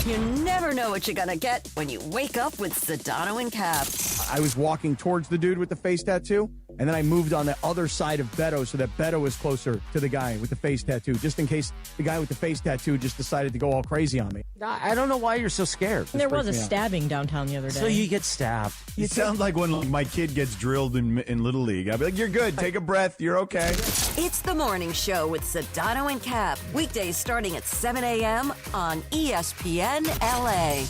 You never know what you're going to get when you wake up with Sedano and Cap. I was walking towards the dude with the face tattoo, and then I moved on the other side of Beto so that Beto was closer to the guy with the face tattoo, just in case the guy with the face tattoo just decided to go all crazy on me. I don't know why you're so scared. There was a stabbing downtown the other day. So you get stabbed. You sound like when my kid gets drilled in Little League. I'd be like, you're good. Take a breath. You're okay. It's the morning show with Sedano and Cap. Weekdays starting at 7 a.m. on ESPN LA.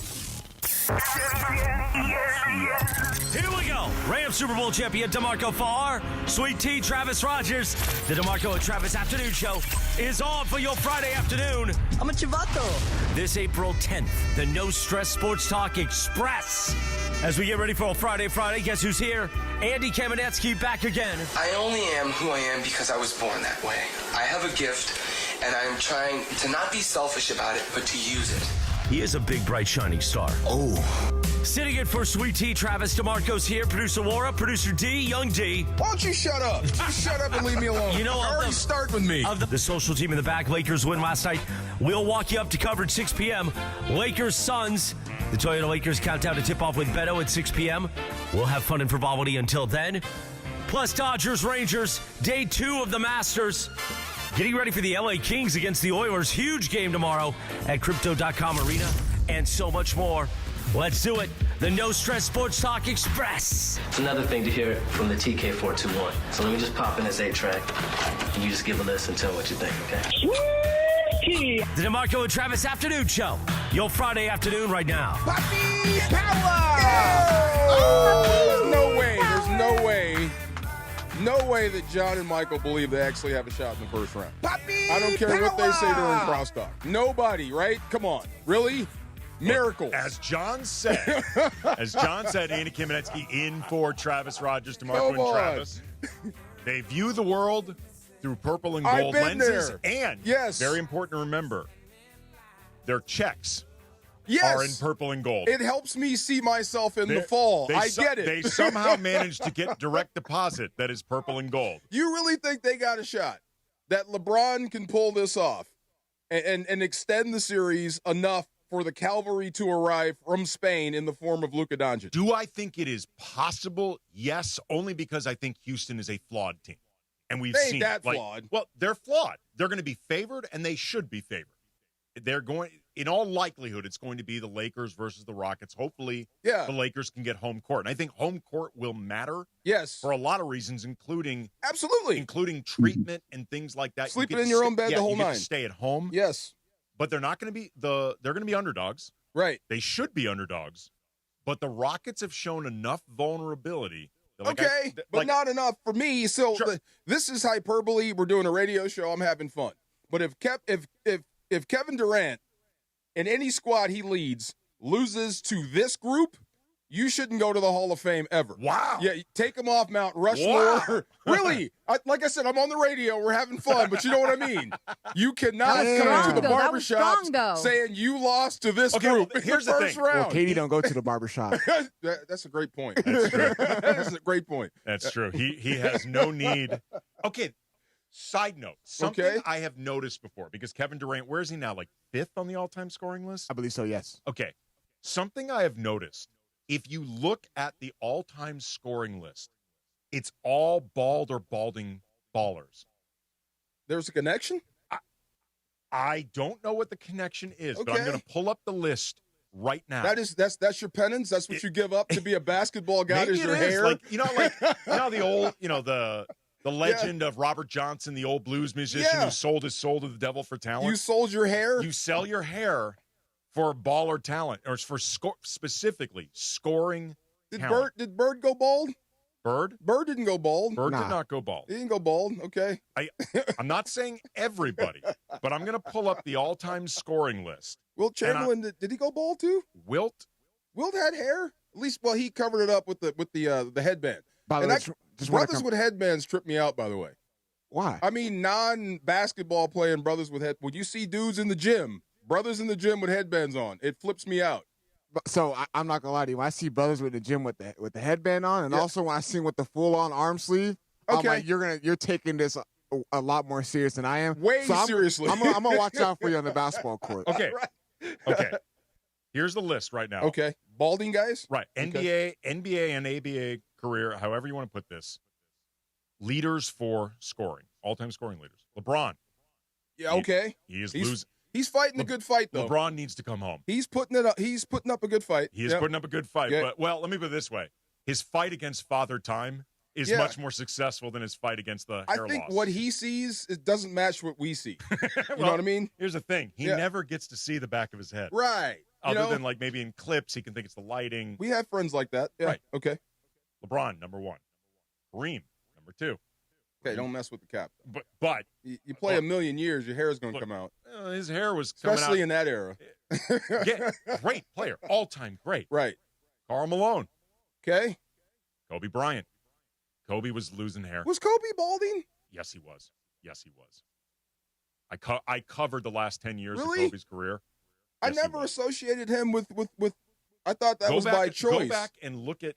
Here we go. Rams Super Bowl champion DeMarco Farr, Sweet Tea Travis Rogers. The DeMarco and Travis Afternoon Show is on for your Friday afternoon. I'm a chivato. This April 10th, the No Stress Sports Talk Express. As we get ready for a Friday, guess who's here? Andy Kameneztky back again. I only am who I am because I was born that way. I have a gift, and I am trying to not be selfish about it, but to use it. He is a big, bright, shining star. Oh. Sitting in for Sweet Tea, Travis DeMarco's here. Producer Laura, Producer D, Young D. Why don't you shut up? Just shut up and leave me alone. You know, already start with me. Of the social team in the back, Lakers win last night. We'll walk you up to coverage 6 p.m. Lakers, Suns. The Toyota Lakers countdown to tip off with Beto at 6 p.m. We'll have fun and frivolity until then. Plus Dodgers, Rangers, day 2 of the Masters. Getting ready for the LA Kings against the Oilers. Huge game tomorrow at Crypto.com Arena and so much more. Let's do it. The No Stress Sports Talk Express. It's another thing to hear from the TK421. So let me just pop in this 8-track. And you just give a listen and tell me what you think, okay? The DeMarco and Travis Afternoon Show. Your Friday afternoon right now. Puppy power! Oh, no way. There's no way. No way that John and Michael believe they actually have a shot in the first round. Puppy I don't care power! what they say during crosstalk. Nobody, right? Come on. Really? Miracles. As John said, Andy Kameneztky in for Travis Rogers, DeMarco and Travis. They view the world through purple and gold lenses. There. And, yes, very important to remember, their checks yes, are in purple and gold. It helps me see myself in the fall. I get it. They somehow managed to get direct deposit that is purple and gold. You really think they got a shot that LeBron can pull this off and extend the series enough for the cavalry to arrive from Spain in the form of Luka Doncic? Do I think it is possible? Yes, only because I think Houston is a flawed team. And we've seen that flawed. Well, they're flawed. They're going to be favored, and they should be favored. They're going, in all likelihood, it's going to be the Lakers versus the Rockets. Hopefully, the Lakers can get home court. And I think home court will matter. Yes. For a lot of reasons, including treatment and things like that. Sleeping in your own bed the whole you get nine. To stay at home. Yes. But they're not going to be they're going to be underdogs. Right. They should be underdogs. But the Rockets have shown enough vulnerability. But not enough for me. So this is hyperbole. We're doing a radio show. I'm having fun. But if Kevin Durant and any squad he leads loses to this group, you shouldn't go to the Hall of Fame ever. Wow. Yeah, take him off Mount Rushmore. Wow. Really? like I said, I'm on the radio. We're having fun, but you know what I mean. You cannot come to the barbershop saying you lost to this group. Here's the first round. Well, Katie don't go to the barbershop. That's a great point. That's true. That's a great point. That's true. He has no need. Okay. Side note, something I have noticed before, because Kevin Durant, where is he now? Like 5th on the all-time scoring list? I believe so, yes. Okay. Something I have noticed, if you look at the all-time scoring list, it's all bald or balding ballers. There's a connection? I don't know what the connection is, but I'm going to pull up the list right now. That's your penance? That's what you give up to be a basketball guy? Is your hair? Like the old, the legend of Robert Johnson, the old blues musician who sold his soul to the devil for talent. You sold your hair? You sell your hair for baller talent, or for specifically scoring talent. Did Bird go bald? Bird didn't go bald. Bird did not go bald. He didn't go bald. Okay. I'm not saying everybody, but I'm going to pull up the all-time scoring list. Wilt Chamberlain, did he go bald too? Wilt had hair. At least, he covered it up with the headband. By the way, brothers with headbands trip me out. By the way, why? I mean, non-basketball playing brothers with head. When you see dudes in the gym, brothers in the gym with headbands on, it flips me out. So I'm not gonna lie to you. When I see brothers with the gym with the headband on, and also when I see them with the full-on arm sleeve, I'm like, you're taking this a lot more serious than I am. Seriously. I'm gonna watch out for you on the basketball court. Okay. Okay. Here's the list right now. Okay. Balding guys? Right. Okay. NBA, and ABA career, however you want to put this. Leaders for scoring. All-time scoring leaders. LeBron. Yeah, okay. He is losing. He's fighting a good fight, though. LeBron needs to come home. He's putting up a good fight. He is putting up a good fight. Yeah. But, well, let me put it this way. His fight against Father Time is much more successful than his fight against the hair I think loss. what he sees, it doesn't match what we see. You know what I mean? Here's the thing. He never gets to see the back of his head. Right. Other than, like, maybe in clips, he can think it's the lighting. We have friends like that. Yeah. Right. Okay. LeBron, number 1. Kareem, number 2. Okay, don't mess with the cap. But you play a million years, your hair is going to come out. His hair was especially coming in that era. Great player, all-time great. Right. Karl Malone. Okay. Kobe Bryant. Kobe was losing hair. Was Kobe balding? Yes, he was. I covered the last 10 years of Really? Kobe's career. I Yes, he never was. associated him with. I thought that was by choice. Go back and look at.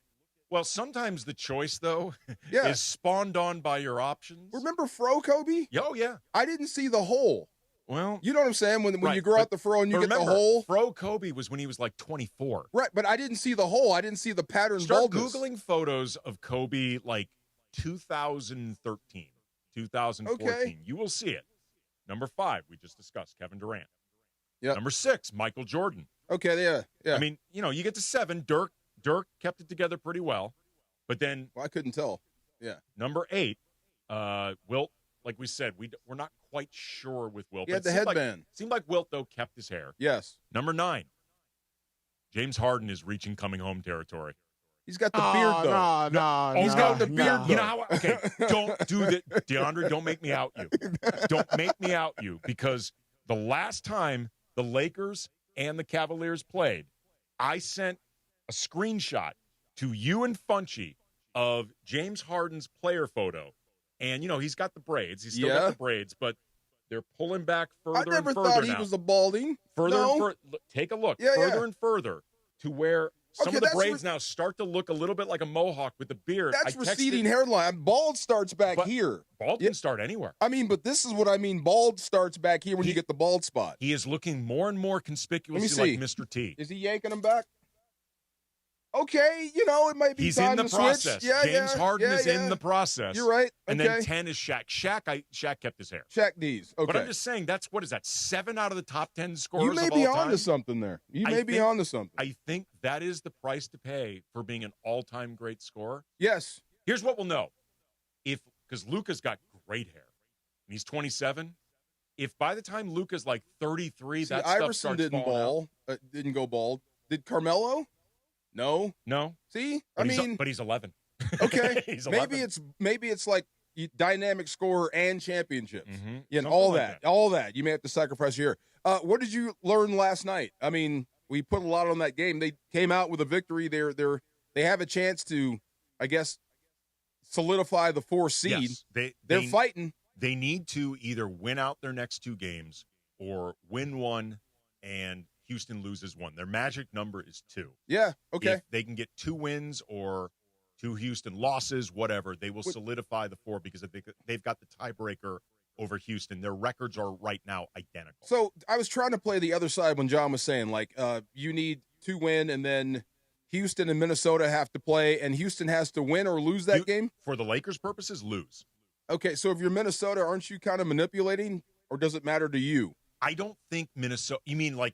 Well, sometimes the choice though Yeah. is spawned on by your options. Remember Fro Kobe? Oh yeah. I didn't see the hole. Well, You know what I'm saying? When right, you grow out the fro and you get remember, the hole. Fro Kobe was when he was like 24. Right, but I didn't see the hole. I didn't see the pattern Start baldness. Googling photos of Kobe like 2013, 2014. Okay. You will see it. Number 5, we just discussed, Kevin Durant. Yeah. Number 6, Michael Jordan. Okay, yeah. I mean, you get to 7. Dirk kept it together pretty well. But then Well, I couldn't tell. Yeah. number 8, Wilt, like we said, we're not quite sure with Wilt. He had but it the seemed headband. Seemed like Wilt, though, kept his hair. Yes. Number 9, James Harden is reaching coming home territory. He's got the beard, though. He's got the beard, though. You know how? Okay, don't do that, DeAndre. Don't make me out you. Don't make me out you, because the last time the Lakers and the Cavaliers played, I sent a screenshot to you and Funchy of James Harden's player photo, and he's got the braids. He's still got the braids, but they're pulling back further I never and further thought now. he was a balding. Further No. and further. Take a look. Yeah, further yeah. and further to where some Okay, of the that's braids now start to look a little bit like a mohawk with the beard. That's I texted- receding hairline. Bald starts back But here. Bald can start anywhere. I mean, but this is what I mean. Bald starts back here when you get the bald spot. He is looking more and more conspicuously like Mr. T. Is he yanking him back? Okay, it might be He's time in the to switch. process. Yeah, James Harden is yeah. in the process. You're right. And Okay. then 10 is Shaq. Shaq kept his hair. Shaq D's. Okay. But I'm just saying, what is that, 7 out of the top 10 scorers You may of be all time? onto something there. You I may be think- onto something. I think that is the price to pay for being an all-time great scorer. Yes. Here's what we'll know. Because Luka's got great hair, and he's 27. If by the time Luka's like 33, See, that stuff Iverson starts didn't falling out. didn't go bald. Did Carmelo? No. No. See, But he's 11. okay. He's maybe 11. it's like dynamic scorer and championships. Mhm. Yeah, Something all like that, all that. You may have to sacrifice your hair. What did you learn last night? I mean, we put a lot on that game. They came out with a victory. They have a chance to, I guess, solidify the 4 seed. Yes, They're fighting. They need to either win out their next 2 games or win one and Houston loses 1. Their magic number is 2. Yeah, okay. If they can get 2 wins or 2 Houston losses, whatever, they will solidify the 4 because they've got the tiebreaker over Houston. Their records are right now identical. So I was trying to play the other side when John was saying, you need to win, and then Houston and Minnesota have to play, and Houston has to win or lose that game? For the Lakers' purposes, lose. Okay, so if you're Minnesota, aren't you kind of manipulating, or does it matter to you? I don't think Minnesota – you mean like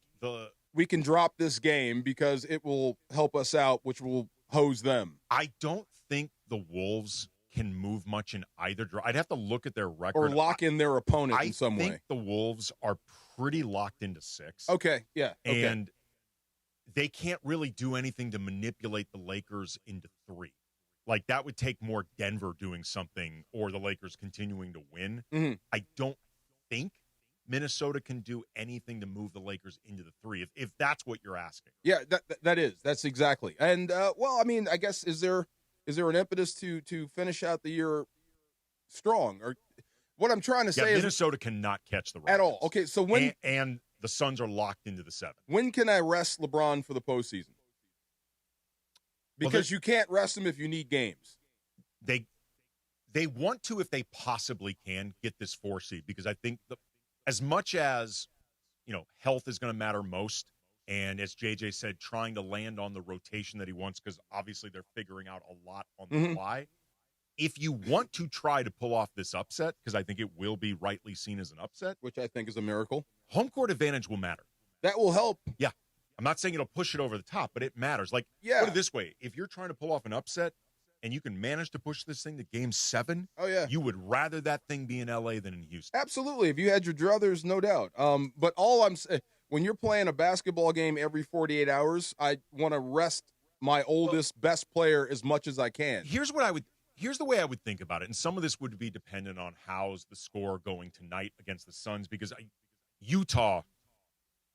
we can drop this game because it will help us out, which will hose them. I don't think the Wolves can move much in either direction. I'd have to look at their record. Or lock in their opponent in some way. I think the Wolves are pretty locked into 6. Okay, yeah. Okay. And they can't really do anything to manipulate the Lakers into 3. Like, that would take more Denver doing something or the Lakers continuing to win. Mm-hmm. I don't think Minnesota can do anything to move the Lakers into the 3, if that's what you're asking. Yeah, that's exactly. And well, I mean, I guess is there an impetus to finish out the year strong? Or what I'm trying to say is Minnesota cannot catch the Rockets at all. Okay, so when and the Suns are locked into the 7. When can I rest LeBron for the postseason? Because you can't rest him if you need games. They want to, if they possibly can, get this 4 seed, because I think as much as health is going to matter most, And as JJ said, trying to land on the rotation that he wants, because obviously they're figuring out a lot on the fly. If you want to try to pull off this upset, because I think it will be rightly seen as an upset, which I think is a miracle, home court advantage will matter. That will help. Yeah. I'm not saying it'll push it over the top, but it matters. Like, put it this way. If you're trying to pull off an upset and you can manage to push this thing to game 7, you would rather that thing be in LA than in Houston. Absolutely. If you had your druthers, no doubt. But all I'm saying, when you're playing a basketball game every 48 hours, I want to rest my oldest, best player as much as I can. Here's the way I would think about it, and some of this would be dependent on how's the score going tonight against the Suns, because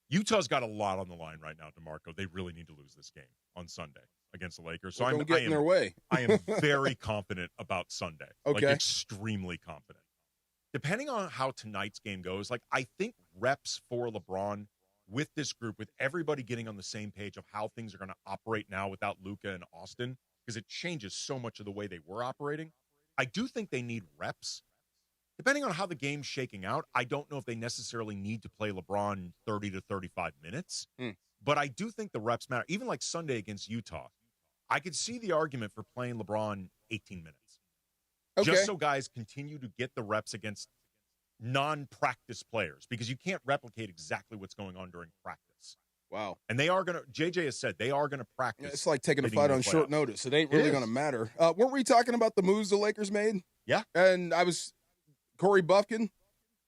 Utah's got a lot on the line right now, DeMarco. They really need to lose this game on Sunday against the Lakers. So don't get in their way. I am very confident about Sunday. Okay. Like, extremely confident. Depending on how tonight's game goes, like, I think reps for LeBron with this group, with everybody getting on the same page of how things are going to operate now without Luka and Austin, because it changes so much of the way they were operating. I do think they need reps. Depending on how the game's shaking out, I don't know if they necessarily need to play LeBron 30 to 35 minutes, but I do think the reps matter. Even like Sunday against Utah, I could see the argument for playing LeBron 18 minutes. Okay. Just so guys continue to get the reps against non-practice players, because you can't replicate exactly what's going on during practice. Wow. And they are going to, JJ has said, they are going to practice. It's like taking a fight on short notice. It ain't really going to matter. Weren't we talking about the moves the Lakers made? Yeah. And Corey Bufkin,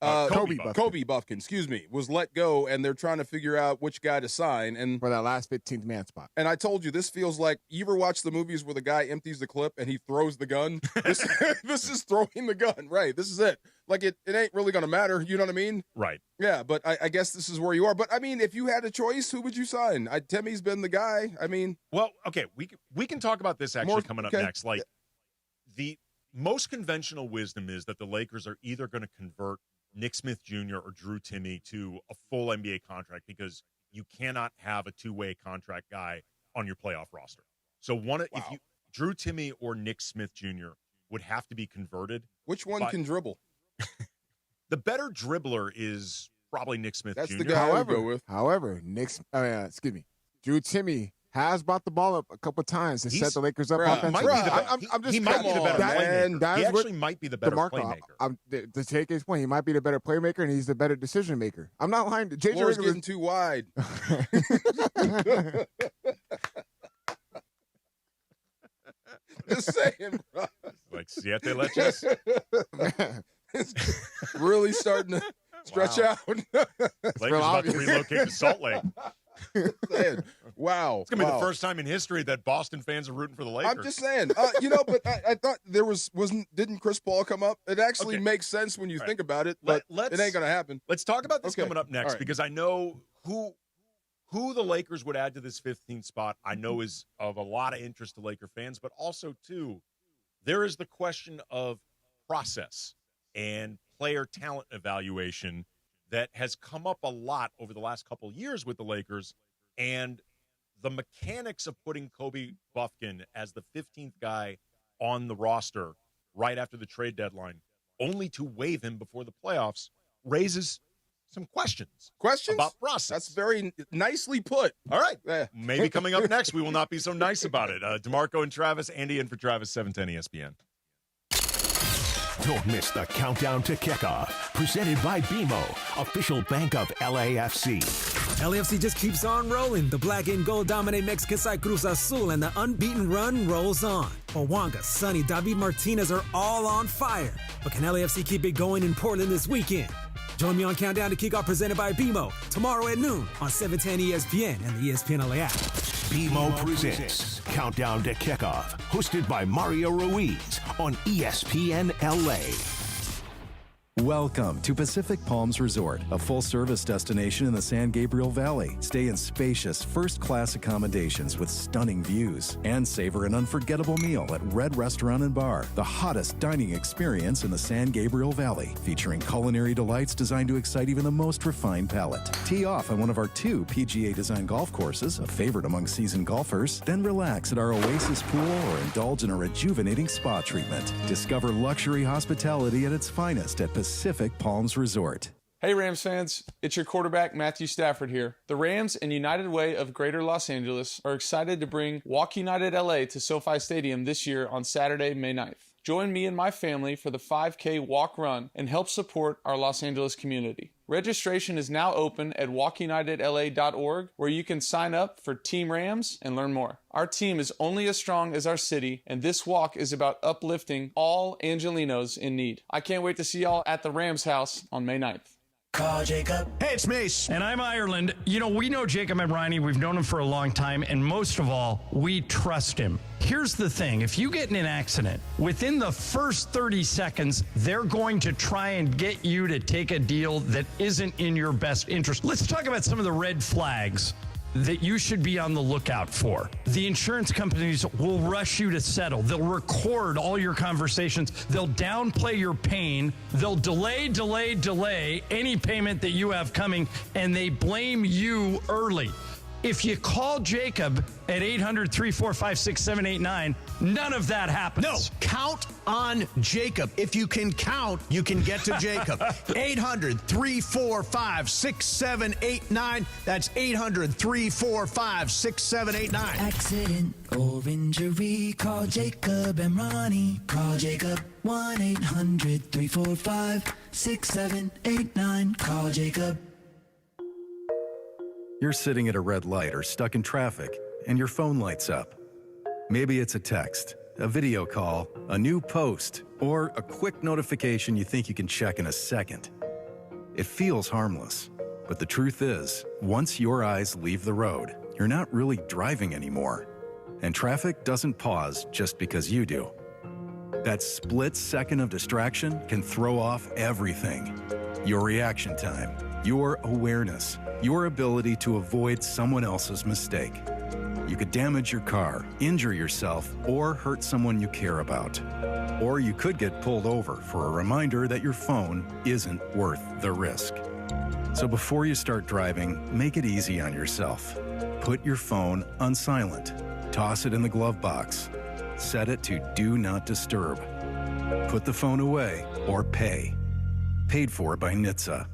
Kobe Bufkin, was let go, and they're trying to figure out which guy to sign. And for that last 15th man spot. And I told you, this feels like, you ever watch the movies where the guy empties the clip and he throws the gun? This is throwing the gun, right? This is it. Like, it ain't really going to matter, you know what I mean? Right. Yeah, but I guess this is where you are. But, I mean, if you had a choice, who would you sign? Timmy's been the guy. I mean. Well, okay, we can talk about this actually coming up next. Like, the most conventional wisdom is that the Lakers are either going to convert Nick Smith Jr. or Drew Timme to a full NBA contract, because you cannot have a two-way contract guy on your playoff roster. So if Drew Timme or Nick Smith Jr. would have to be converted. Which one can dribble? The better dribbler is probably Nick Smith Jr. That's the guy I would go with. However, Drew Timme has brought the ball up a couple of times and set the Lakers up offensively. He might be the better playmaker. He actually might be the better playmaker. To take his point, he might be the better playmaker, and he's the better decision maker. I'm not lying. JJ is getting too wide. Just saying, bro. Like, Siete Leches? It's really starting to stretch out. Lakers about to relocate to Salt Lake. Wow. It's going to be the first time in history that Boston fans are rooting for the Lakers. I'm just saying. But I thought didn't Chris Paul come up? It actually makes sense when you think about it, but it ain't going to happen. Let's talk about this coming up next, because I know who the Lakers would add to this 15th spot, I know is of a lot of interest to Laker fans, but also, too, there is the question of process and player talent evaluation that has come up a lot over the last couple of years with the Lakers, and the mechanics of putting Kobe Bufkin as the 15th guy on the roster right after the trade deadline, only to waive him before the playoffs, raises some questions about process. That's very nicely put. All right. Maybe coming up next, we will not be so nice about it. DeMarco and Travis, Andy in for Travis, 710 ESPN. Don't miss the Countdown to Kickoff, presented by BMO, official bank of LAFC. LAFC just keeps on rolling. The black and gold dominate Mexican side Cruz Azul, and the unbeaten run rolls on. Owanga, Sonny, David Martinez are all on fire. But can LAFC keep it going in Portland this weekend? Join me on Countdown to Kickoff, presented by BMO, tomorrow at noon on 710 ESPN and the ESPN LA app. BMO presents Countdown to Kickoff, hosted by Mario Ruiz on ESPN LA. Welcome to Pacific Palms Resort, a full-service destination in the San Gabriel Valley. Stay in spacious, first-class accommodations with stunning views, and savor an unforgettable meal at Red Restaurant and Bar, the hottest dining experience in the San Gabriel Valley, featuring culinary delights designed to excite even the most refined palate. Tee off on one of our 2 PGA-designed golf courses, a favorite among seasoned golfers, then relax at our Oasis pool or indulge in a rejuvenating spa treatment. Discover luxury hospitality at its finest at Pacific Palms Resort. Hey Rams fans, it's your quarterback Matthew Stafford here. The Rams and United Way of Greater Los Angeles are excited to bring Walk United LA to SoFi Stadium this year on Saturday, May 9th. Join me and my family for the 5K walk run and help support our Los Angeles community. Registration is now open at walkunitedla.org, where you can sign up for Team Rams and learn more. Our team is only as strong as our city, and this walk is about uplifting all Angelinos in need. I can't wait to see y'all at the Rams house on May 9th. Call Jacob. Hey, it's Mace. And I'm Ireland. You know, we know Jacob and Ronnie. We've known him for a long time. And most of all, we trust him. Here's the thing. If you get in an accident, within the first 30 seconds, they're going to try and get you to take a deal that isn't in your best interest. Let's talk about some of the red flags that you should be on the lookout for. The insurance companies will rush you to settle. They'll record all your conversations. They'll downplay your pain. They'll delay any payment that you have coming, and they blame you early. If you call Jacob at 800-345-6789, none of that happens. No, count on Jacob. If you can count, you can get to Jacob. 800-345-6789. That's 800-345-6789. Accident or injury, call Jacob and Ronnie. Call Jacob, 1-800-345-6789. Call Jacob. You're sitting at a red light or stuck in traffic, and your phone lights up. Maybe it's a text, a video call, a new post, or a quick notification you think you can check in a second. It feels harmless, but the truth is, once your eyes leave the road, you're not really driving anymore. And traffic doesn't pause just because you do. That split second of distraction can throw off everything. Your reaction time, your awareness, your ability to avoid someone else's mistake. You could damage your car, injure yourself, or hurt someone you care about. Or you could get pulled over for a reminder that your phone isn't worth the risk. So before you start driving, make it easy on yourself. Put your phone on silent. Toss it in the glove box. Set it to Do Not Disturb. Put the phone away or pay. Paid for by NHTSA.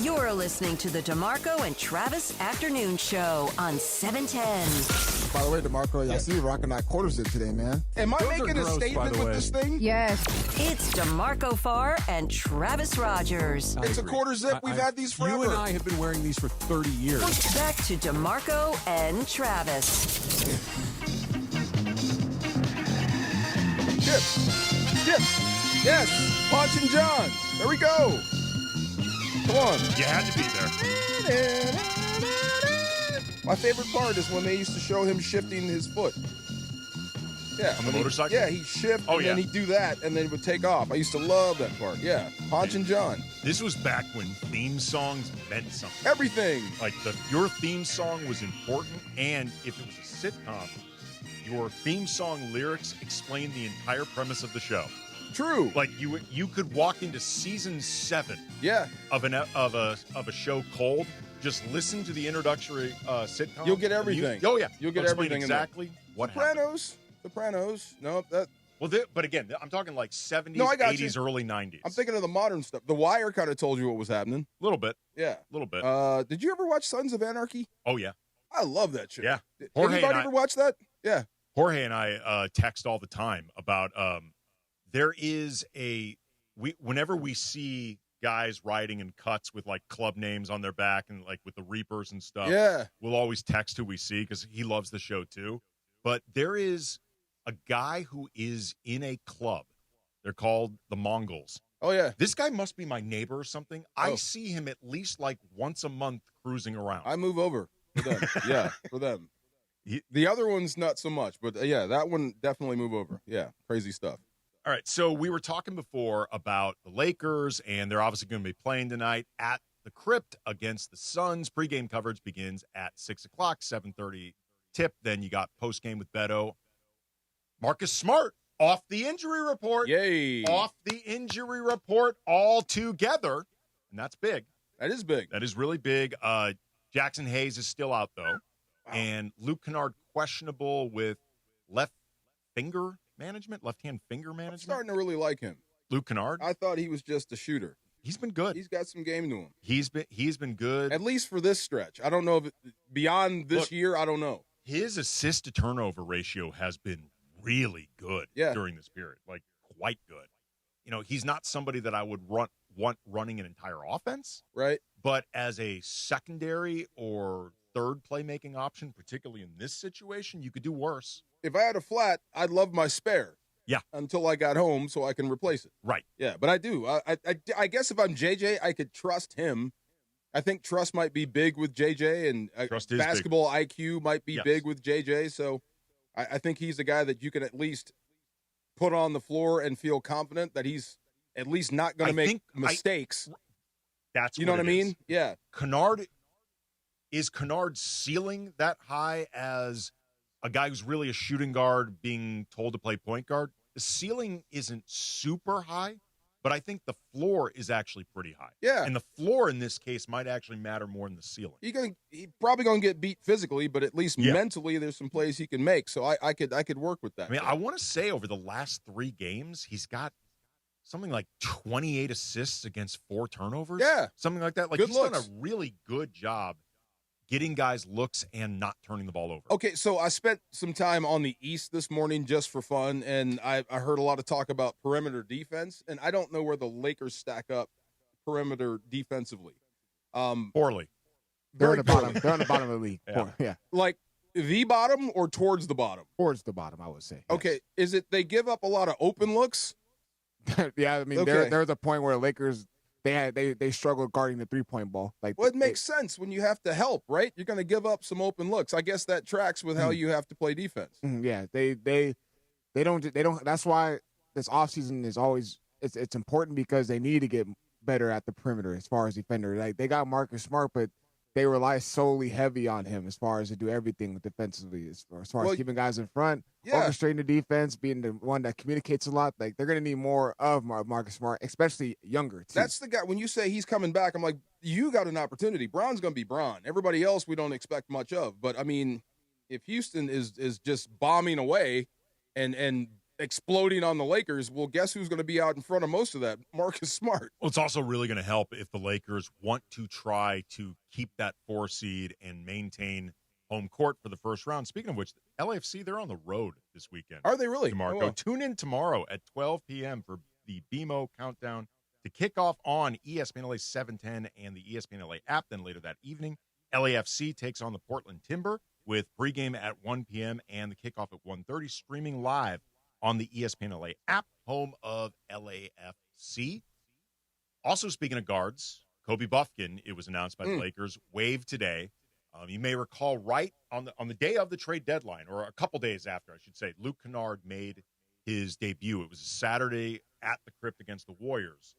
You're listening to the DeMarco and Travis Afternoon Show on 710. By the way, DeMarco, I see you rocking that quarter zip today, man. Am I Those making a gross, statement with this thing? Yes. It's DeMarco Farr and Travis Rogers. It's a quarter zip. We've had these forever. You and I have been wearing these for 30 years. Back to DeMarco and Travis. Chips. Yes. Ponch and John. There we go. Come on. You had to be there. My favorite part is when they used to show him shifting his foot. Yeah. On the motorcycle? Yeah, he'd shift and then he'd do that and then it would take off. I used to love that part. Yeah. Ponch and John. This was back when theme songs meant something. Everything. Like your theme song was important, and if it was a sitcom, your theme song lyrics explained the entire premise of the show. True. Like you could walk into season 7 of a show cold. Just listen to the introductory sitcom. You'll get everything. Oh yeah, You'll get explain everything exactly what Sopranos. No, that. Well, but again, I'm talking like 70s, No, I got 80s, early 90s. I'm thinking of the modern stuff. The Wire kind of told you what was happening. A little bit. Yeah, a little bit. Did you ever watch Sons of Anarchy? Oh yeah, I love that show. Yeah. Did anybody ever watch that? Yeah. Jorge and I text all the time about there is whenever we see guys riding in cuts with like club names on their back and like with the Reapers and stuff. Yeah. We'll always text who we see because he loves the show too. But there is a guy who is in a club. They're called the Mongols. Oh yeah. This guy must be my neighbor or something. I see him at least like once a month cruising around. I move over for them. Yeah, for them. The other one's not so much, but yeah, that one definitely move over. Yeah, crazy stuff. All right, so we were talking before about the Lakers, and they're obviously going to be playing tonight at the Crypt against the Suns. Pre-game coverage begins at 6 o'clock, 7:30 tip. Then you got post-game with Beto. Marcus Smart off the injury report. Yay. Off the injury report altogether, and that's big. That is big. That is really big. Jackson Hayes is still out, though. Wow. And Luke Kennard questionable with left-hand finger management. I'm starting to really like him. Luke Kennard? I thought he was just a shooter. He's been good. He's got some game to him. He's been good. At least for this stretch. I don't know if beyond this year, I don't know. His assist to turnover ratio has been really good during this period, like quite good. You know, he's not somebody that I would want running an entire offense. Right. But as a secondary or third playmaking option, particularly in this situation, you could do worse. If I had a flat, I'd love my spare. Yeah. Until I got home so I can replace it. Right. Yeah, but I do. I guess if I'm JJ, I could trust him. I think trust might be big with JJ, and basketball big. IQ might be big with JJ. So I think he's a guy that you can at least put on the floor and feel confident that he's at least not going to make mistakes. That's you know what I mean? Yeah. Is Kennard's ceiling that high as a guy who's really a shooting guard being told to play point guard? The ceiling isn't super high, but I think the floor is actually pretty high. Yeah. And the floor in this case might actually matter more than the ceiling. He's probably going to get beat physically, but at least mentally there's some plays he can make. So I could work with that. I mean, I want to say over the last 3 games, he's got something like 28 assists against 4 turnovers. Yeah. Something like that. Like he's done a really good job getting guys looks and not turning the ball over. Okay, so I spent some time on the East this morning just for fun, and I heard a lot of talk about perimeter defense, and I don't know where the Lakers stack up perimeter defensively. Poorly. They're in the bottom. They're on the bottom of the league. Yeah. Like the bottom or towards the bottom? Towards the bottom, I would say. Yes. Okay, is it they give up a lot of open looks? Yeah, I mean, there's a point where Lakers they struggle guarding the 3-point ball. Like, well, it makes sense when you have to help, right? You're going to give up some open looks. I guess that tracks with how you have to play defense. Yeah, they don't. That's why this offseason is always it's important because they need to get better at the perimeter as far as defender. Like they got Marcus Smart, but they rely solely heavy on him as far as to do everything defensively, as far as keeping guys in front, orchestrating the defense, being the one that communicates a lot. Like they're going to need more of Marcus Smart, especially younger too. That's the guy. When you say he's coming back, I'm like, you got an opportunity. Braun's going to be Braun. Everybody else we don't expect much of. But I mean, if Houston is just bombing away and exploding on the Lakers, well, guess who's going to be out in front of most of that? Marcus Smart. Well, it's also really going to help if the Lakers want to try to keep that 4 seed and maintain home court for the first round. Speaking of which, LAFC, they're on the road this weekend. Are they really? DeMarco. Oh, wow. Tune in tomorrow at 12 p.m. for the BMO Countdown to kick off on ESPN LA 710 and the ESPN LA app. Then later that evening, LAFC takes on the Portland Timber with pregame at 1 p.m. and the kickoff at 1:30, streaming live on the ESPN LA app, home of LAFC. Also, speaking of guards, Kobe Bufkin, it was announced by the Lakers, waived today. You may recall right on the day of the trade deadline, or a couple days after, I should say, Luke Kennard made his debut. It was a Saturday at the Crypt against the Warriors.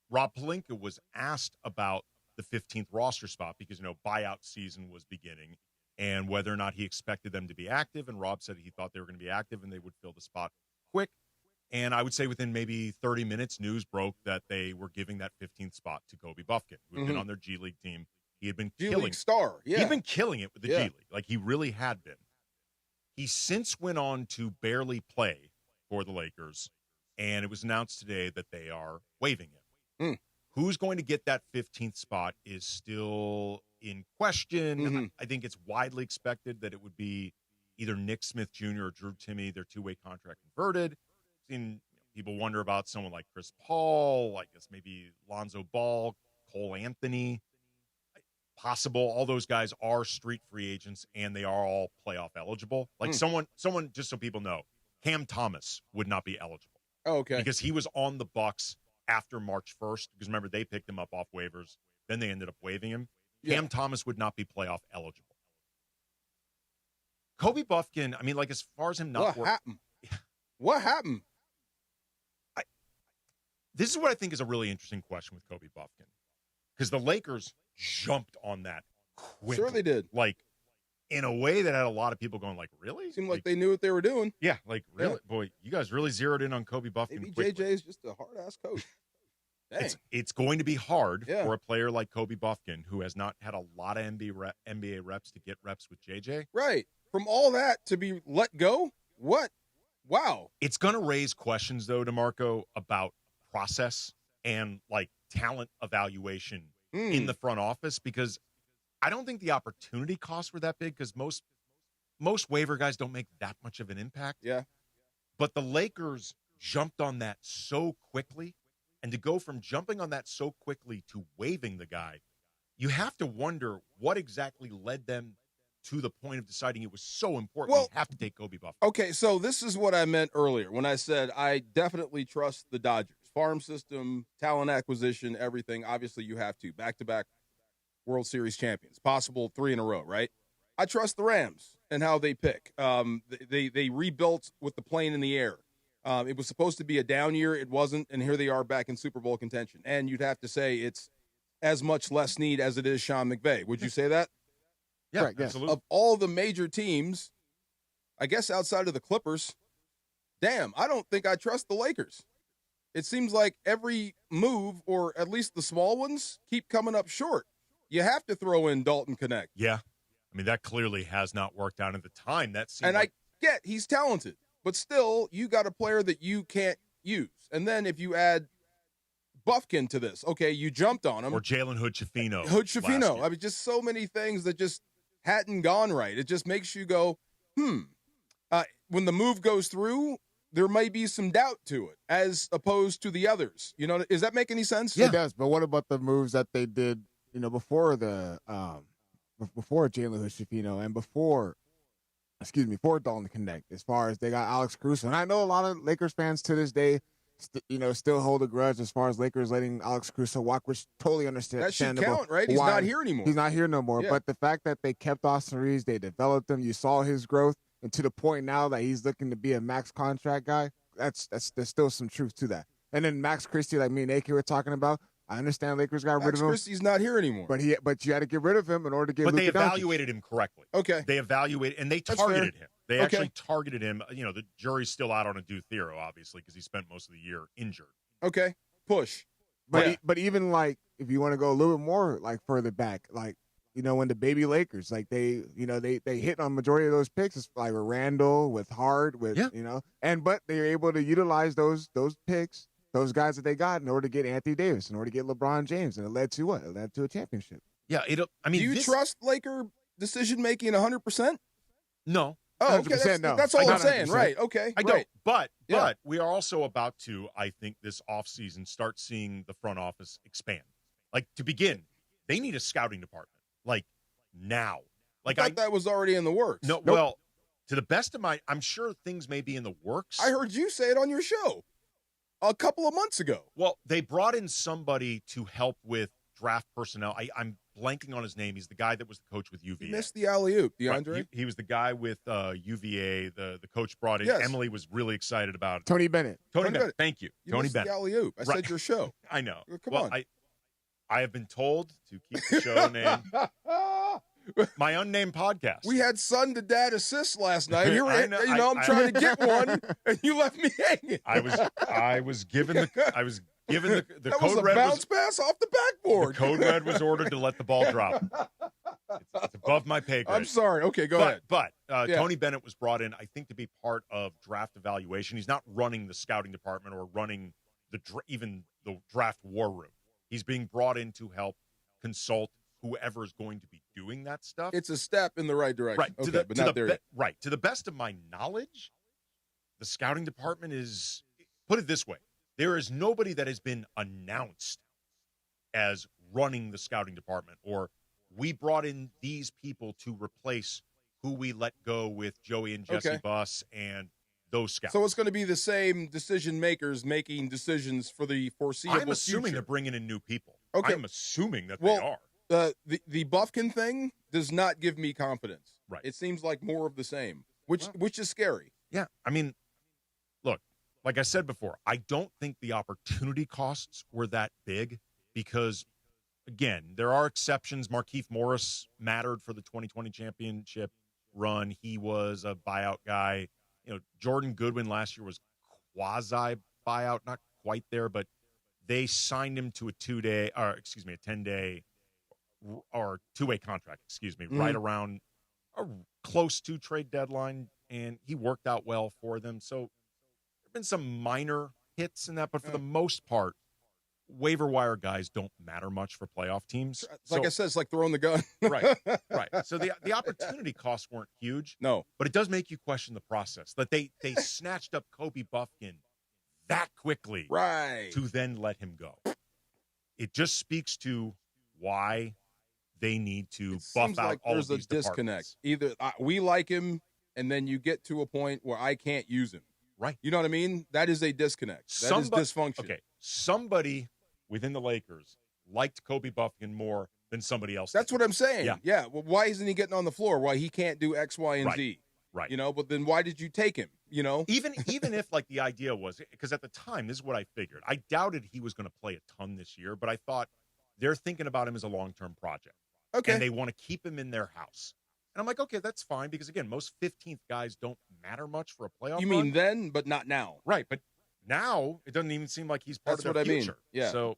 Rob Pelinka was asked about the 15th roster spot because, buyout season was beginning, and whether or not he expected them to be active. And Rob said he thought they were going to be active and they would fill the spot quick. And I would say within maybe 30 minutes, news broke that they were giving that 15th spot to Kobe Bufkin, who had been on their G League team. He had been killing star. Yeah. He'd been killing it with the G League. Like he really had been. He since went on to barely play for the Lakers, and it was announced today that they are waiving him. Who's going to get that 15th spot is still in question. I think it's widely expected that it would be either Nick Smith Jr. or Drew Timme, their 2-way contract converted. I've seen people wonder about someone like Chris Paul, I guess maybe Lonzo Ball, Cole Anthony. Possible. All those guys are street free agents, and they are all playoff eligible. Like someone, just so people know, Cam Thomas would not be eligible. Oh, okay. Because he was on the Bucks after March 1st. Because remember, they picked him up off waivers. Then they ended up waiving him. Cam Thomas would not be playoff eligible. Kobe Bufkin, I mean, like as far as him not happened? What happened? This is what I think is a really interesting question with Kobe Bufkin. Because the Lakers jumped on that quickly. Sure they did. Like, in a way that had a lot what people going, like, really? Seemed like they knew what they were doing. Yeah, like, really? Yeah. Boy, you guys really zeroed in on Kobe Bufkin maybe quickly. JJ is just a hard-ass coach. It's going to be hard for a player like Kobe Bufkin, who has not had a lot of NBA reps, to get reps with JJ. Right. From all that to be let go? What Wow. It's going to raise questions, though, DeMarco, about process and, like, talent evaluation in the front office, because I don't think the opportunity costs were that big, because most waiver guys don't make that much of an impact. Yeah. But the Lakers jumped on that so quickly, and to go from jumping on that so quickly to waiving the guy, you have to wonder what exactly led them to the point of deciding it was so important we have to take Kobe Bufkin. Okay, so this is what I meant earlier when I said I definitely trust the Dodgers. Farm system, talent acquisition, everything. Obviously, you have to. Back-to-back World Series champions. Possible 3 in a row, right? I trust the Rams and how they pick. They rebuilt with the plane in the air. It was supposed to be a down year. It wasn't, and here they are back in Super Bowl contention. And you'd have to say it's as much less need as it is Sean McVay. Would you say that? Yeah, Correct, yes. absolutely. Of all the major teams, I guess outside of the Clippers, damn, I don't think I trust the Lakers. It seems like every move, or at least the small ones, keep coming up short. You have to throw in Dalton Connect. Yeah. I mean, that clearly has not worked out at the time. That seemed And like, I get he's talented, but still, you got a player that you can't use. And then if you add Bufkin to this, okay, you jumped on him. or Jalen Hood-Schifino. Hood-Schifino. I mean, just so many things that just hadn't gone right. It just makes you go, when the move goes through, there may be some doubt to it, as opposed to the others. You know, does that make any sense? It does. But what about the moves that they did, before Jalen Hood-Schifino and before Dalton Connect, as far as they got Alex Caruso. And I know a lot of Lakers fans to this day, still hold a grudge as far as Lakers letting Alex Caruso walk, which totally understandable. That should count, right? He's not here anymore. He's not here no more. Yeah. But the fact that they kept Austin Reeves, they developed him, you saw his growth, and to the point now that he's looking to be a max contract guy, there's still some truth to that. And then Max Christie, like me and AK were talking about, I understand Lakers got rid of him. Christie's not here anymore. But you had to get rid of him in order to get. But Luka they Doncic. evaluated him correctly. Okay. They evaluated, and they That's targeted fair. him. They Okay. actually targeted him. The jury's still out on a Theoro, obviously, because he spent most of the year injured. Okay, push. But even like if you want to go a little bit more like further back, like when the baby Lakers, like they hit on majority of those picks, it's like with Randall, with Hart, with but they were able to utilize those picks, those guys that they got in order to get Anthony Davis, in order to get LeBron James, and it led to what? It led to a championship. Yeah, do you trust Laker decision making 100%? No. Oh, okay. That's all I'm saying. Right. Okay. I right. don't. But we are also about to, I think, this offseason start seeing the front office expand. Like, to begin, they need a scouting department. Like, now. Like, I thought that was already in the works. No, well, to the best of I'm sure things may be in the works. I heard you say it on your show a couple of months ago. Well, they brought in somebody to help with draft personnel. I'm blanking on his name. He's the guy that was the coach with UVA. You missed the alley-oop, DeAndre. Right. He was the guy with UVA. The coach brought in. Yes. Emily was really excited about it. Tony Bennett. Tony Bennett. Thank you. You Tony missed Bennett. the alley-oop. I said your show. I know. Come on. I have been told to keep the show name my unnamed podcast. We had son to dad assists last night. I know, I'm trying to get one, and you left me hanging. I was given the that code was a red bounce pass off the backboard. The code red was ordered to let the ball drop. It's above my pay grade. I'm sorry. Okay, go ahead. But Tony Bennett was brought in, I think, to be part of draft evaluation. He's not running the scouting department or running even the draft war room. He's being brought in to help consult whoever is going to be doing that stuff. It's a step in the right direction. Right. Okay, but not there yet. Right. To the best of my knowledge, the scouting department is, put it this way, there is nobody that has been announced as running the scouting department, or we brought in these people to replace who we let go with Joey and Jesse Buss and those scouts. So it's going to be the same decision makers making decisions for the foreseeable I'm assuming future. they're bringing in new people. Okay. I'm assuming that they are. The Bufkin thing does not give me confidence. Right. It seems like more of the same, which is scary. Yeah. I mean, look, like I said before, I don't think the opportunity costs were that big because, again, there are exceptions. Markieff Morris mattered for the 2020 championship run. He was a buyout guy. Jordan Goodwin last year was quasi buyout, not quite there, but they signed him to a 10-day or two-way contract, right around close to trade deadline. and he worked out well for them. So there have been some minor hits in that, but for the most part, waiver wire guys don't matter much for playoff teams. Like I said, it's like throwing the gun. Right. So the opportunity costs weren't huge. No. But it does make you question the process. That they snatched up Kobe Bufkin that quickly to then let him go. It just speaks to why they need to buff out all of these There's a disconnect. departments. Either we like him, and then you get to a point where I can't use him. Right. You know what I mean? That is a disconnect. That is dysfunction. Okay. Somebody within the Lakers liked Kobe Bufkin more than somebody else. That's what I'm saying. Yeah. Well, why isn't he getting on the floor? Why he can't do X, Y, and Z? Right. You know, but then why did you take him? You know? Even if like the idea was, because at the time, this is what I figured. I doubted he was going to play a ton this year, but I thought they're thinking about him as a long-term project. Okay. And they want to keep him in their house. And I'm like, okay, that's fine, because again, most 15th guys don't matter much for a playoff You run. mean then, but not now. Right, but now it doesn't even seem like he's part That's of their what I mean. future. Yeah. So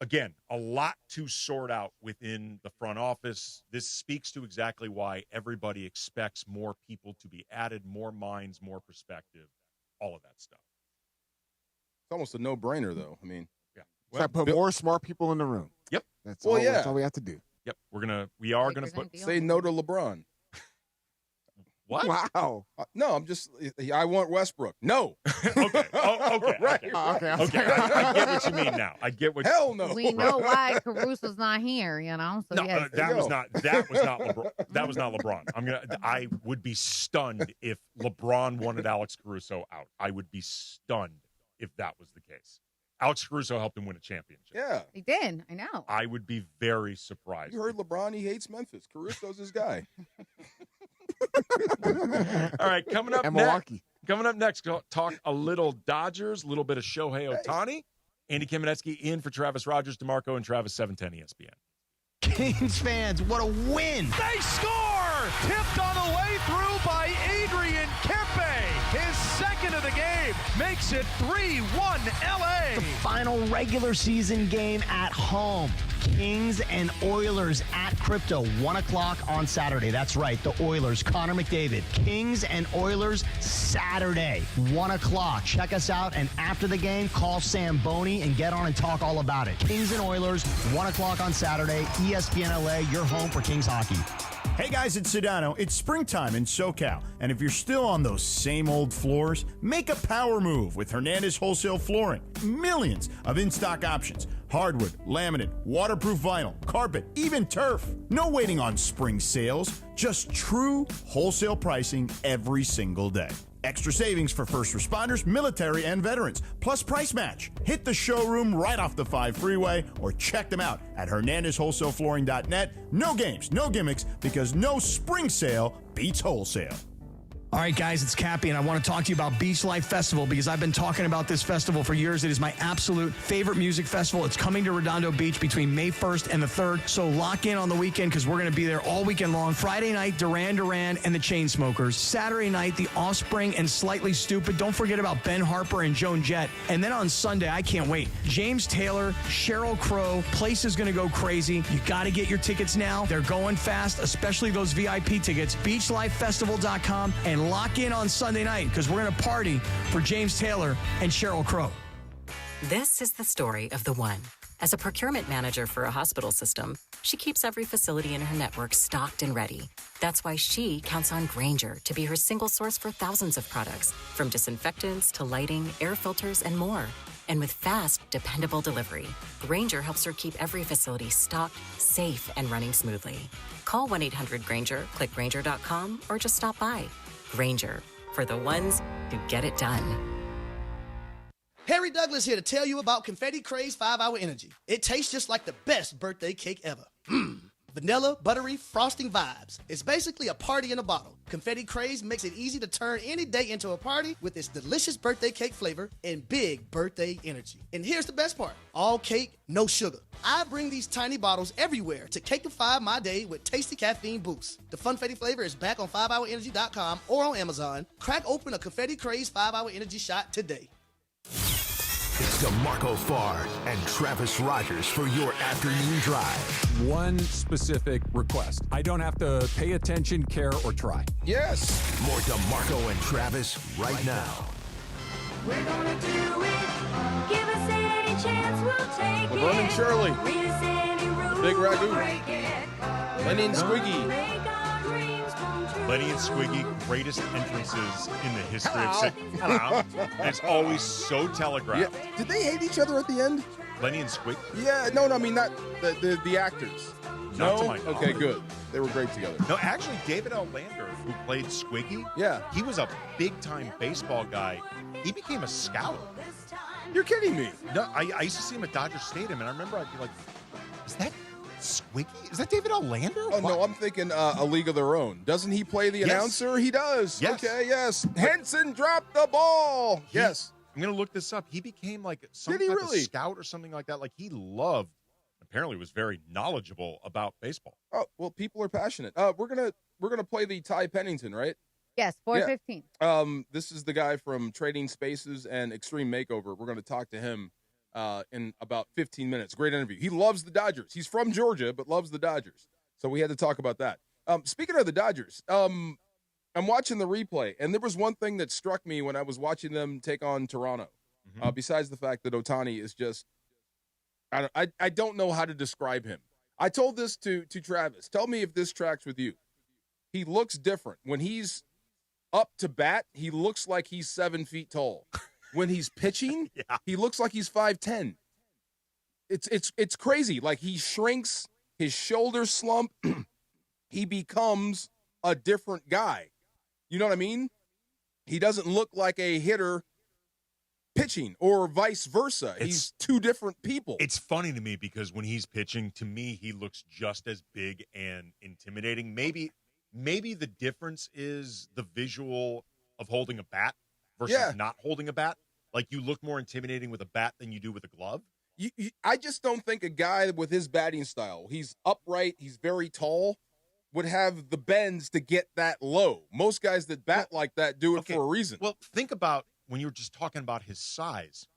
again, a lot to sort out within the front office. This speaks to exactly why everybody expects more people to be added, more minds, more perspective, all of that stuff. It's almost a no-brainer, though. I mean, yeah. So I put more smart people in the room. Yep. That's all we have to do. Yep. We are gonna say no to LeBron. What? Wow. No, I want Westbrook. No. Okay. Right. Okay. I get what you mean now. I get what. Hell no. We know why Caruso's not here, you know. So No, yes. that was not LeBron. That was not LeBron. I would be stunned if LeBron wanted Alex Caruso out. I would be stunned if that was the case. Alex Caruso helped him win a championship. Yeah. He did. I know. I would be very surprised. You heard LeBron, he hates Memphis. Caruso's his guy. All right, coming up And next. Milwaukee. Coming up next, go talk a little Dodgers, a little bit of Shohei Ohtani. Andy Kameneztky in for Travis Rogers, DeMarco, and Travis 710 ESPN. Kings fans, what a win! They score! Tipped on the way through by Adrian Kempe. His second of the game makes it 3-1 LA. The final regular season game at home. Kings and Oilers at Crypto, 1 o'clock on Saturday. That's right, the Oilers, Connor McDavid. Kings and Oilers Saturday, 1 o'clock. Check us out, and after the game, call Sam Boney and get on and talk all about it. Kings and Oilers, 1 o'clock on Saturday, ESPN LA, your home for Kings hockey. Hey guys, it's Sedano. It's springtime in SoCal, and if you're still on those same old floors, make a power move with Hernandez Wholesale Flooring. Millions of in-stock options. Hardwood, laminate, waterproof vinyl, carpet, even turf. No waiting on spring sales, just true wholesale pricing every single day. Extra savings for first responders, military, and veterans, plus price match. Hit the showroom right off the 5 freeway or check them out at HernandezWholesaleFlooring.net. No games, no gimmicks, because no spring sale beats wholesale. All right, guys, it's Cappy, and I want to talk to you about Beach Life Festival because I've been talking about this festival for years. It is my absolute favorite music festival. It's coming to Redondo Beach between May 1st and the 3rd, so lock in on the weekend because we're going to be there all weekend long. Friday night, Duran Duran and the Chainsmokers. Saturday night, The Offspring and Slightly Stupid. Don't forget about Ben Harper and Joan Jett. And then on Sunday, I can't wait. James Taylor, Sheryl Crow. Place is going to go crazy. You got to get your tickets now. They're going fast, especially those VIP tickets. BeachLifeFestival.com and lock in on Sunday night because we're going to party for James Taylor and Sheryl Crow. This is the story of the one. As a procurement manager for a hospital system, she keeps every facility in her network stocked and ready. That's why she counts on Grainger to be her single source for thousands of products, from disinfectants to lighting, air filters, and more. And with fast, dependable delivery, Grainger helps her keep every facility stocked, safe, and running smoothly. Call 1-800-GRAINGER, click Grainger.com, or just stop by. Grainger, for the ones who get it done. Harry Douglas here to tell you about Confetti Craze 5-Hour Energy. It tastes just like the best birthday cake ever. Vanilla, buttery, frosting vibes. It's basically a party in a bottle. Confetti Craze makes it easy to turn any day into a party with its delicious birthday cake flavor and big birthday energy. And here's the best part. All cake, no sugar. I bring these tiny bottles everywhere to cakeify my day with tasty caffeine boosts. The Funfetti flavor is back on 5hourenergy.com or on Amazon. Crack open a Confetti Craze 5-Hour Energy shot today. It's DeMarco Farr and Travis Rogers for your afternoon drive. One specific request. I don't have to pay attention, care, or try. Yes. More DeMarco and Travis right now. We're gonna do it. Give us any chance, we'll take it. Laverne and Shirley. Read us any rules, Big Ragu. we'll break it. Lenny and Squiggy. Make our dreams come true. Lenny and Squiggy, greatest entrances in the history of Sitcom. Hello. And it's always so telegraphed. Yeah. Did they hate each other at the end? Lenny and Squiggy? Yeah, no, I mean, not the actors. Not to No? my knowledge. Okay, good. They were great together. No, actually, David L. Lander, who played Squiggy, Yeah. he was a big-time baseball guy. He became a scout. You're kidding me. No, I used to see him at Dodger Stadium, and I remember I'd be like, is that Squiggy? Is that David L. Lander? Oh, no, I'm thinking A League of Their Own. Doesn't he play the Yes. announcer? He does. Yes. Okay, yes. Henson dropped the ball. Yes. I'm going to look this up. He became like some Did he type really? of scout or something like that. Like he loved, apparently was very knowledgeable about baseball. Oh, well, people are passionate. We're gonna play the Ty Pennington, right? Yes, 4:15. This is the guy from Trading Spaces and Extreme Makeover. We're going to talk to him in about 15 minutes. Great interview. He loves the Dodgers. He's from Georgia, but loves the Dodgers. So we had to talk about that. Speaking of the Dodgers, I'm watching the replay, and there was one thing that struck me when I was watching them take on Toronto. Besides the fact that Ohtani is just, I don't know how to describe him. I told this to Travis. Tell me if this tracks with you. He looks different. When he's up to bat, he looks like he's 7 feet tall. When he's pitching, he looks like he's 5'10". It's crazy. Like he shrinks, his shoulders slump. He becomes a different guy. You know what I mean? He doesn't look like a hitter pitching or vice versa. He's two different people. It's funny to me because when he's pitching, to me, he looks just as big and intimidating. Maybe the difference is the visual of holding a bat versus not holding a bat. Like you look more intimidating with a bat than you do with a glove. I just don't think a guy with his batting style, he's upright, he's very tall, would have the bends to get that low. Most guys that bat like that do it for a reason. Well, think about when you were just talking about his size.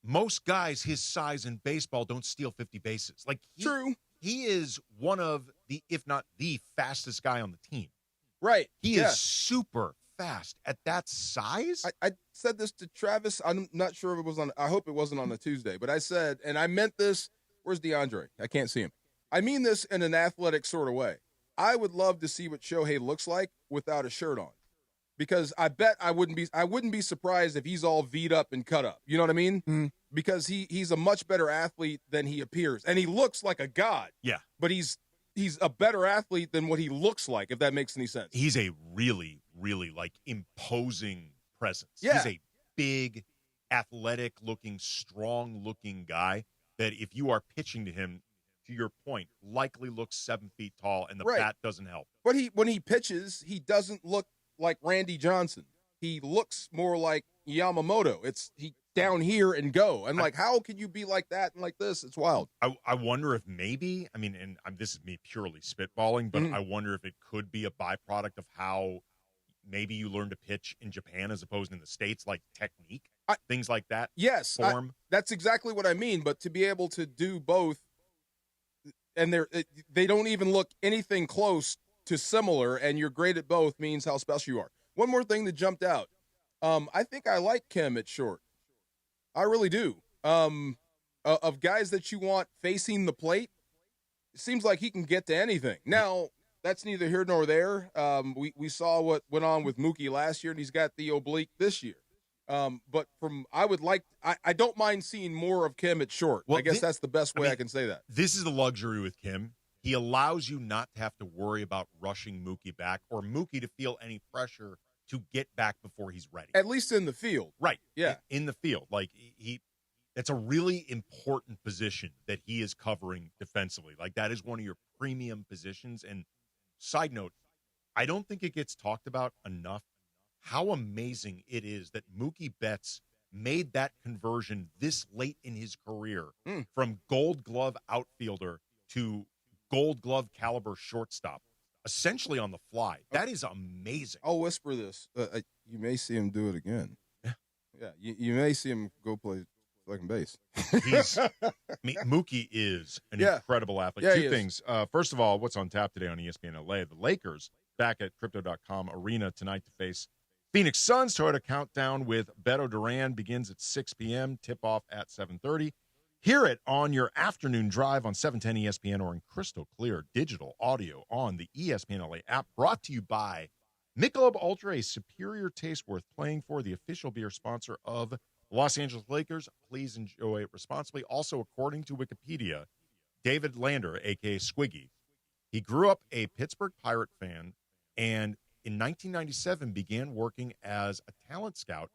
Most guys his size in baseball don't steal 50 bases. Like True. He is one of the, if not the fastest guy on the team. Right. He is super fast at that size. I said this to Travis. I'm not sure if it was on, I hope it wasn't on a Tuesday, but I said, and I meant this, where's DeAndre? I can't see him. I mean this in an athletic sort of way. I would love to see what Shohei looks like without a shirt on. Because I bet I wouldn't be surprised if he's all V'd up and cut up. You know what I mean? Mm-hmm. Because he's a much better athlete than he appears. And he looks like a god. Yeah. But he's a better athlete than what he looks like, if that makes any sense. He's a really, really like imposing presence. Yeah. He's a big, athletic-looking, strong-looking guy that if you are pitching to him, to your point, likely looks 7 feet tall, and the bat doesn't help. But when he pitches, he doesn't look like Randy Johnson. He looks more like Yamamoto. He down here and go. And like, how can you be like that and like this? It's wild. I wonder if maybe, I mean, and this is me purely spitballing, but I wonder if it could be a byproduct of how maybe you learn to pitch in Japan as opposed to in the States, like technique, things like that. Yes. Form. That's exactly what I mean. But to be able to do both, and they don't even look anything close to similar, and you're great at both means how special you are. One more thing that jumped out. I think I like Kim at short. I really do. Of guys that you want facing the plate, it seems like he can get to anything. Now, that's neither here nor there. We saw what went on with Mookie last year, and he's got the oblique this year. But I don't mind seeing more of Kim at short. Well, I guess that's the best way I can say that. This is the luxury with Kim. He allows you not to have to worry about rushing Mookie back or Mookie to feel any pressure to get back before he's ready. At least in the field. Right. Yeah. In the field. Like that's a really important position that he is covering defensively. Like that is one of your premium positions. And side note, I don't think it gets talked about enough how amazing it is that Mookie Betts made that conversion this late in his career from Gold Glove outfielder to Gold Glove caliber shortstop, essentially on the fly. That is amazing. I'll whisper this. You may see him do it again. Yeah. You may see him go play second base. Mookie is an incredible athlete. Yeah, Two things. First of all, what's on tap today on ESPN LA? The Lakers back at Crypto.com Arena tonight to face Phoenix Suns. Toyota Countdown with Beto Duran begins at 6 p.m. Tip-off at 7:30. Hear it on your afternoon drive on 710 ESPN or in crystal clear digital audio on the ESPN LA app. Brought to you by Michelob Ultra, a superior taste worth playing for, the official beer sponsor of the Los Angeles Lakers. Please enjoy it responsibly. Also, according to Wikipedia, David Lander, a.k.a. Squiggy, he grew up a Pittsburgh Pirate fan and in 1997 began working as a talent scout,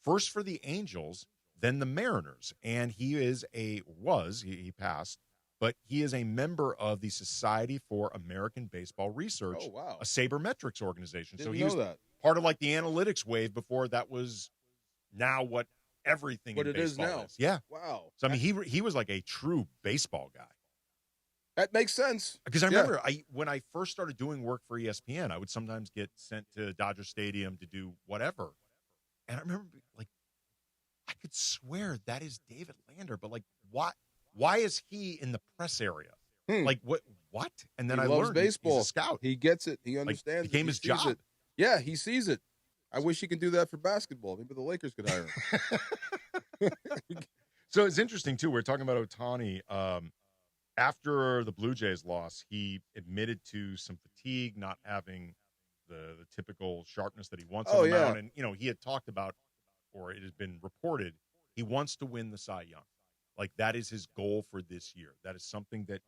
first for the Angels, then the Mariners. And he he passed, but he is a member of the Society for American Baseball Research, a sabermetrics organization. Didn't so he was know that. part of like the analytics wave before that was now what everything What in it is baseball now. is. Yeah. Wow. So, I mean, he was like a true baseball guy. That makes sense. Because I remember when I first started doing work for ESPN, I would sometimes get sent to Dodger Stadium to do whatever. And I remember, like, I could swear that is David Lander, but, like, why is he in the press area? Like, what? And then he I loves learned baseball. he's a scout. He gets it. He understands became it. his job. It. Yeah, he sees it. I wish he could do that for basketball. Maybe the Lakers could hire him. So it's interesting, too. We're talking about Ohtani. After the Blue Jays loss, he admitted to some fatigue, not having the typical sharpness that he wants on the mound. And, he had talked about, or it has been reported, he wants to win the Cy Young. Like, that is his goal for this year. That is something that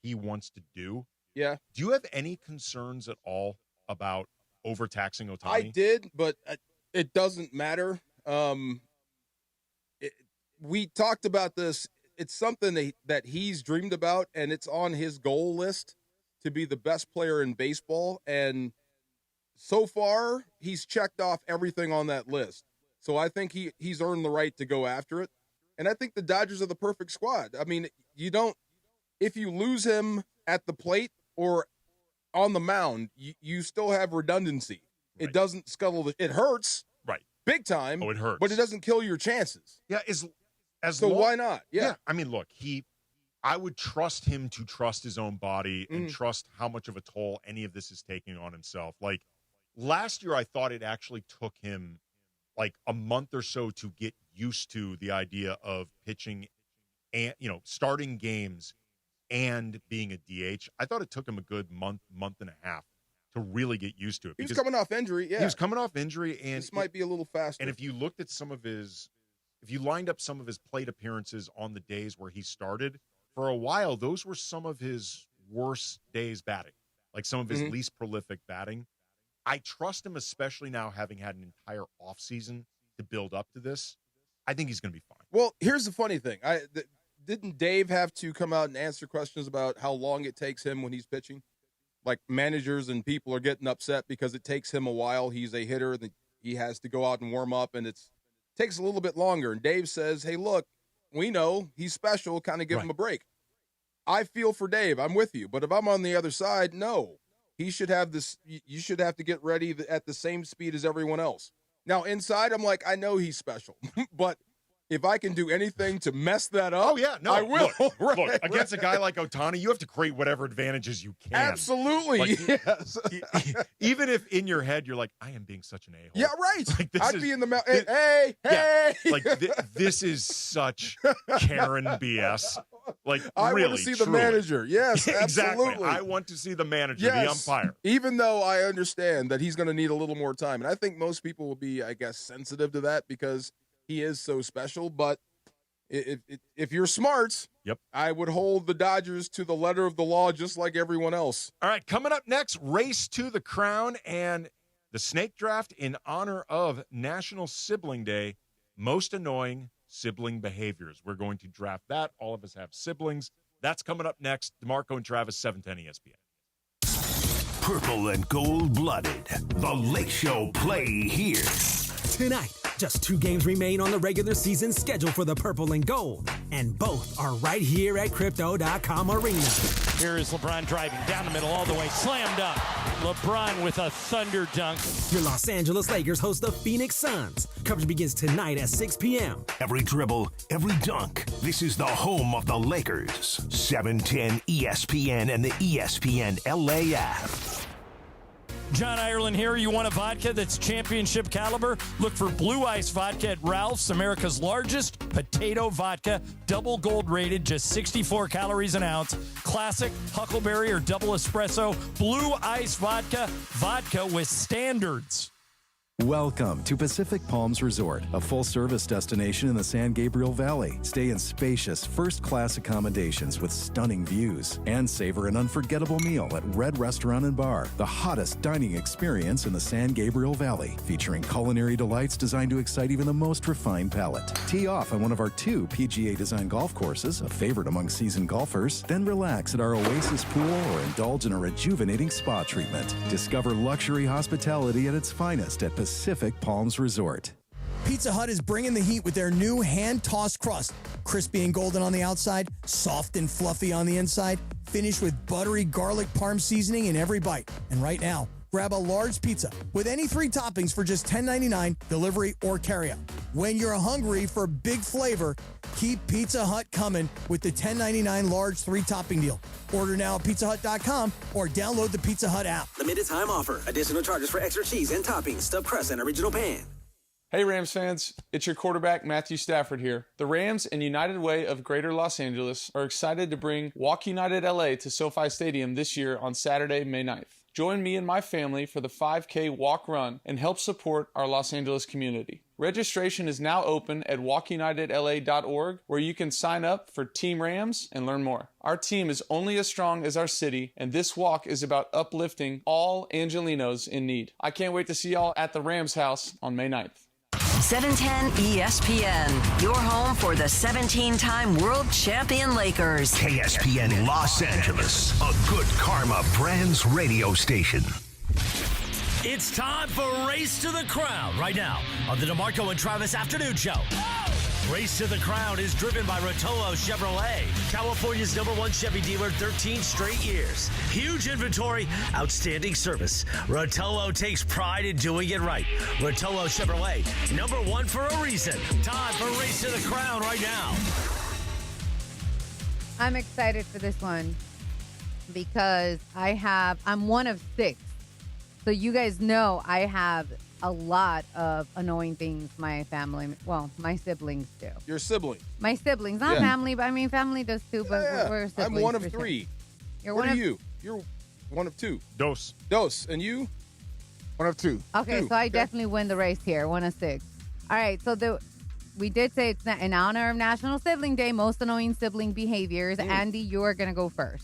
he wants to do. Yeah. Do you have any concerns at all about overtaxing Ohtani? I did, but it doesn't matter. We talked about this. It's something that he's dreamed about, and it's on his goal list to be the best player in baseball. And so far, he's checked off everything on that list. So I think he's earned the right to go after it. And I think the Dodgers are the perfect squad. I mean, if you lose him at the plate or on the mound, you still have redundancy. Right. It doesn't scuttle it hurts. Right. Big time. Oh, it hurts. But it doesn't kill your chances. Yeah, why not? Yeah. I mean, look, I would trust him to trust his own body and trust how much of a toll any of this is taking on himself. Like, last year, I thought it actually took him like a month or so to get used to the idea of pitching and, starting games and being a DH. I thought it took him a good month and a half to really get used to it. He was coming off injury, yeah. He was coming off injury, and this might be a little faster. And if you looked at if you lined up some of his plate appearances on the days where he started, for a while, those were some of his worst days batting, like some of his least prolific batting. I trust him, especially now having had an entire offseason to build up to this. I think he's going to be fine. Well, here's the funny thing. Didn't Dave have to come out and answer questions about how long it takes him when he's pitching? Like, managers and people are getting upset because it takes him a while. He's a hitter, and he has to go out and warm up, and takes a little bit longer. And Dave says, hey, look, we know he's special. Kind of give him a break. I feel for Dave. I'm with you. But if I'm on the other side, no. He should have this. You should have to get ready at the same speed as everyone else. Now, inside, I'm like, I know he's special. But if I can do anything to mess that up, I will. Look, against a guy like Ohtani, you have to create whatever advantages you can. Absolutely, yes. Even if in your head you're like, I am being such an a-hole. Yeah, right. Like, I'd be in the mountain. Hey. Like, this is such Karen BS. Like, I really, want to see truly. The manager. Yes, exactly. absolutely. I want to see the manager, the umpire. Even though I understand that he's going to need a little more time. And I think most people will be, I guess, sensitive to that because he is so special. But if you're smart, I would hold the Dodgers to the letter of the law just like everyone else. All right, coming up next, Race to the Crown and the snake draft in honor of National Sibling Day. Most annoying sibling behaviors. We're going to draft that. All of us have siblings. That's coming up next. DeMarco and Travis, 710 ESPN. Purple and gold-blooded. The Lake Show play here. Tonight Just 2 games remain on the regular season schedule for the purple and gold, and both are right here at Crypto.com Arena. Here is LeBron driving down the middle all the way, slammed up. LeBron with a thunder dunk. Your Los Angeles Lakers host the Phoenix Suns. Coverage begins tonight at 6 p.m. Every dribble, every dunk. This is the home of the Lakers. 710 ESPN and the ESPN LA app. John Ireland here. You want a vodka that's championship caliber? Look for Blue Ice Vodka at Ralph's, America's largest potato vodka. Double gold rated, just 64 calories an ounce. Classic, Huckleberry, or double espresso. Blue Ice Vodka. Vodka with standards. Welcome to Pacific Palms Resort, a full-service destination in the San Gabriel Valley. Stay in spacious, first-class accommodations with stunning views and savor an unforgettable meal at Red Restaurant and Bar, the hottest dining experience in the San Gabriel Valley, featuring culinary delights designed to excite even the most refined palate. Tee off on one of our 2 PGA-designed golf courses, a favorite among seasoned golfers, then relax at our Oasis pool or indulge in a rejuvenating spa treatment. Discover luxury hospitality at its finest at Pacific Palms Resort. Pizza Hut is bringing the heat with their new hand-tossed crust. Crispy and golden on the outside, soft and fluffy on the inside, finished with buttery garlic parm seasoning in every bite. And right now, grab a large pizza with any 3 toppings for just $10.99, delivery or carryout. When you're hungry for big flavor, keep Pizza Hut coming with the $10.99 large 3-topping deal. Order now at pizzahut.com or download the Pizza Hut app. Limited time offer. Additional charges for extra cheese and toppings, stuffed crust, and original pan. Hey Rams fans, it's your quarterback Matthew Stafford here. The Rams and United Way of Greater Los Angeles are excited to bring Walk United LA to SoFi Stadium this year on Saturday, May 9th. Join me and my family for the 5K walk run and help support our Los Angeles community. Registration is now open at walkunitedla.org, where you can sign up for Team Rams and learn more. Our team is only as strong as our city, and this walk is about uplifting all Angelinos in need. I can't wait to see y'all at the Rams house on May 9th. 710 ESPN, your home for the 17-time world champion Lakers. KSPN Los Angeles, a Good Karma Brands radio station. It's time for Race to the Crown right now on the DeMarco and Travis Afternoon Show. Race to the Crown is driven by Rotolo Chevrolet, California's #1 Chevy dealer 13 straight years. Huge inventory, outstanding service. Rotolo takes pride in doing it right. Rotolo Chevrolet, #1 for a reason. Time for Race to the Crown right now. I'm excited for this one because I'm one of 6. So you guys know I have a lot of annoying things my siblings do. Your sibling. My siblings, not family, but I mean family does too, but we're siblings. I'm one of 3. What are you? You're one of 2. Dos. And you? One of 2. Okay, so I definitely win the race here, 1 of 6. All right, so we did say it's in honor of National Sibling Day, most annoying sibling behaviors. Andy, you're going to go first.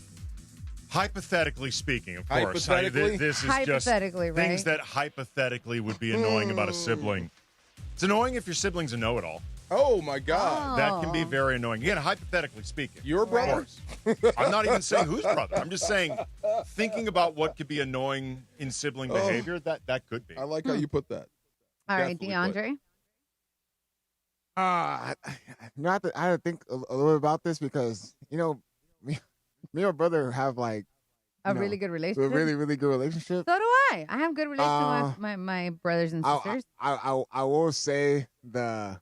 Hypothetically speaking, of course. Hypothetically? This is Hypothetically, just right? things that hypothetically would be annoying about a sibling. It's annoying if your sibling's a know-it-all. Oh, my God. That can be very annoying. Again, hypothetically speaking. Your brother? I'm not even saying whose brother. I'm just saying, thinking about what could be annoying in sibling behavior, that could be. I like how you put that. All right, DeAndre? I had to think a little bit about this because, me and my brother have like a really good relationship. A really, really good relationship. So do I. I have a good relationship with my brothers and sisters. I will say I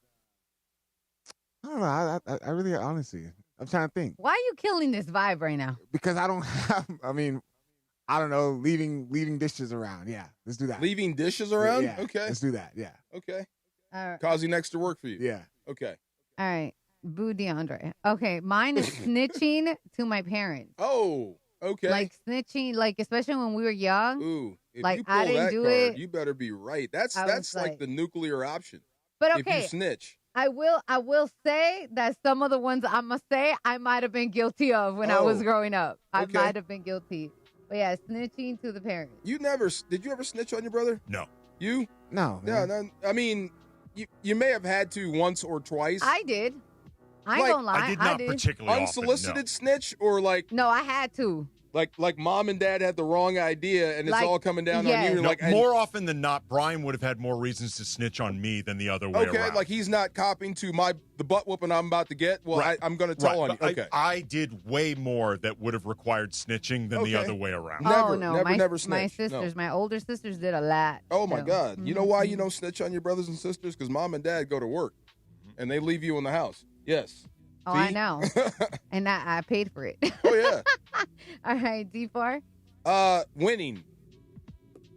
don't know. I really honestly, I'm trying to think. Why are you killing this vibe right now? Because I don't have. I don't know. Leaving dishes around. Yeah, let's do that. Leaving dishes around? Yeah, okay. Let's do that. Yeah. Okay. All right. Causing extra work for you. Yeah. Okay. All right. Boo DeAndre. Okay, mine is snitching to my parents. Oh, okay. Like snitching, like especially when we were young. Ooh, if like you pull I didn't that do card, it. You better be right. That's like the nuclear option. But okay, if you snitch. I will say that some of the ones I'm gonna say I might have been guilty of when I was growing up. I might have been guilty. But yeah, snitching to the parents. Did you ever snitch on your brother? No. You? No. Yeah, no. I mean, you may have had to once or twice. I did. I ain't gonna lie. I did not particularly unsolicited often, no. snitch or like. No, I had to. Like mom and dad had the wrong idea, and it's all coming down on you. No, more often than not, Brian would have had more reasons to snitch on me than the other way around. Okay, like he's not copying to the butt whooping I'm about to get. Well, Right. I'm going to tell on you. Okay. I did way more that would have required snitching than the other way around. Never my snitch. sisters, No. my older sisters did a lot. Oh, my so. God. You know why you don't snitch on your brothers and sisters? Because mom and dad go to work, and they leave you in the house. Yes. Oh, See? I know. And I paid for it. Oh, yeah. All right, D4. Winning.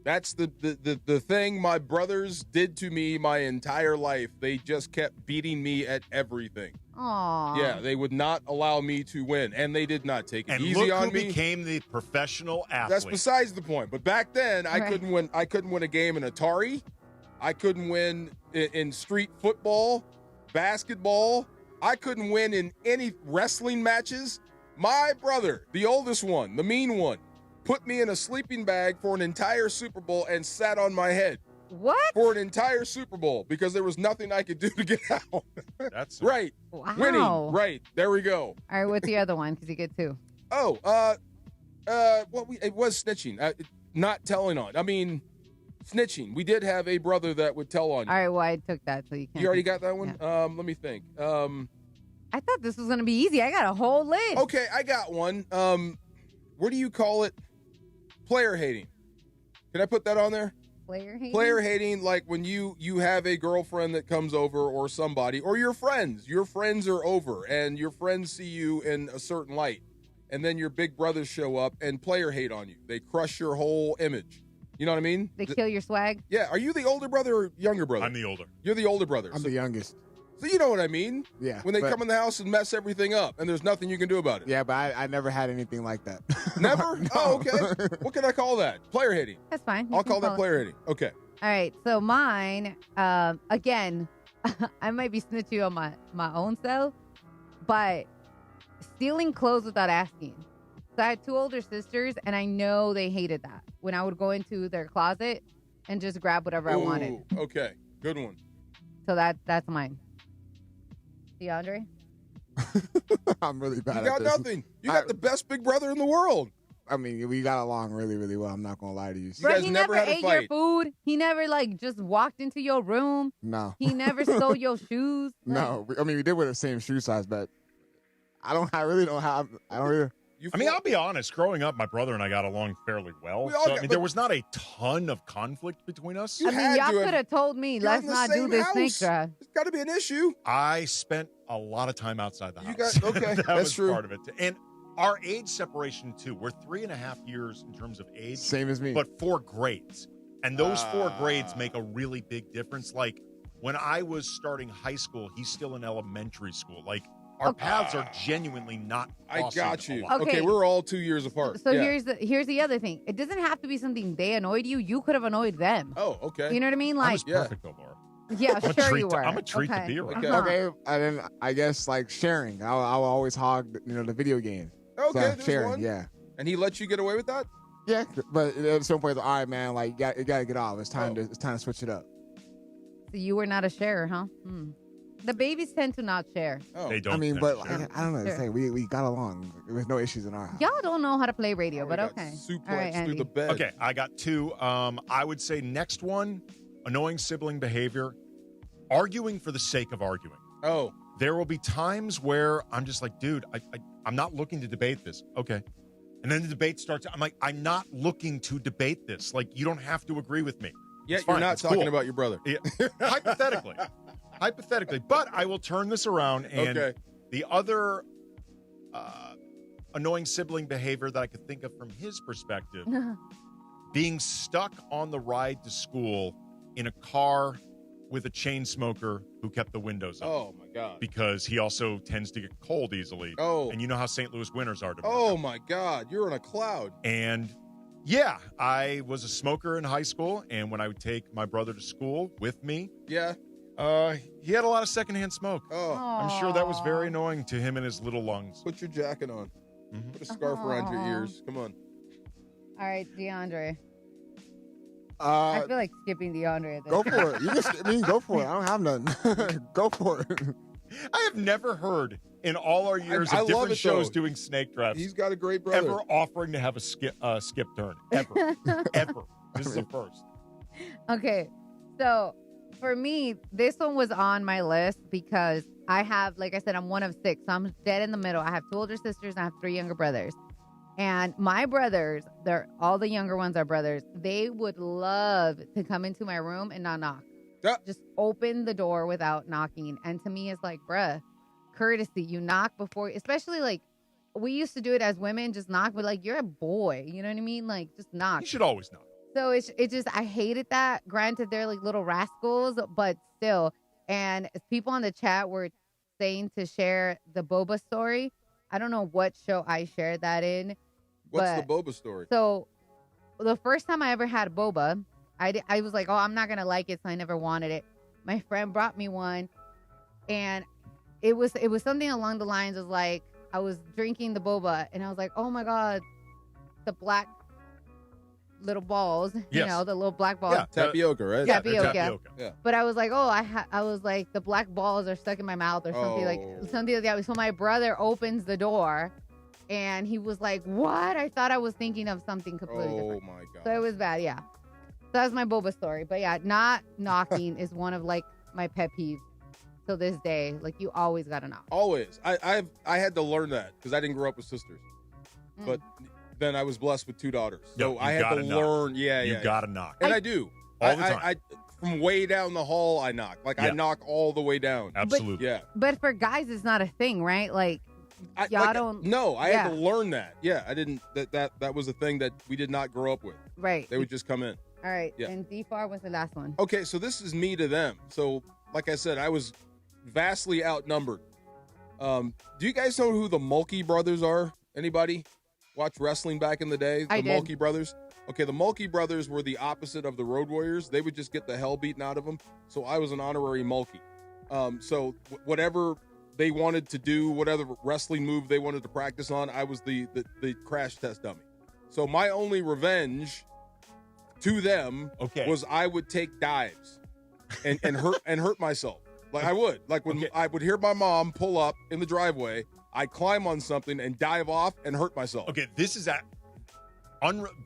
That's the thing my brothers did to me my entire life. They just kept beating me at everything. Aww. Yeah, they would not allow me to win, and they did not take it And easy look on who me. became the professional athlete. That's besides the point. But back then, I couldn't win. I couldn't win a game in Atari. I couldn't win in street football, basketball. I couldn't win in any wrestling matches. My brother, the oldest one, the mean one, put me in a sleeping bag for an entire Super Bowl and sat on my head. What? For an entire Super Bowl because there was nothing I could do to get out. That's right. Wow. Winning. Right. There we go. All right, what's the other one? Because you get two. Oh, it was snitching. Not telling on. I mean, snitching. We did have a brother that would tell on you. All right, well, I took that, so you can't. You already got that one? Yeah. Let me think. I thought this was going to be easy. I got a whole list. Okay, I got one. What do you call it? Player hating. Can I put that on there? Player hating? Player hating, like when you have a girlfriend that comes over or somebody, or your friends. Your friends are over, and your friends see you in a certain light. And then your big brothers show up and player hate on you. They crush your whole image. You know what I mean? They kill your swag? Yeah. Are you the older brother or younger brother? I'm the older. You're the older brother. I'm the youngest. So you know what I mean? Yeah. When they but- come in the house and mess everything up, and there's nothing you can do about it. Yeah, but I never had anything like that. Never? No. Oh, okay. What can I call that? Player hating. That's fine. You I'll can call that it. player hating. Okay. All right, so mine, again, I might be snitchy on my own self, but stealing clothes without asking. So I had two older sisters, and I know they hated that when I would go into their closet and just grab whatever I wanted. Ooh, okay. Good one. So that's mine. DeAndre? I'm really bad You at got this. nothing. You got the best big brother in the world. I mean, we got along really, really well. I'm not going to lie to you. Bro, he never ate your food. He never, just walked into your room. No. He never stole your shoes. No. I mean, we did wear the same shoe size, but I don't really. I mean, I'll be honest. Growing up, my brother and I got along fairly well. We all So, got- I mean, but- there was not a ton of conflict between us. You I mean, had y'all to have- could have told me, You're let's in the not do same this house. snake drive. It's got to be an issue. I spent a lot of time outside the house. You got- okay, that that's was true. part of it. And our age separation, too. We're 3.5 years in terms of age. Same as me. But 4 grades. And those 4 grades make a really big difference. Like, when I was starting high school, he's still in elementary school. Like, our paths are genuinely not I crossing got a you. lot. Okay, we're all 2 years apart. So Yeah. here's the other thing. It doesn't have to be something they annoyed you. You could have annoyed them. Oh, okay. You know what I mean? I Like, was perfect, though, Laura. yeah, I'm a sure treat you to- were. I'm a treat to Okay. be around. Okay, and then I guess sharing. I'll always hog the video game. Okay, So, there's sharing, one. yeah. And he let you get away with that? Yeah, but at some point, all right, man, you got to get off. It's time to switch it up. So you were not a sharer, huh? The babies tend to not share. Oh. They don't. I mean, tend but to share. I don't know. Sure. Say we got along. There was no issues in our house. Y'all don't know how to play radio, but got okay. Suplex All right, through Andy. the bed. Okay, I got 2. I would say next one, annoying sibling behavior, arguing for the sake of arguing. Oh. There will be times where I'm just like, dude, I'm not looking to debate this. Okay. And then the debate starts. I'm like, I'm not looking to debate this. Like, you don't have to agree with me. Yet It's you're fine. not It's talking cool. about your brother. Yeah. Hypothetically. Hypothetically. But I will turn this around. And Okay. the other annoying sibling behavior that I could think of from his perspective, being stuck on the ride to school in a car with a chain smoker who kept the windows up. Oh, my God. Because he also tends to get cold easily. Oh. And you know how St. Louis winters are. Oh, my God. You're in a cloud. And yeah, I was a smoker in high school. And when I would take my brother to school with me, Yeah. he had a lot of secondhand smoke. Oh. I'm sure that was very annoying to him and his little lungs. Put your jacket on. Put a scarf around your ears. Come on. All right, DeAndre. I feel like skipping DeAndre at this Go point. for it. You can skip me. Go for it. I don't have nothing. Go for it. I have never heard in all our years I of love different it, shows though. doing snake drafts, He's got a great brother. ever offering to have a skip turn. Ever. Ever. This is the first. Okay, so for me, this one was on my list because I have, like I said, I'm one of 6. So I'm dead in the middle. I have 2 older sisters and I have 3 younger brothers. And my brothers, all the younger ones are brothers. They would love to come into my room and not knock. Just open the door without knocking. And to me, it's like, bruh, courtesy. You knock before, especially like we used to do it as women, just knock. But like, you're a boy. You know what I mean? Like, just knock. You should always knock. So it just, I hated that. Granted, they're like little rascals, but still. And people on the chat were saying to share the boba story. I don't know what show I shared that in. What's the boba story? So the first time I ever had boba, I was like, oh, I'm not going to like it, so I never wanted it. My friend brought me one, and it was something along the lines of like, I was drinking the boba, and I was like, oh, my God, the black little balls, you know, the little black balls. Yeah, tapioca, right? Tapioca. Yeah. But I was like, oh, I was like, the black balls are stuck in my mouth or something like that. So my brother opens the door, and he was like, what? I thought I was thinking of something completely different. Oh, my God. So it was bad, yeah. So that's my boba story. But yeah, not knocking is one of like my pet peeves till this day. Like, you always got to knock. Always. I had to learn that because I didn't grow up with sisters. But then I was blessed with 2 daughters. So I had to learn. You got to knock. And I do. All the time. I from way down the hall, I knock. Like, I knock all the way down. Absolutely. Yeah. But for guys, it's not a thing, right? Like, y'all don't. No, I had to learn that. Yeah, I didn't. That was a thing that we did not grow up with. Right. They would just come in. All right. Yeah. And D-Far was the last one. Okay, so this is me to them. So, like I said, I was vastly outnumbered. Do you guys know who the Mulkey brothers are? Anybody watch wrestling back in the day? The Mulkey brothers? Okay, the Mulkey brothers were the opposite of the Road Warriors. They would just get the hell beaten out of them. So I was an honorary Mulkey. So whatever they wanted to do, whatever wrestling move they wanted to practice on, I was the crash test dummy. So my only revenge to them was I would take dives and hurt myself. Like I would. Like when I would hear my mom pull up in the driveway, I'd climb on something and dive off and hurt myself. Okay, this is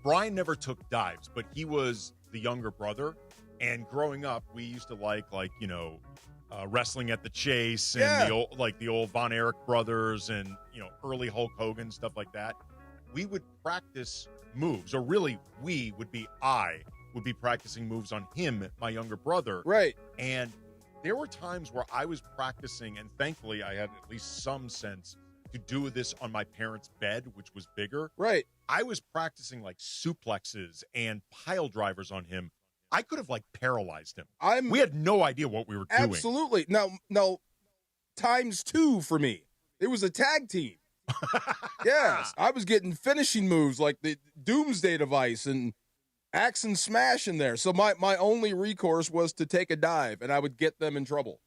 Brian never took dives, but he was the younger brother. And growing up, we used to like wrestling at the Chase and the old Von Erich brothers and early Hulk Hogan, stuff like that. We would practice moves, or really I would be practicing moves on him, my younger brother. Right. And there were times where I was practicing, and thankfully I had at least some sense to do this on my parents' bed, which was bigger. Right. I was practicing like suplexes and pile drivers on him. I could have paralyzed him. We had no idea what we were doing. Absolutely. No, times 2 for me. It was a tag team. Yes, I was getting finishing moves like the Doomsday Device and Axe and Smash in there. So my only recourse was to take a dive, and I would get them in trouble.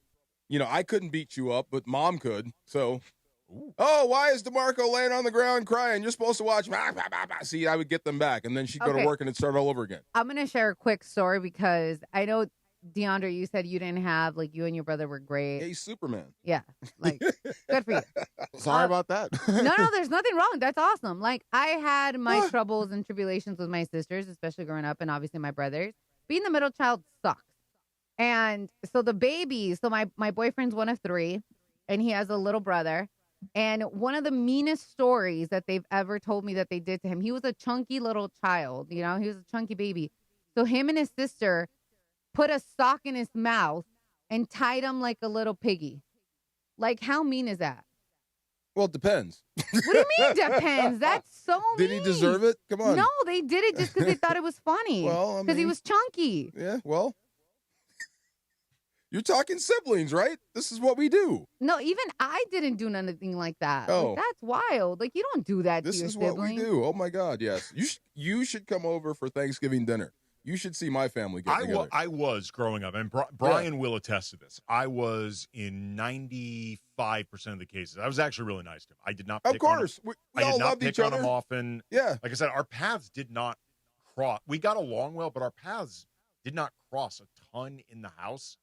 I couldn't beat you up, but Mom could. So, why is DeMarco laying on the ground crying? You're supposed to watch. See, I would get them back, and then she'd go to work and it'd start all over again. I'm going to share a quick story because I know, DeAndre, you said you didn't have, you and your brother were great. Yeah, he's Superman. Yeah. Good for you. Sorry about that. No, there's nothing wrong. That's awesome. I had my troubles and tribulations with my sisters, especially growing up, and obviously my brothers. Being the middle child sucks. And so the babies, my boyfriend's one of 3, and he has a little brother. And one of the meanest stories that they've ever told me that they did to him, he was a chunky little child, he was a chunky baby. So him and his sister put a sock in his mouth and tied him like a little piggy. How mean is that? Well, it depends. What do you mean depends? That's so mean. Did he deserve it? Come on. No, they did it just because they thought it was funny. Well, because he was chunky. Yeah, well. You're talking siblings, right? This is what we do. No, even I didn't do anything like that. Oh. That's wild. You don't do that to your sibling. This is what we do. Oh, my God, yes. You should come over for Thanksgiving dinner. You should see my family get together. I was growing up, and Brian will attest to this. I was in 95% of the cases. I was actually really nice to him. I did not pick on him. Of course. We all loved each other. I did not pick on him often. Yeah. Like I said, our paths did not cross. We got along well, but our paths did not cross a ton in the house.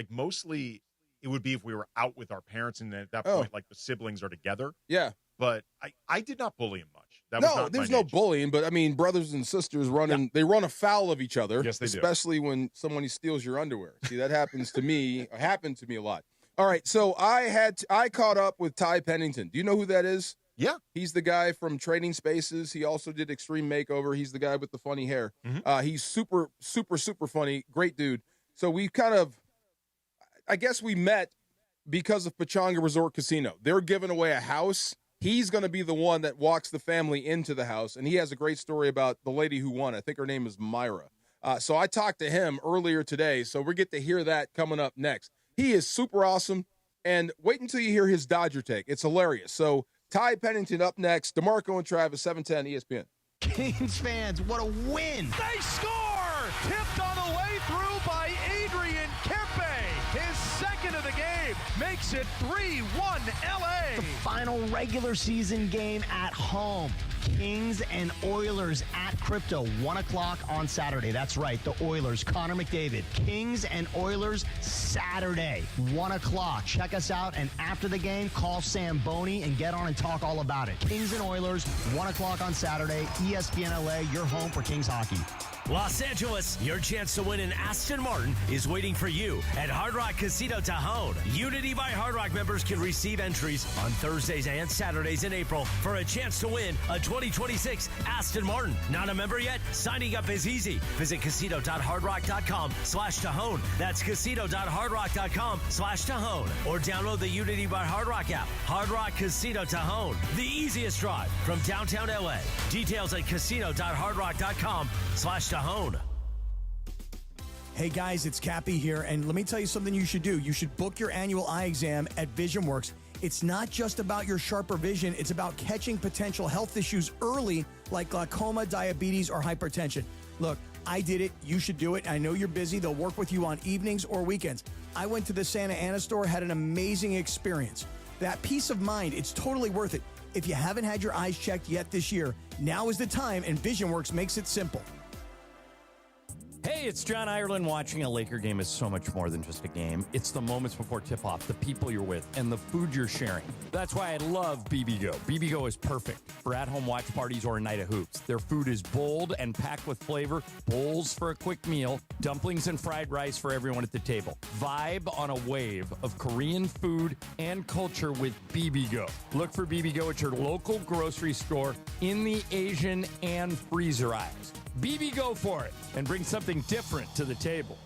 Mostly it would be if we were out with our parents, and then at that point, like the siblings are together. Yeah. But I did not bully him much. That no, was not there's my no nature. bullying, but I mean, brothers and sisters they run afoul of each other. Yes, they do. Especially when someone steals your underwear. See, that happens to me. Happened to me a lot. All right, so I caught up with Ty Pennington. Do you know who that is? Yeah. He's the guy from Trading Spaces. He also did Extreme Makeover. He's the guy with the funny hair. He's super, super, super funny. Great dude. So we I guess we met because of Pechanga Resort Casino. They're giving away a house. He's going to be the one that walks the family into the house, and he has a great story about the lady who won. I think her name is Myra. So I talked to him earlier today, so we get to hear that coming up next. He is super awesome, and wait until you hear his Dodger take. It's hilarious. So Ty Pennington up next. DeMarco and Travis, 710 ESPN. Kings fans, what a win! They score! Tipped on the way through by Adrian Kempe. His second of the game makes it 3-1 LA. The final regular season game at home. Kings and Oilers at Crypto, 1 o'clock on Saturday. That's right, the Oilers, Connor McDavid. Kings and Oilers Saturday, 1 o'clock. Check us out, and after the game, call Sam Boney and get on and talk all about it. Kings and Oilers, 1 o'clock on Saturday, ESPN LA, your home for Kings hockey. Los Angeles, your chance to win an Aston Martin is waiting for you at Hard Rock Casino Tajon. Unity by Hard Rock members can receive entries on Thursdays and Saturdays in April for a chance to win a 2026 Aston Martin. Not a member yet? Signing up is easy. Visit casino.hardrock.com/Tajon. That's casino.hardrock.com/Tajon. Or download the Unity by Hard Rock app. Hard Rock Casino Tajon. The easiest drive from downtown LA. Details at casino.hardrock.com/Tajon. Hey guys, it's Cappy here, and let me tell you something you should do. You should book your annual eye exam at VisionWorks. It's not just about your sharper vision, it's about catching potential health issues early, like glaucoma, diabetes, or hypertension. Look, I did it. You should do it. I know you're busy. They'll work with you on evenings or weekends. I went to the Santa Ana store, had an amazing experience. That peace of mind, it's totally worth it. If you haven't had your eyes checked yet this year, now is the time, and VisionWorks makes it simple. Hey, it's John Ireland. Watching a Laker game is so much more than just a game. It's the moments before tip-off, the people you're with, and the food you're sharing. That's why I love BBGO. BBGO is perfect for at-home watch parties or a night of hoops. Their food is bold and packed with flavor, bowls for a quick meal, dumplings and fried rice for everyone at the table. Vibe on a wave of Korean food and culture with BBGO. Look for BBGO at your local grocery store in the Asian and freezer aisles. BBGO for it and bring something different to the table.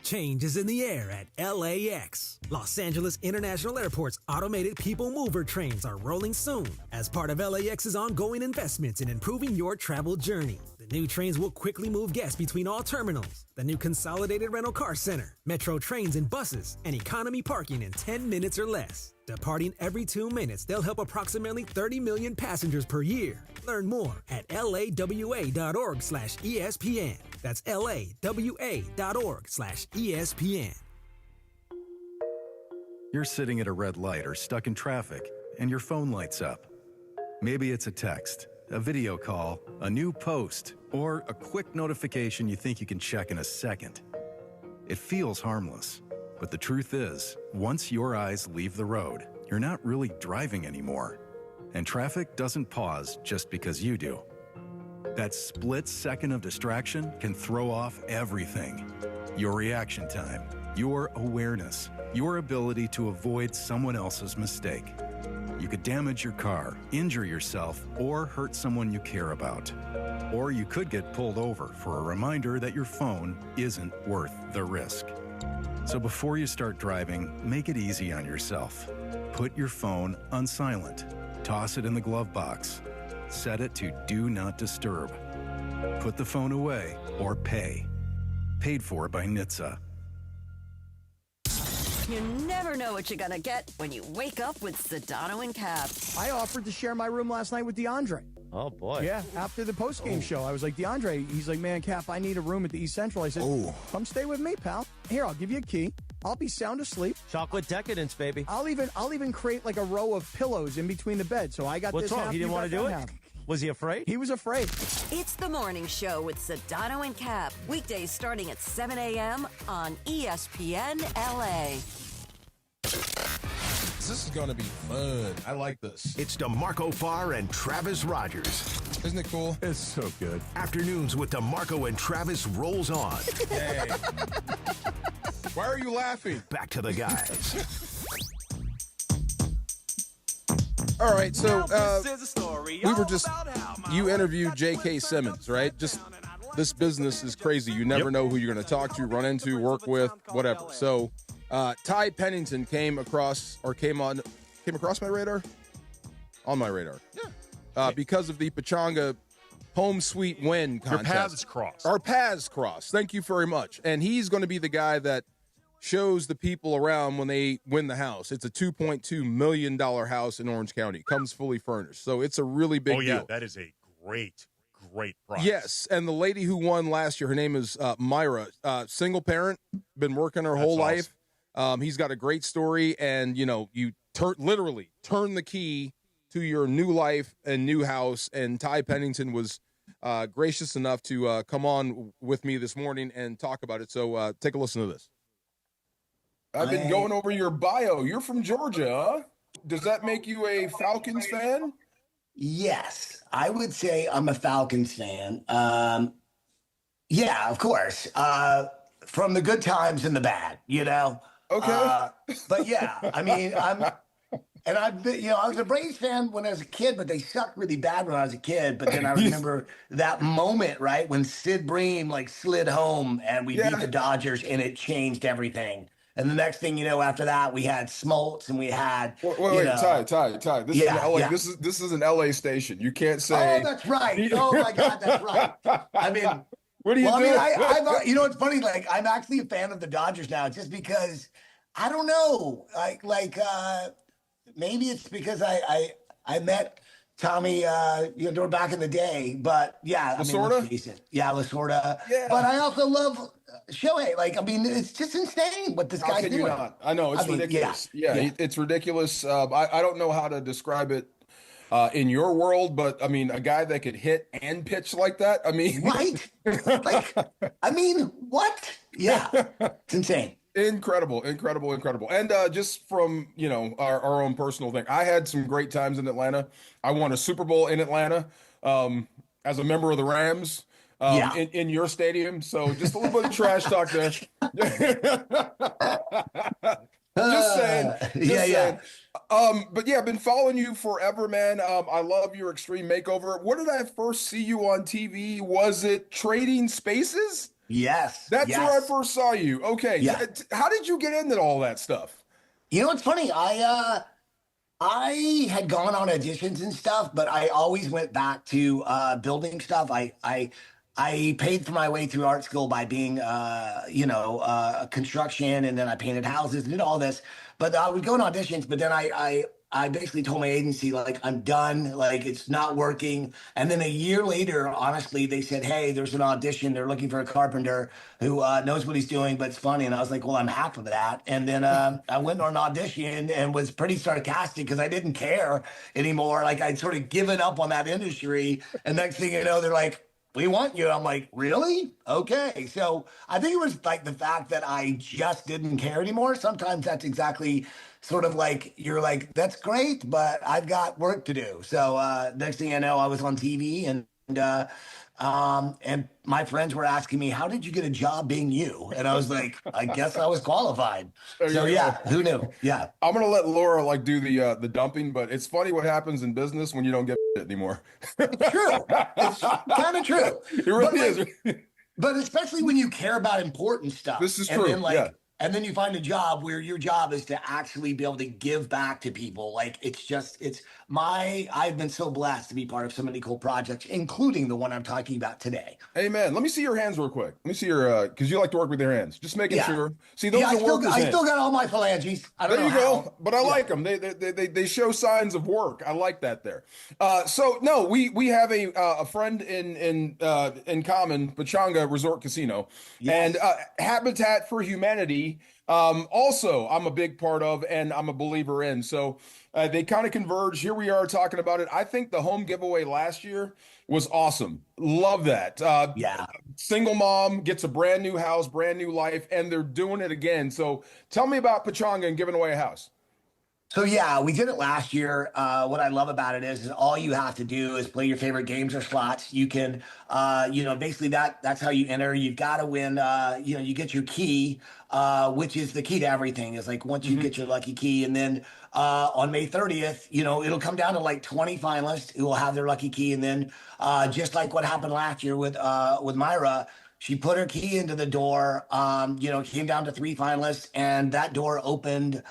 Change is in the air at LAX. Los Angeles International Airport's automated people mover trains are rolling soon as part of LAX's ongoing investments in improving your travel journey. The new trains will quickly move guests between all terminals. The new consolidated rental car center, metro trains and buses, and economy parking in 10 minutes or less. Departing every 2 minutes, they'll help approximately 30 million passengers per year. Learn more at lawa.org/ESPN. That's lawa.org/ESPN. You're sitting at a red light or stuck in traffic, and your phone lights up. Maybe it's a text, a video call, a new post, or a quick notification you think you can check in a second. It feels harmless, but the truth is, once your eyes leave the road, you're not really driving anymore. And traffic doesn't pause just because you do. That split second of distraction can throw off everything. Your reaction time, your awareness, your ability to avoid someone else's mistake. You could damage your car, injure yourself, or hurt someone you care about. Or you could get pulled over for a reminder that your phone isn't worth the risk. So before you start driving, make it easy on yourself. Put your phone on silent. Toss it in the glove box. Set it to Do Not Disturb. Put the phone away or pay. Paid for by NHTSA. You never know what you're going to get when you wake up with Sedano and Cap. I offered to share my room last night with DeAndre. Oh, boy. Yeah, after the post-game show, I was like, DeAndre, he's like, man, Cap, I need a room at the East Central. I said, come stay with me, pal. Here, I'll give you a key. I'll be sound asleep. Chocolate decadence, baby. I'll even create like a row of pillows in between the beds. So I got What's this wrong? half, He didn't you want to got do that it? half. Was he afraid? He was afraid. It's the morning show with Sedano and Cap. Weekdays starting at 7 a.m. on ESPN LA. This is going to be fun. I like this. It's DeMarco Farr and Travis Rogers. Isn't it cool? It's so good. Afternoons with DeMarco and Travis rolls on. Hey. Why are you laughing? Back to the guys. All right, so we were just, you interviewed J.K. Simmons, right? Just this business is crazy. You never know who you're going to talk to, run into, work with, whatever. So Ty Pennington came across my radar? On my radar. Yeah. Because of the Pechanga home sweet win contest. Your paths crossed. Our paths crossed. Thank you very much. And he's going to be the guy that shows the people around when they win the house. It's a $2.2 million house in Orange County. Comes fully furnished. So it's a really big deal. That is a great prize. Yes, and the lady who won last year, her name is Myra. Single parent, been working her whole life. He's got a great story, and, you literally turn the key to your new life and new house, and Ty Pennington was gracious enough to come on with me this morning and talk about it. So take a listen to this. I've been going over your bio. You're from Georgia, huh? Does that make you a Falcons fan? Yes, I would say I'm a Falcons fan. Yeah, of course. From the good times and the bad, Okay. But yeah, I mean, I've been, I was a Braves fan when I was a kid, but they sucked really bad when I was a kid. But then I remember that moment, right, when Sid Bream slid home and we beat the Dodgers, and it changed everything. And the next thing you know, after that, we had Smoltz and we had. Wait, Ty. This is LA. This is an LA station. You can't say. Oh, that's right. Oh my God, that's right. I mean, what do you do? I mean, it's funny. I'm actually a fan of the Dodgers now, just because I don't know. Maybe it's because I met Tommy, back in the day. But yeah, Lasorda? Lasorda. Yeah. But I also love Shohei. It's just insane what this guy's doing. You not? I know, it's ridiculous. Yeah, it's ridiculous. I don't know how to describe it in your world, but I mean, a guy that could hit and pitch like that. I mean, right? What? Yeah, it's insane. Incredible. And just from, our own personal thing, I had some great times in Atlanta. I won a Super Bowl in Atlanta as a member of the Rams in your stadium. So just a little bit of trash talk there. Just saying. But yeah, I've been following you forever, man. I love your extreme makeover. Where did I first see you on TV? Was it Trading Spaces? Yes. That's where I first saw you. Okay. Yeah. How did you get into all that stuff? It's funny. I had gone on auditions and stuff, but I always went back to building stuff. I paid for my way through art school by being, construction, and then I painted houses and did all this. But I would go on auditions, but then I basically told my agency, I'm done, it's not working. And then a year later, honestly, they said, hey, there's an audition. They're looking for a carpenter who knows what he's doing, but it's funny. And I was like, well, I'm half of that. And then I went on an audition and was pretty sarcastic because I didn't care anymore. I'd sort of given up on that industry. And next thing you know, they're like, we want you. I'm like, really? Okay. So I think it was the fact that I just didn't care anymore. Sometimes that's exactly sort of you're like, that's great, but I've got work to do. So next thing I know, I was on TV, and my friends were asking me, how did you get a job being you? And I was like, I guess I was qualified. So yeah, who knew? Yeah. I'm going to let Laura do the dumping, but it's funny what happens in business when you don't get it anymore. It's true. It's kind of true. It really is. But especially when you care about important stuff. This is true. And then you find a job where your job is to actually be able to give back to people. I've been so blessed to be part of so many cool projects, including the one I'm talking about today. Hey, man, let me see your hands real quick. Let me see your, because you like to work with your hands. Just making sure. See, those are workers' I still got all my phalanges. There you go. But I like them. They show signs of work. I like that there. We have a friend in common, Pechanga Resort Casino, and Habitat for Humanity. Also, I'm a big part of, and I'm a believer in. So they kind of converge. Here we are talking about it. I think the home giveaway last year was awesome. Love that. Single mom gets a brand new house, brand new life, and they're doing it again. So tell me about Pechanga and giving away a house. So yeah, we did it last year. What I love about it is all you have to do is play your favorite games or slots. You can, basically that's how you enter. You've got to win. You get your key, which is the key to everything. Is like once you get your lucky key, and then on May 30th, it'll come down to like 20 finalists who will have their lucky key, and then just like what happened last year with Myra. She put her key into the door, came down to 3 finalists, and that door opened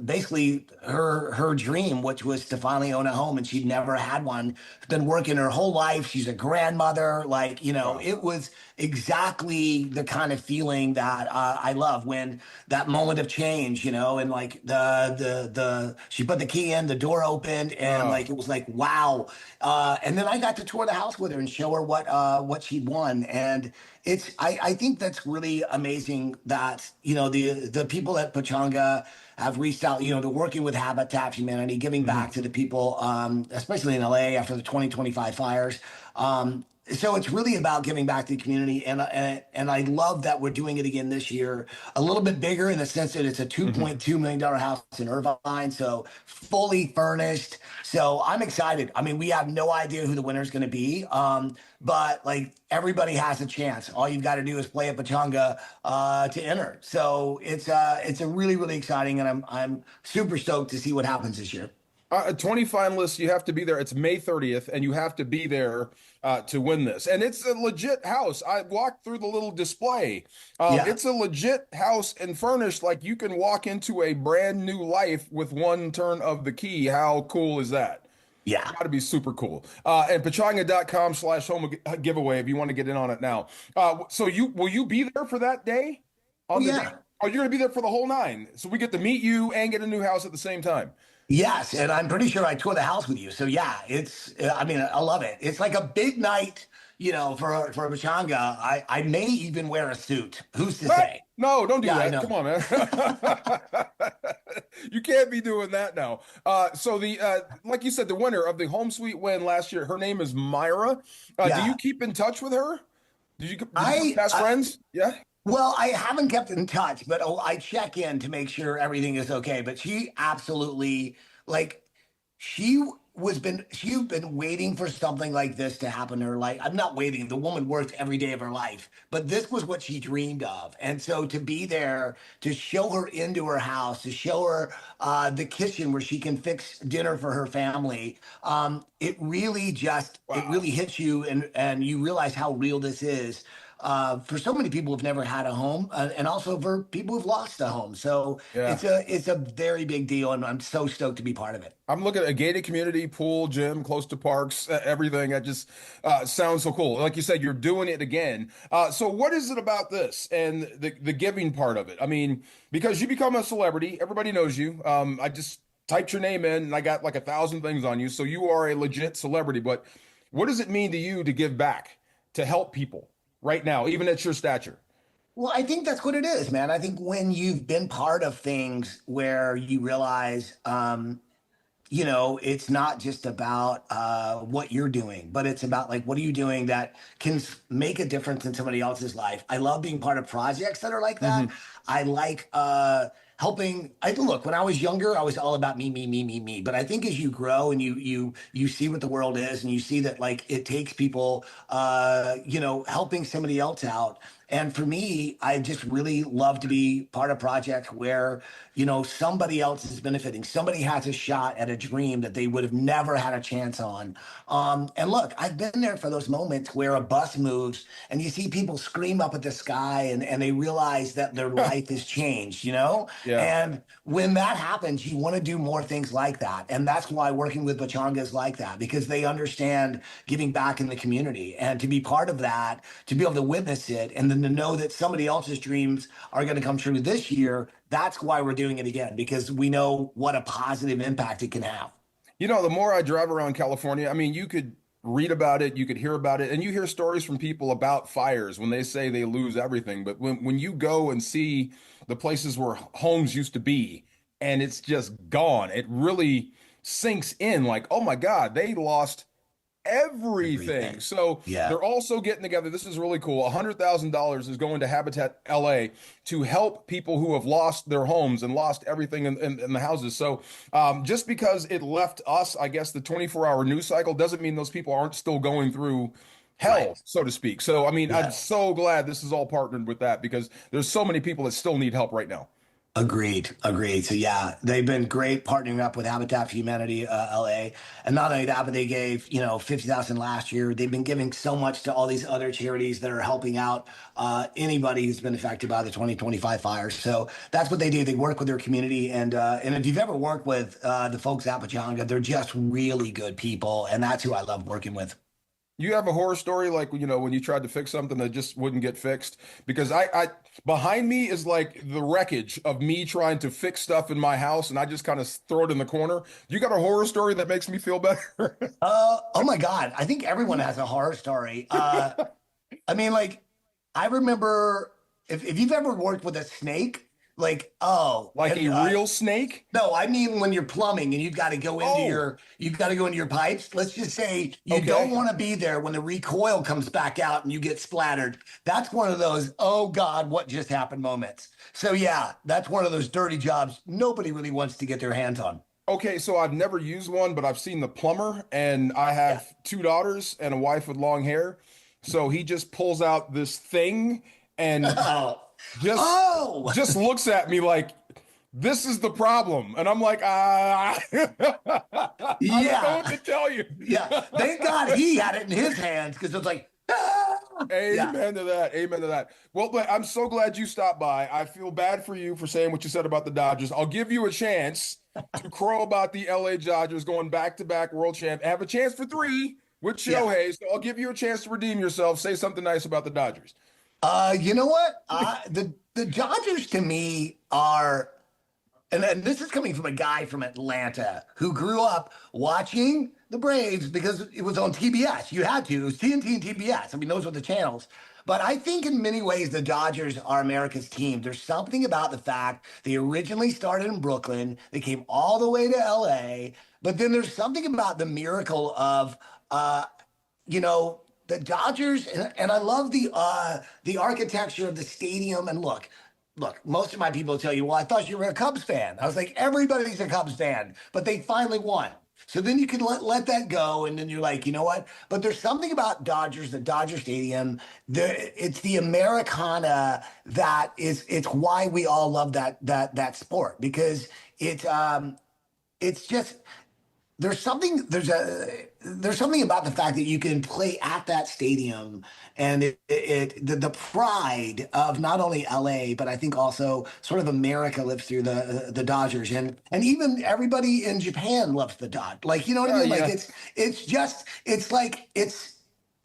basically her dream, which was to finally own a home, and she'd never had one. Been working her whole life. She's a grandmother. It was exactly the kind of feeling that I love when that moment of change, and like the she put the key in, the door opened, and it was like, wow. And then I got to tour the house with her and show her what she'd won. And I think that's really amazing that, the people at Pechanga have reached out, they're working with Habitat for Humanity, giving back to the people, especially in LA after the 2025 fires. So it's really about giving back to the community, and I love that we're doing it again this year, a little bit bigger in the sense that it's a $2.2 million house in Irvine, so fully furnished. So I'm excited. I mean, we have no idea who the winner is going to be, but like everybody has a chance. All you've got to do is play at Pechanga to enter. So it's a really, really exciting, and I'm super stoked to see what happens this year. 20 finalists, you have to be there. It's May 30th, and you have to be there to win this. And it's a legit house. I walked through the little display. It's a legit house and furnished like you can walk into a brand new life with one turn of the key. How cool is that? Yeah. Got to be super cool. And pechanga.com/home giveaway if you want to get in on it now. So will you be there for that day? On the day? Oh, you're going to be there for the whole 9. So we get to meet you and get a new house at the same time. Yes, and I'm pretty sure I toured the house with you. So yeah, I love it. It's like a big night, for Pechanga. I may even wear a suit. Who's to say? No, don't do that. Come on, man. You can't be doing that now. So like you said, the winner of the home suite win last year, her name is Myra. Do you keep in touch with her? Did you best friends? Yeah. Well, I haven't kept in touch, but I check in to make sure everything is okay. But she absolutely, she's been waiting for something like this to happen to her life. I'm not waiting. The woman worked every day of her life, but this was what she dreamed of. And so to be there, to show her into her house, to show her the kitchen where she can fix dinner for her family, it really it really hits you, and you realize how real this is. For so many people who've never had a home, and also for people who've lost a home. So it's a very big deal, and I'm so stoked to be part of it. I'm looking at a gated community, pool, gym, close to parks, everything. That just sounds so cool. Like you said, you're doing it again. So what is it about this and the giving part of it? I mean, because you become a celebrity, everybody knows you. I just typed your name in, and I got like 1,000 things on you. So you are a legit celebrity. But what does it mean to you to give back, to help people right now, even at your stature? Well, I think that's what it is, man. I think when you've been part of things where you realize, it's not just about what you're doing, but it's about what are you doing that can make a difference in somebody else's life. I love being part of projects that are like that. I like helping. Look, when I was younger, I was all about me, me, me, me, me. But I think as you grow and you see what the world is, and you see that it takes people, helping somebody else out. And for me, I just really love to be part of a project where, somebody else is benefiting. Somebody has a shot at a dream that they would have never had a chance on. And look, I've been there for those moments where a bus moves and you see people scream up at the sky and they realize that their life has changed, Yeah. And when that happens, you want to do more things like that. And that's why working with Pechanga is like that, because they understand giving back in the community, and to be part of that, to be able to witness it, and then to know that somebody else's dreams are going to come true this year. That's why we're doing it again, because we know what a positive impact it can have. The more I drive around California, I mean, you could read about it, you could hear about it, and you hear stories from people about fires when they say they lose everything. But when you go and see the places where homes used to be and it's just gone, it really sinks in like, oh my God, they lost everything. So they're also getting together. This is really cool. $100,000 is going to Habitat LA to help people who have lost their homes and lost everything in the houses. So just because it left us, I guess, the 24-hour news cycle doesn't mean those people aren't still going through hell, so to speak. So, I mean, I'm so glad this is all partnered with that because there's so many people that still need help right now. Agreed. So yeah, they've been great partnering up with Habitat for Humanity LA, and not only that, but they gave $50,000 last year. They've been giving so much to all these other charities that are helping out anybody who's been affected by the 2025 fires. So that's what they do. They work with their community, and if you've ever worked with the folks at Pechanga, they're just really good people, and that's who I love working with. You have a horror story like, when you tried to fix something that just wouldn't get fixed? Because I behind me is like the wreckage of me trying to fix stuff in my house, and I just kind of throw it in the corner. You got a horror story that makes me feel better? Oh my God. I think everyone has a horror story. I mean, like, I remember if you've ever worked with a snake, a real snake? No, I mean when you're plumbing and you've got to go into your pipes. Let's just say you don't want to be there when the recoil comes back out and you get splattered. That's one of those, oh God, what just happened moments. So yeah, that's one of those dirty jobs nobody really wants to get their hands on. Okay, so I've never used one, but I've seen the plumber, and I have 2 daughters and a wife with long hair. So he just pulls out this thing and just looks at me like, this is the problem. And I'm like, I don't know what to tell you. Yeah, thank God he had it in his hands, because it's like, Amen to that. Well, but I'm so glad you stopped by. I feel bad for you for saying what you said about the Dodgers. I'll give you a chance to crow about the LA Dodgers going back-to-back world champ. Have a chance for 3 with Shohei, so I'll give you a chance to redeem yourself. Say something nice about the Dodgers. You know what? The Dodgers to me are, and this is coming from a guy from Atlanta who grew up watching the Braves because it was on TBS. You had to. It was TNT and TBS. I mean, those were the channels. But I think in many ways the Dodgers are America's team. There's something about the fact they originally started in Brooklyn. They came all the way to LA. But then there's something about the miracle of, the Dodgers, and I love the architecture of the stadium. And look, most of my people tell you, well, I thought you were a Cubs fan. I was like, everybody's a Cubs fan, but they finally won. So then you can let that go, and then you're like, you know what? But there's something about the Dodger Stadium. It's the Americana it's why we all love that sport, because it's just. There's something about the fact that you can play at that stadium, and the pride of not only LA, but I think also sort of America lives through the Dodgers, and even everybody in Japan loves the Dodgers. Like, you know what I mean? Like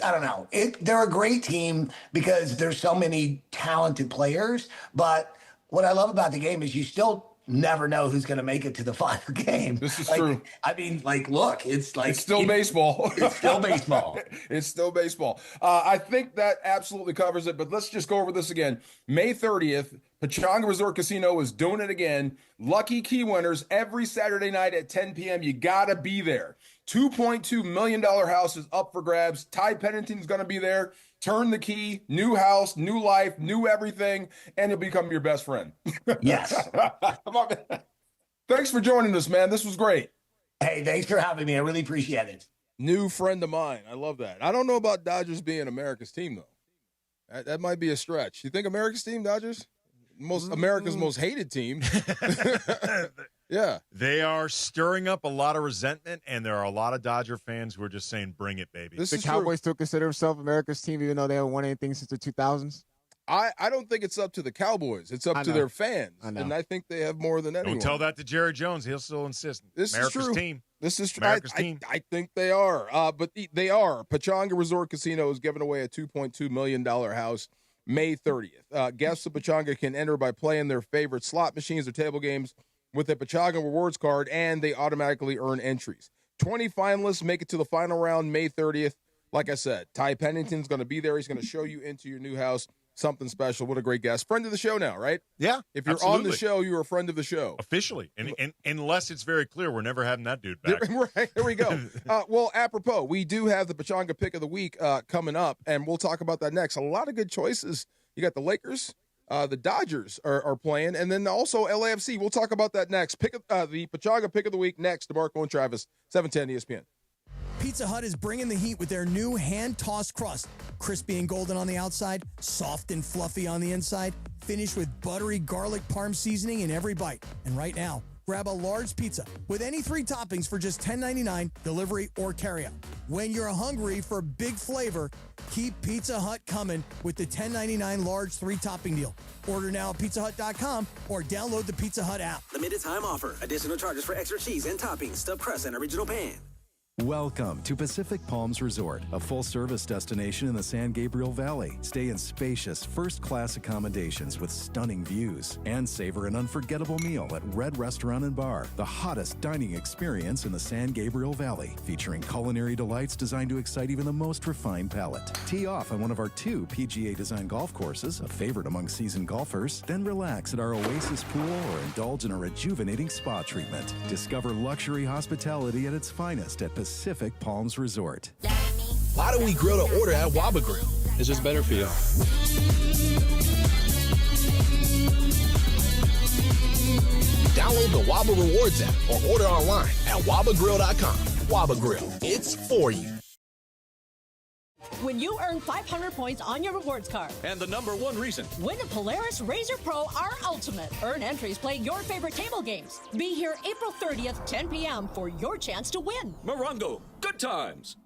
I don't know. They're a great team because there's so many talented players. But what I love about the game is you still never know who's going to make it to the final game. This is true. I mean, look, it's still baseball. It's still baseball. It's still baseball. I think that absolutely covers it, but let's just go over this again. May 30th, Pechanga Resort Casino is doing it again. Lucky key winners every Saturday night at 10 p.m. You got to be there. $2.2 million house is up for grabs. Ty Pennington's going to be there. Turn the key, new house, new life, new everything, and he'll become your best friend. Yes. Thanks for joining us, man. This was great. Hey, thanks for having me. I really appreciate it. New friend of mine. I love that. I don't know about Dodgers being America's team, though. That might be a stretch. You think America's team, Dodgers? America's most hated team. Yeah. They are stirring up a lot of resentment, and there are a lot of Dodger fans who are just saying, bring it, baby. The Cowboys still consider themselves America's team, even though they haven't won anything since the 2000s? I don't think it's up to the Cowboys. It's up to their fans. And I think they have more than anyone. Don't tell that to Jerry Jones. He'll still insist. This America's is true. team. This is true. America's team. I think they are. But they are. Pechanga Resort Casino is giving away a $2.2 million house May 30th. Guests of Pechanga can enter by playing their favorite slot machines or table games with a Pechanga rewards card, and they automatically earn entries. 20 finalists make it to the final round May 30th. Like I said, Ty Pennington's going to be there. He's going to show you into your new house. something special. What a great guest. Friend of the show now, right? Yeah. If you're on the show, you're a friend of the show. Officially. And unless it's very clear, we're never having that dude back. Right, there we go. Well, apropos, we do have the Pachanga Pick of the Week coming up, and we'll talk about that next. A lot of good choices. You got the Lakers. The Dodgers are playing, and then also LAFC. We'll talk about that next. The Pachanga Pick of the Week next. DeMarco and Travis, 710 ESPN. Pizza Hut is bringing the heat with their new hand-tossed crust. Crispy and golden on the outside, soft and fluffy on the inside, finished with buttery garlic parm seasoning in every bite. And right now, grab a large pizza with any 3 toppings for just $10.99, delivery or carryout. When you're hungry for big flavor, keep Pizza Hut coming with the $10.99 large 3-topping deal. Order now at pizzahut.com or download the Pizza Hut app. Limited time offer. Additional charges for extra cheese and toppings, stuffed crust, and original pan. Welcome to Pacific Palms Resort, a full-service destination in the San Gabriel Valley. Stay in spacious, first-class accommodations with stunning views and savor an unforgettable meal at Red Restaurant and Bar, the hottest dining experience in the San Gabriel Valley, featuring culinary delights designed to excite even the most refined palate. Tee off on one of our 2 PGA-designed golf courses, a favorite among seasoned golfers, then relax at our Oasis pool or indulge in a rejuvenating spa treatment. Discover luxury hospitality at its finest at Pacific Palms Resort. Why do we grill to order at Waba Grill? It's just better for you. Download the Waba Rewards app or order online at wabagrill.com. Waba Grill, it's for you. When you earn 500 points on your rewards card. And the number 1 reason. Win a Polaris Razor Pro R Ultimate. Earn entries, play your favorite table games. Be here April 30th, 10 p.m. for your chance to win. Morongo, good times.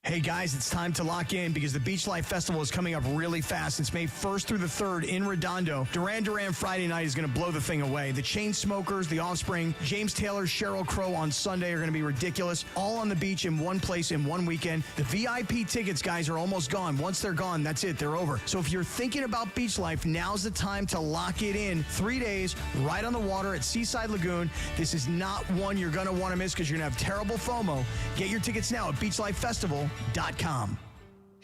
Hey guys, it's time to lock in because the Beach Life Festival is coming up really fast. It's May 1st through the 3rd in Redondo. Duran Duran Friday night is going to blow the thing away. The Chainsmokers, The Offspring, James Taylor, Sheryl Crow on Sunday are going to be ridiculous. All on the beach in one place in one weekend. The VIP tickets, guys, are almost gone. Once they're gone, that's it. They're over. So if you're thinking about beach life, now's the time to lock it in. 3 days, right on the water at Seaside Lagoon. This is not one you're going to want to miss because you're going to have terrible FOMO. Get your tickets now at beachlifefestival.com.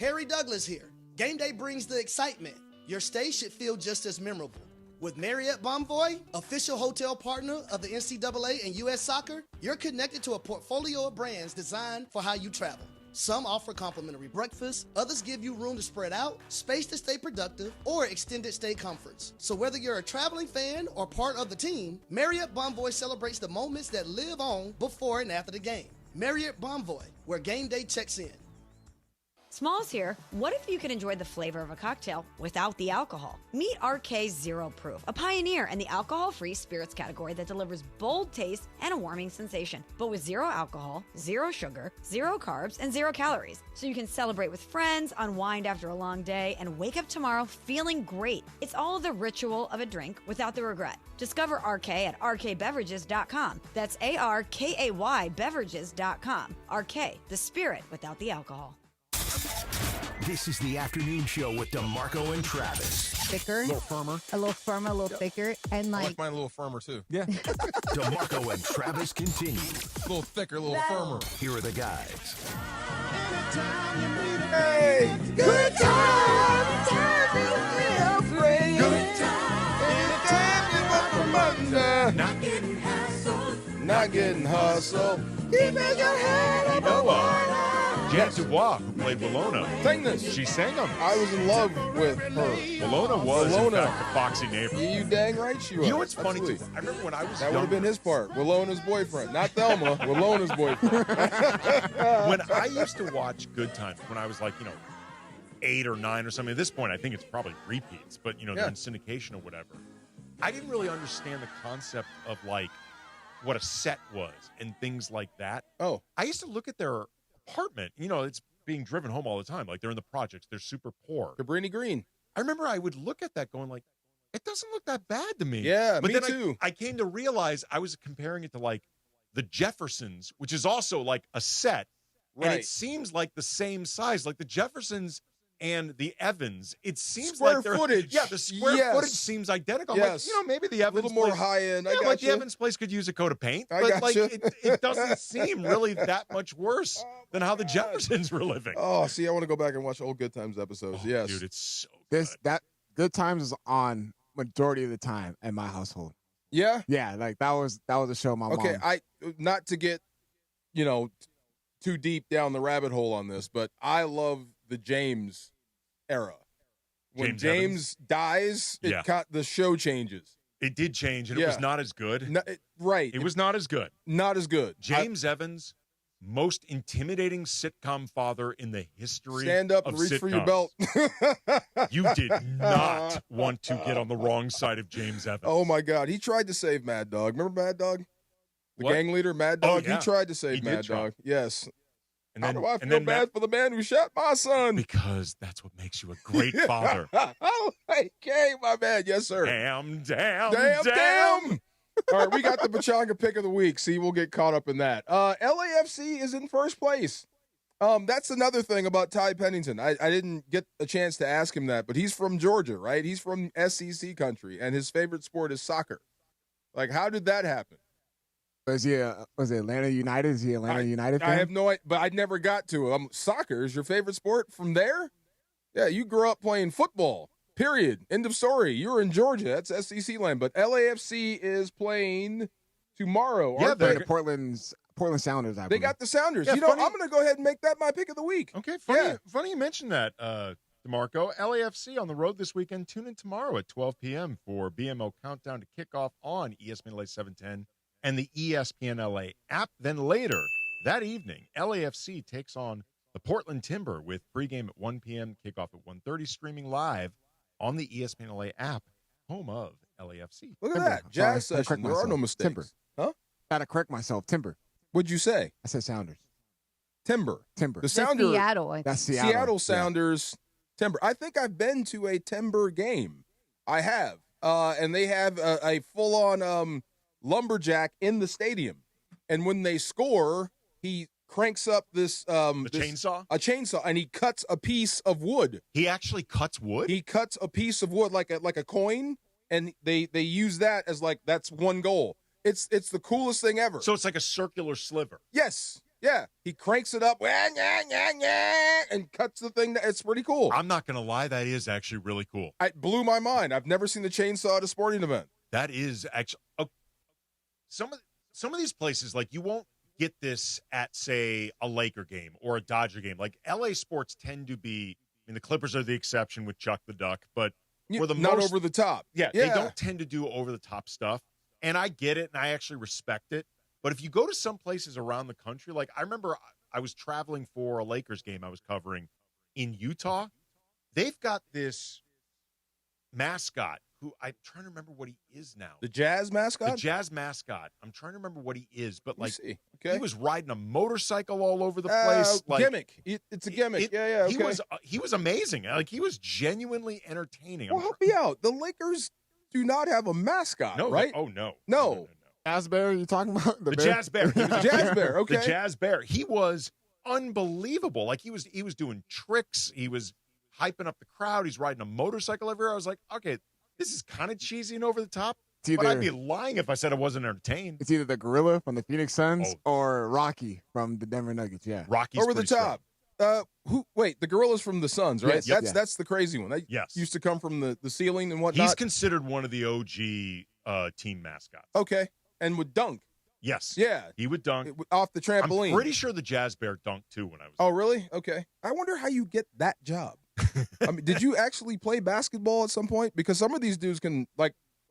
Harry Douglas here. Game day brings the excitement. Your stay should feel just as memorable. With Marriott Bonvoy, official hotel partner of the NCAA and U.S. Soccer, you're connected to a portfolio of brands designed for how you travel. Some offer complimentary breakfast, others give you room to spread out, space to stay productive, or extended stay comforts. So whether you're a traveling fan or part of the team, Marriott Bonvoy celebrates the moments that live on before and after the game. Marriott Bonvoy, where game day checks in. Smalls here. What if you could enjoy the flavor of a cocktail without the alcohol? Meet RK Zero Proof, a pioneer in the alcohol-free spirits category that delivers bold taste and a warming sensation, but with 0 alcohol, 0 sugar, 0 carbs, and 0 calories. So you can celebrate with friends, unwind after a long day, and wake up tomorrow feeling great. It's all the ritual of a drink without the regret. Discover RK at rkbeverages.com. That's ARKAY beverages.com. RK, the spirit without the alcohol. This is the afternoon show with DeMarco and Travis. Thicker. A little firmer. A little firmer, a little thicker. And I like mine a little firmer, too. Yeah. DeMarco and Travis continue. A little thicker, a little firmer. Here are the guys. Hey, good time you feel free. Good time. Anytime you want from under. Not getting hassled. Not getting hustled. Keeping your head above water. Jen Dubois, who played Willona. Sang this. She sang them. I was in love with her. Willona was, in fact, a foxy neighbor. You dang right she was. You know what's funny, too? I remember when I was That would have been his part. Willona's boyfriend. Not Thelma. Willona's boyfriend. When I used to watch Good Times, when I was like, 8 or 9 or something, at this point, I think it's probably repeats, but, they're in syndication or whatever. I didn't really understand the concept of, what a set was and things like that. Oh. I used to look at their apartment. It's being driven home all the time. Like, they're in the projects. They're super poor. Cabrini Green. I remember I would look at that going it doesn't look that bad to me. Yeah, but me then too. I came to realize I was comparing it to, the Jeffersons, which is also, a set. Right. And it seems like the same size. Like, the Jeffersons and the Evans, it seems square like they're footage. Yeah, the square footage seems identical. Yes. I'm maybe the Evans a little more place, high end. the Evans place could use a coat of paint, I but gotcha. it doesn't seem really that much worse than how the Jeffersons were living. Oh, see, I want to go back and watch old Good Times episodes. Yes, dude, it's so good. Good Times is on majority of the time at my household. Yeah? Yeah, like that was a show my mom. Okay, not to get, too deep down the rabbit hole on this, but I love the James era. When James dies, the show changes. It did change, and it was not as good. Right. It was not as good. Not as good. James Evans, most intimidating sitcom father in the history Stand up of and reach sitcoms. for your belt. You did not want to get on the wrong side of James Evans. Oh, my God. He tried to save Mad Dog. Remember Mad Dog? The gang leader, Mad Dog? Oh, yeah. He tried to save Mad Dog. Yes. And then, How do I feel bad for the man who shot my son? Because that's what makes you a great father. Okay, my man. Yes, sir. Damn. All right, we got the Pachanga pick of the week. See, we'll get caught up in that. LAFC is in first place. That's another thing about Ty Pennington. I didn't get a chance to ask him that, but he's from Georgia, right? He's from SEC country, and his favorite sport is soccer. Like, how did that happen? Was it Atlanta United? Is he Atlanta United fan? I have no idea, but I never got to it. Soccer is your favorite sport from there? Yeah, you grew up playing football, period. End of story. You were in Georgia. That's SEC land. But LAFC is playing tomorrow. Yeah, they're the Portland Sounders, I believe. They got the Sounders. Yeah, I'm going to go ahead and make that my pick of the week. Okay, funny you mentioned that, DeMarco. LAFC on the road this weekend. Tune in tomorrow at 12 p.m. for BMO Countdown to Kickoff on ESPN LA 710 and the ESPN LA app. Then later that evening, LAFC takes on the Portland Timber with pregame at 1 p.m., kickoff at 1:30, streaming live on the ESPN LA app, home of LAFC. Look at that. Jazz session. There are no mistakes. Timber. Huh? Gotta correct myself. Timber. What'd you say? I said Sounders. Timber. The Sounders. Seattle. I think. That's Seattle. Seattle Sounders. Yeah. Timber. I think I've been to a Timber game. I have. And they have a full-on lumberjack in the stadium. And when they score, he cranks up this chainsaw? A chainsaw, and he cuts a piece of wood. He actually cuts wood? He cuts a piece of wood like a coin, and they use that as that's one goal. It's the coolest thing ever. So it's like a circular sliver. Yes. Yeah. He cranks it up and cuts the thing. It's pretty cool. I'm not going to lie. That is actually really cool. It blew my mind. I've never seen the chainsaw at a sporting event. That is actually some of these places, like, you won't get this at, say, a Laker game or a Dodger game. Like, LA sports tend to be, the Clippers are the exception with Chuck the Duck, but for the not most, over the top. Yeah, they don't tend to do over the top stuff. And I get it, and I actually respect it. But if you go to some places around the country, like, I remember I was traveling for a Lakers game I was covering in Utah. They've got this mascot who I'm trying to remember what he is now. The Jazz mascot? The Jazz mascot. I'm trying to remember what he is, but Okay. He was riding a motorcycle all over the place. Gimmick. It's a gimmick. Okay. He was amazing. Like, he was genuinely entertaining. Well, help me out. The Lakers do not have a mascot, right? No. Jazz Bear, you talking about? The Jazz Bear. Jazz Bear, okay. The Jazz Bear. He was unbelievable. Like, he was doing tricks. He was hyping up the crowd. He's riding a motorcycle everywhere. I was like, okay, this is kind of cheesy and over the top, but I'd be lying if I said I wasn't entertained. It's either the Gorilla from the Phoenix Suns or Rocky from the Denver Nuggets. Yeah, Rocky's over the top. The Gorillas from the Suns, right? Yes, that's the crazy one. That used to come from the ceiling and whatnot. He's considered one of the OG team mascots. Okay, and would dunk. Yes. Yeah. He would dunk. Off the trampoline. I'm pretty sure the Jazz Bear dunked, too, when I was Oh, really? Okay. I wonder how you get that job. Did you actually play basketball at some point? Because some of these dudes can,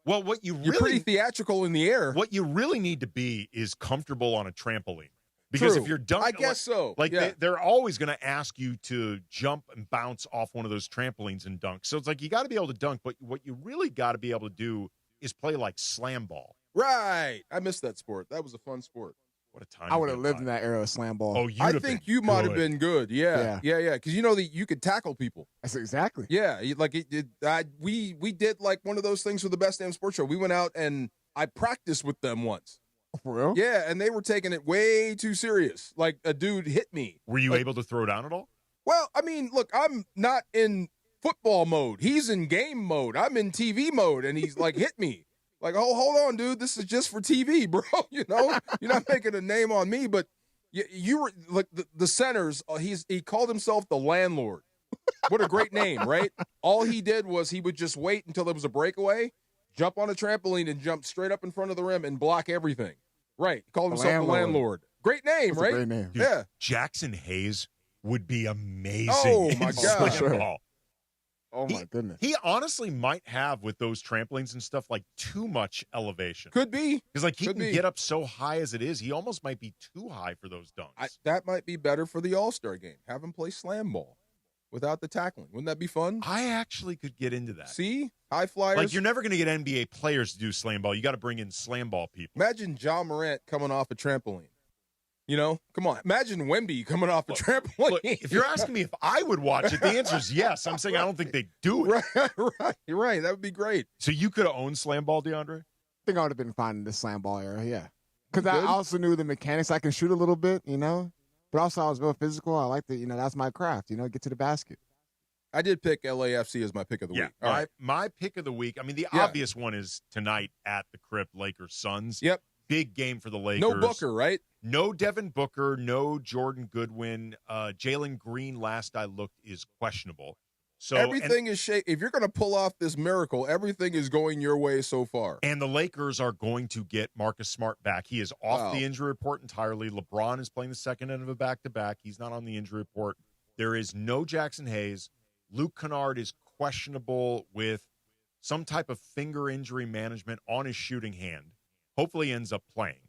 well, you're pretty theatrical in the air. What you really need to be is comfortable on a trampoline. Because if you're dunking, I guess so. They're always going to ask you to jump and bounce off one of those trampolines and dunk. So it's like, you got to be able to dunk, but what you really got to be able to do is play like slam ball. Right. I missed that sport. That was a fun sport. What a time. I would have lived in that era of slam ball. Oh, I think you might have been good. Yeah. Because you could tackle people. That's exactly. Yeah. We did like one of those things for the Best Damn Sports Show. We went out and I practiced with them once. For real? Yeah, and they were taking it way too serious. Like, a dude hit me. Were you able to throw down at all? Well, look, I'm not in football mode. He's in game mode. I'm in TV mode, and he's hit me. Like, oh, hold on, dude. This is just for TV, bro. You're not making a name on me. But you were like the centers. He called himself the landlord. What a great name, right? All he did was he would just wait until there was a breakaway, jump on a trampoline, and jump straight up in front of the rim and block everything. Right. He called himself the landlord. Great name, That's right? a great name. Dude, yeah. Jackson Hayes would be amazing. Oh, my in God. slam ball. Oh, my goodness. He honestly might have, with those trampolines and stuff, like too much elevation. Could be. Because like he Could can be. get up so high as it is, he almost might be too high for those dunks. That might be better for the All-Star game. Have him play slam ball without the tackling. Wouldn't that be fun? I actually could get into that. See? High flyers. Like, you're never going to get NBA players to do slam ball. You got to bring in slam ball people. Imagine John Morant coming off a trampoline. You know, come on. Imagine Wemby coming off a trampoline. Look, if you're asking me if I would watch it, the answer is yes. I'm saying I don't think they do it. Right. You're right. That would be great. So you could have owned slam ball, DeAndre? I think I would have been fine in the slam ball era, yeah. Because I Good. also knew the mechanics. I can shoot a little bit, you know. But also I was real physical. I like the, that's my craft, get to the basket. I did pick LAFC as my pick of the week. All right. My pick of the week, I mean, the obvious one is tonight at the Crypt, Lakers-Suns. Yep. Big game for the Lakers. No Booker, right? No Devin Booker, no Jordan Goodwin. Jalen Green, last I looked, is questionable. So everything is if you're going to pull off this miracle, everything is going your way so far. And the Lakers are going to get Marcus Smart back. He is off the injury report entirely. LeBron is playing the second end of a back-to-back. He's not on the injury report. There is no Jackson Hayes. Luke Kennard is questionable with some type of finger injury management on his shooting hand. Hopefully ends up playing.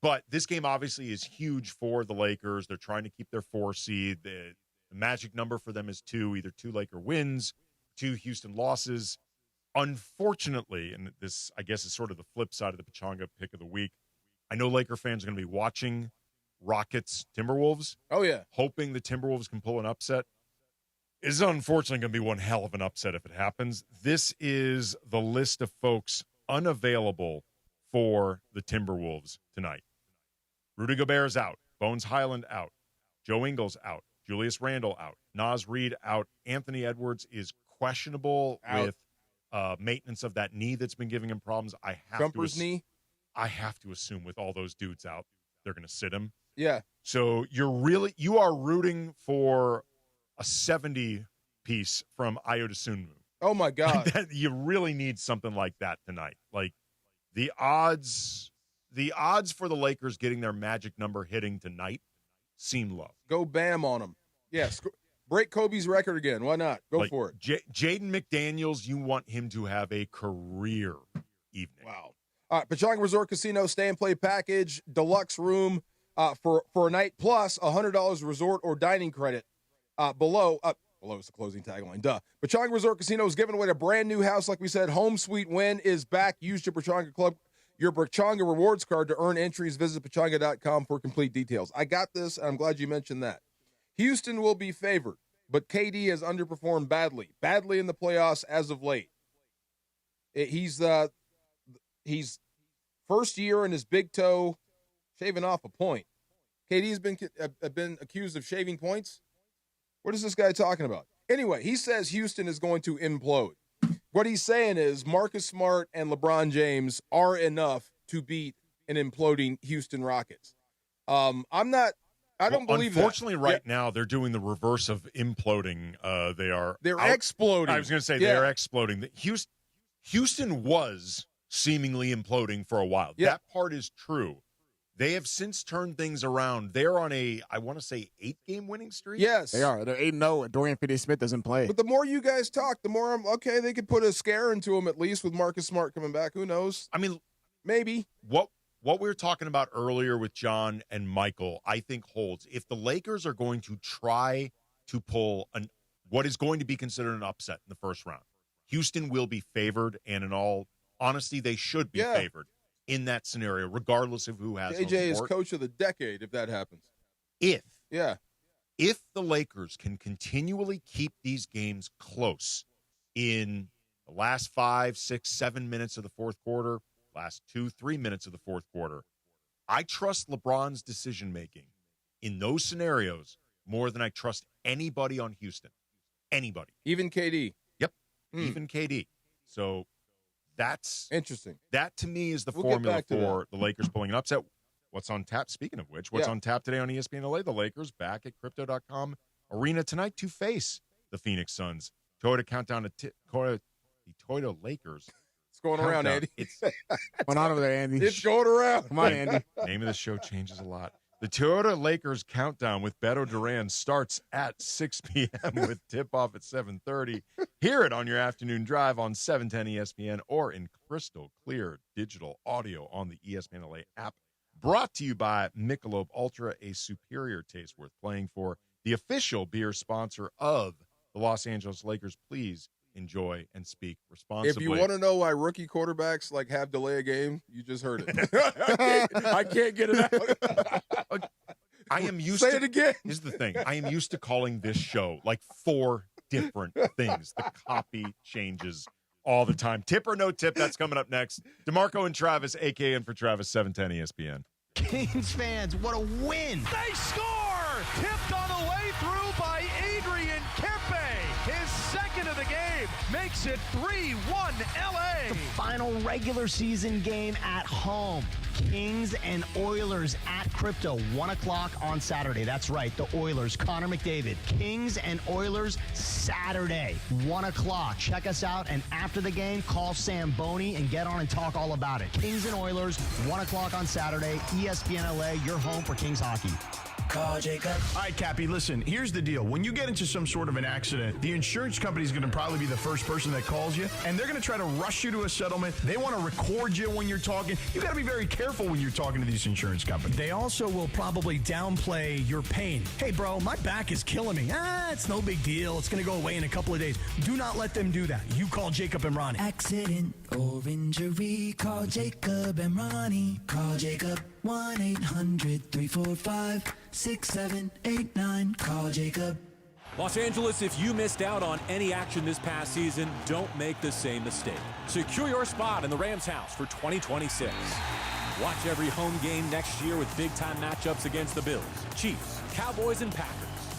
But this game obviously is huge for the Lakers. They're trying to keep their 4 seed. The magic number for them is 2, either 2 Laker wins, 2 Houston losses. Unfortunately, and this, I guess, is sort of the flip side of the Pachanga pick of the week, I know Laker fans are going to be watching Rockets Timberwolves. Oh, yeah. Hoping the Timberwolves can pull an upset. It's unfortunately going to be one hell of an upset if it happens. This is the list of folks unavailable for the Timberwolves tonight. Rudy Gobert is out. Bones Highland out. Joe Ingles out. Julius Randle out. Naz Reid out. Anthony Edwards is questionable with maintenance of that knee that's been giving him problems. Jumper's knee? I have to assume with all those dudes out, they're going to sit him. Yeah. So you are rooting for a 70 piece from Ayo Dosunmu. Oh my God. You really need something like that tonight. Like the odds for the Lakers getting their magic number hitting tonight seem low. Go Bam on them. Yes. Break Kobe's record again. Why not? Go for it. Jaden McDaniels, you want him to have a career evening. Wow. All right, Pachanga Resort Casino stay and play package, deluxe room for a night plus $100 resort or dining credit. Below is the closing tagline. Duh. Pachanga Resort Casino is giving away a brand new house. Like we said, Home Sweet Win is back. Use your Pachanga rewards card to earn entries. Visit pachanga.com for complete details. I got this, and I'm glad you mentioned that. Houston will be favored, but KD has underperformed badly in the playoffs as of late. He's first year in his big toe, shaving off a point. KD's been accused of shaving points. What is this guy talking about? Anyway, he says Houston is going to implode. What he's saying is Marcus Smart and LeBron James are enough to beat an imploding Houston Rockets. I don't believe that. Unfortunately, right now, they're doing the reverse of imploding. They're exploding. I was going to say they're exploding. Houston was seemingly imploding for a while. Yeah. That part is true. They have since turned things around. They're on a, I want to say, 8-game winning streak. Yes. They are. They're 8-0, and Dorian Finney-Smith doesn't play. But the more you guys talk, the more they could put a scare into them at least with Marcus Smart coming back. Who knows? I mean, maybe. What we were talking about earlier with John and Michael, I think holds. If the Lakers are going to try to pull what is going to be considered an upset in the first round, Houston will be favored, and in all honesty, they should be favored in that scenario, regardless of who has AJ is coach of the decade if that happens. If the Lakers can continually keep these games close in the last 5, 6, 7 minutes of the fourth quarter, last 2-3 minutes of the fourth quarter, I trust LeBron's decision-making in those scenarios more than I trust anybody on Houston. Anybody. Even KD. Yep. Even KD. So that's interesting. That, to me, is the formula for the Lakers pulling an upset. What's on tap? Speaking of which, what's on tap today on ESPN LA? The Lakers back at Crypto.com Arena tonight to face the Phoenix Suns. Toyota countdown to the Toyota Lakers. It's going around, countdown. Andy. It's Went on over there, Andy. It's going around. Come on, Andy. Name of the show changes a lot. The Toyota Lakers countdown with Beto Duran starts at 6 p.m. with tip-off at 7:30. Hear it on your afternoon drive on 710 ESPN or in crystal clear digital audio on the ESPN LA app. Brought to you by Michelob Ultra, a superior taste worth playing for. The official beer sponsor of the Los Angeles Lakers. Please enjoy and speak responsibly. If you want to know why rookie quarterbacks have delay a game, you just heard it. I can't get it out. I am used Say to it again. Here's the thing. I am used to calling this show 4 different things. The copy changes all the time. Tip or no tip, that's coming up next. DeMarco and Travis, a.k.a. in for Travis, 710 ESPN. Kings fans, what a win! They score! Tipped on the way through by Adrian Kempe. His second of the game makes it 3-1 LA. The final regular season game at home. Kings and Oilers at Crypto, 1 o'clock on Saturday. That's right, the Oilers, Connor McDavid. Kings and Oilers Saturday, 1 o'clock. Check us out, and after the game, call Sam Boney and get on and talk all about it. Kings and Oilers, 1 o'clock on Saturday, ESPN LA, your home for Kings hockey. Call Jacob. All right, Cappy, listen, here's the deal. When you get into some sort of an accident, the insurance company is going to probably be the first person that calls you, and they're going to try to rush you to a settlement. They want to record you when you're talking. You got to be very careful when you're talking to these insurance companies. They also will probably downplay your pain. Hey, bro, my back is killing me. It's no big deal. It's going to go away in a couple of days. Do not let them do that. You call Jacob and Ronnie. Accident or injury, call Jacob and Ronnie. Call Jacob, 1-800-345-6789. Call Jacob. Los Angeles, if you missed out on any action this past season, don't make the same mistake. Secure your spot in the Rams house for 2026. Watch every home game next year with big-time matchups against the Bills, Chiefs, Cowboys, and Packers.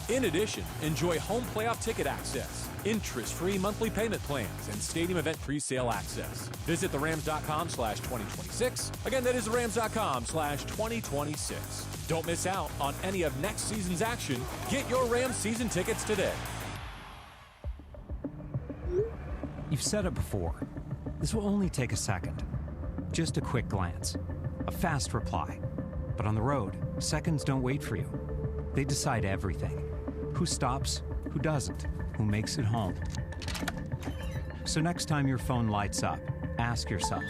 In addition, enjoy home playoff ticket access, interest-free monthly payment plans, and stadium event pre-sale access. Visit therams.com/2026. Again, that is therams.com/2026. Don't miss out on any of next season's action. Get your Rams season tickets today. You've said it before. This will only take a second. Just a quick glance. A fast reply. But on the road, seconds don't wait for you. They decide everything. Who stops, who doesn't, who makes it home. So next time your phone lights up, ask yourself,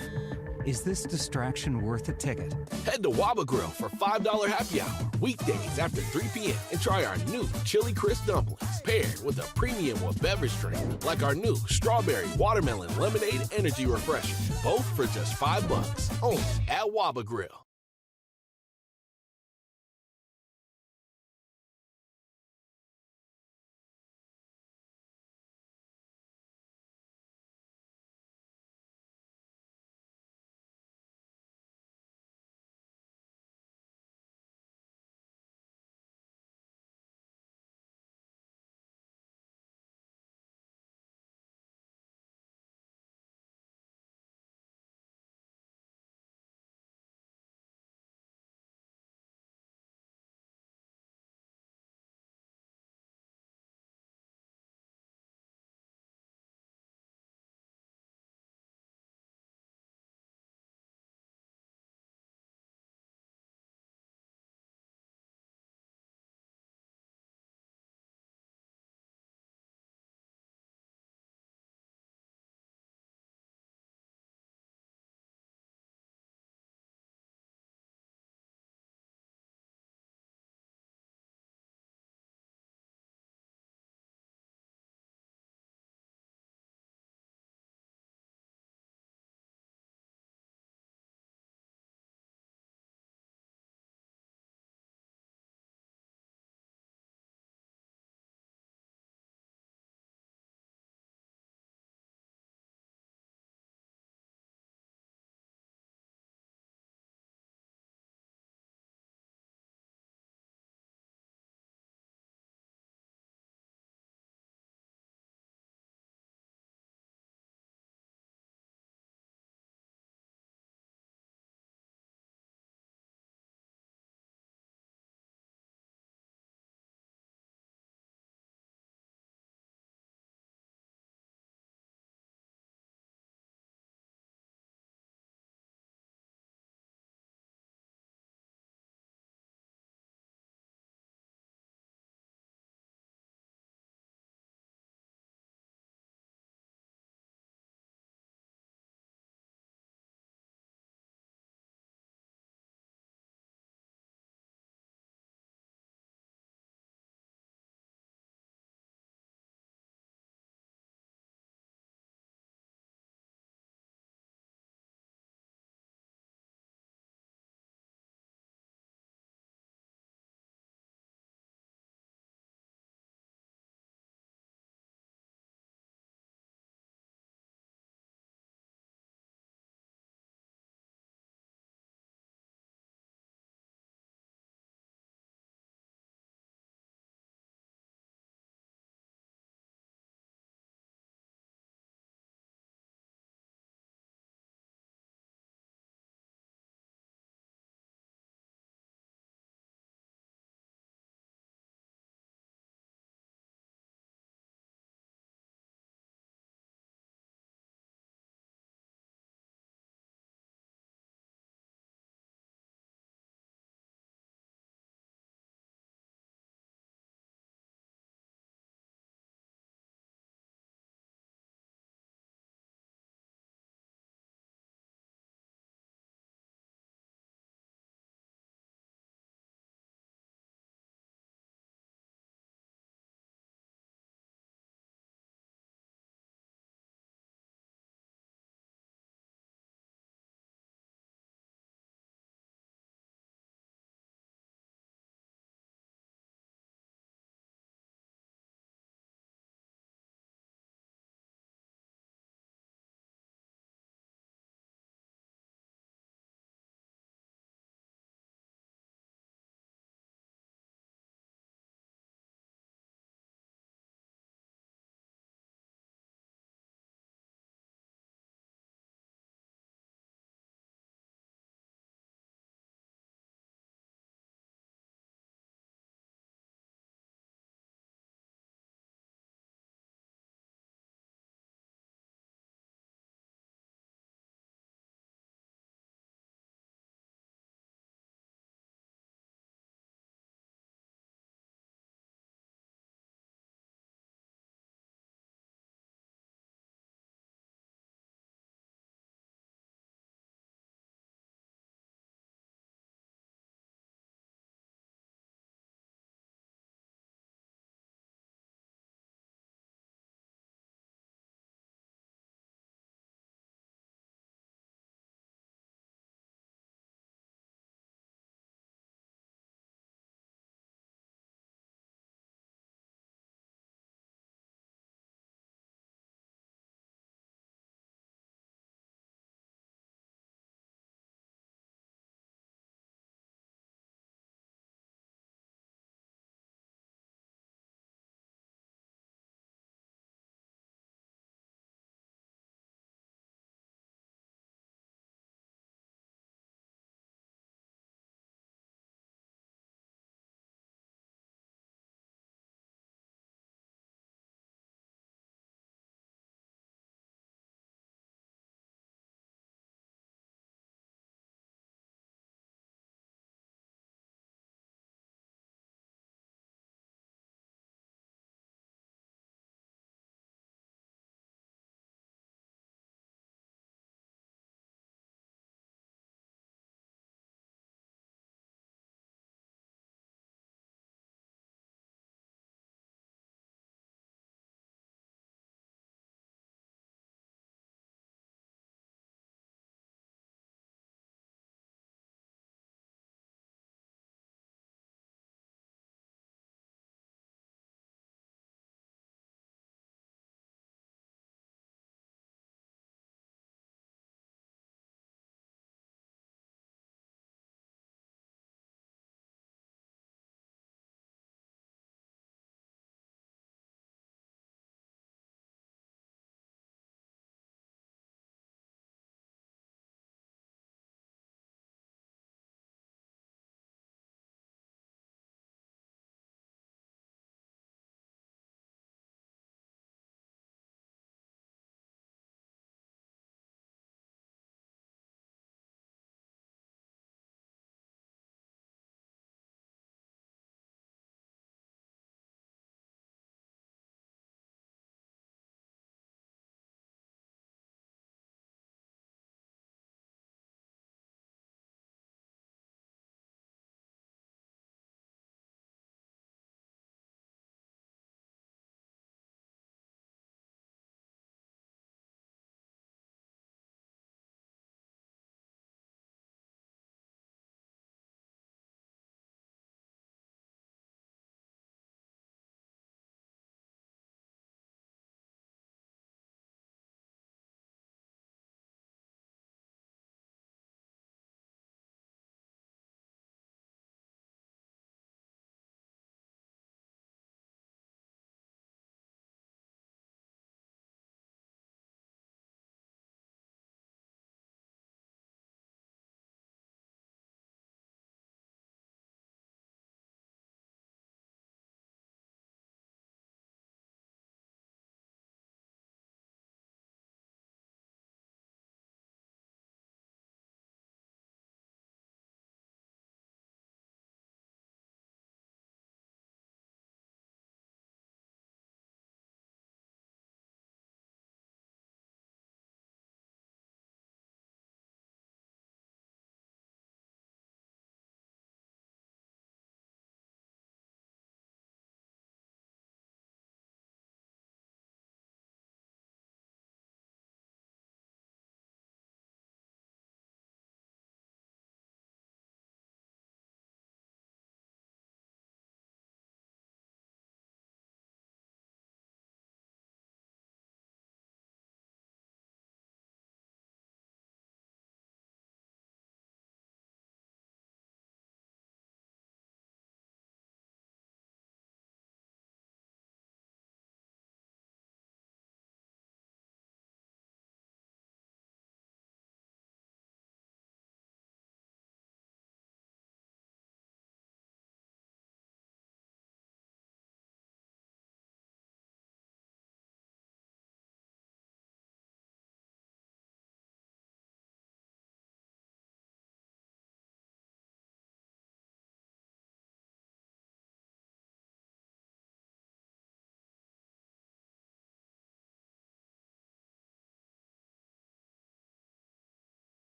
is this distraction worth a ticket? Head to Waba Grill for $5 happy hour weekdays after 3 p.m. and try our new Chili Crisp dumplings paired with a premium beverage drink like our new Strawberry Watermelon Lemonade Energy Refresher. Both for just $5. Only at Waba Grill.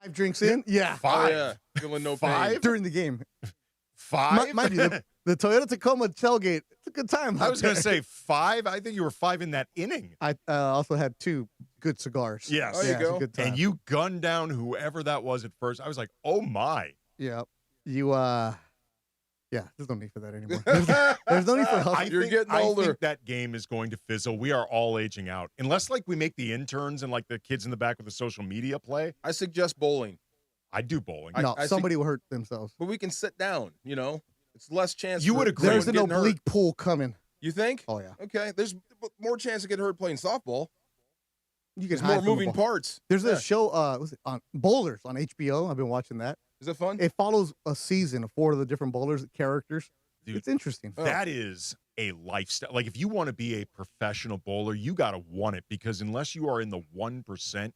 5 drinks in? Yeah. 5. Oh, yeah. Feeling no 5? pain. During the game. 5? Mind you, the Toyota Tacoma tailgate, it's a good time. I was going to say 5. I think you were 5 in that inning. I also had 2 good cigars. Yes. There you go. Good time. And you gunned down whoever that was at first. I was like, oh, my. Yeah. You, yeah, there's no need for that anymore. There's no need for hustle. You're getting older. I think that game is going to fizzle. We are all aging out. Unless, like, we make the interns and, like, the kids in the back with the social media play. I suggest bowling. I do bowling. No, somebody will hurt themselves. But we can sit down, It's less chance. You would agree. There's an getting oblique hurt. pool coming. You think? Oh, yeah. Okay. There's more chance to get hurt playing softball. You There's can more hide from the moving ball. parts. There's Yeah. a show, was it on Bowlers on HBO? I've been watching that. Is it fun? It follows a season of 4 of the different bowlers characters. Dude, it's interesting. That is a lifestyle. Like, if you want to be a professional bowler, you got to want it, because unless you are in the 1%,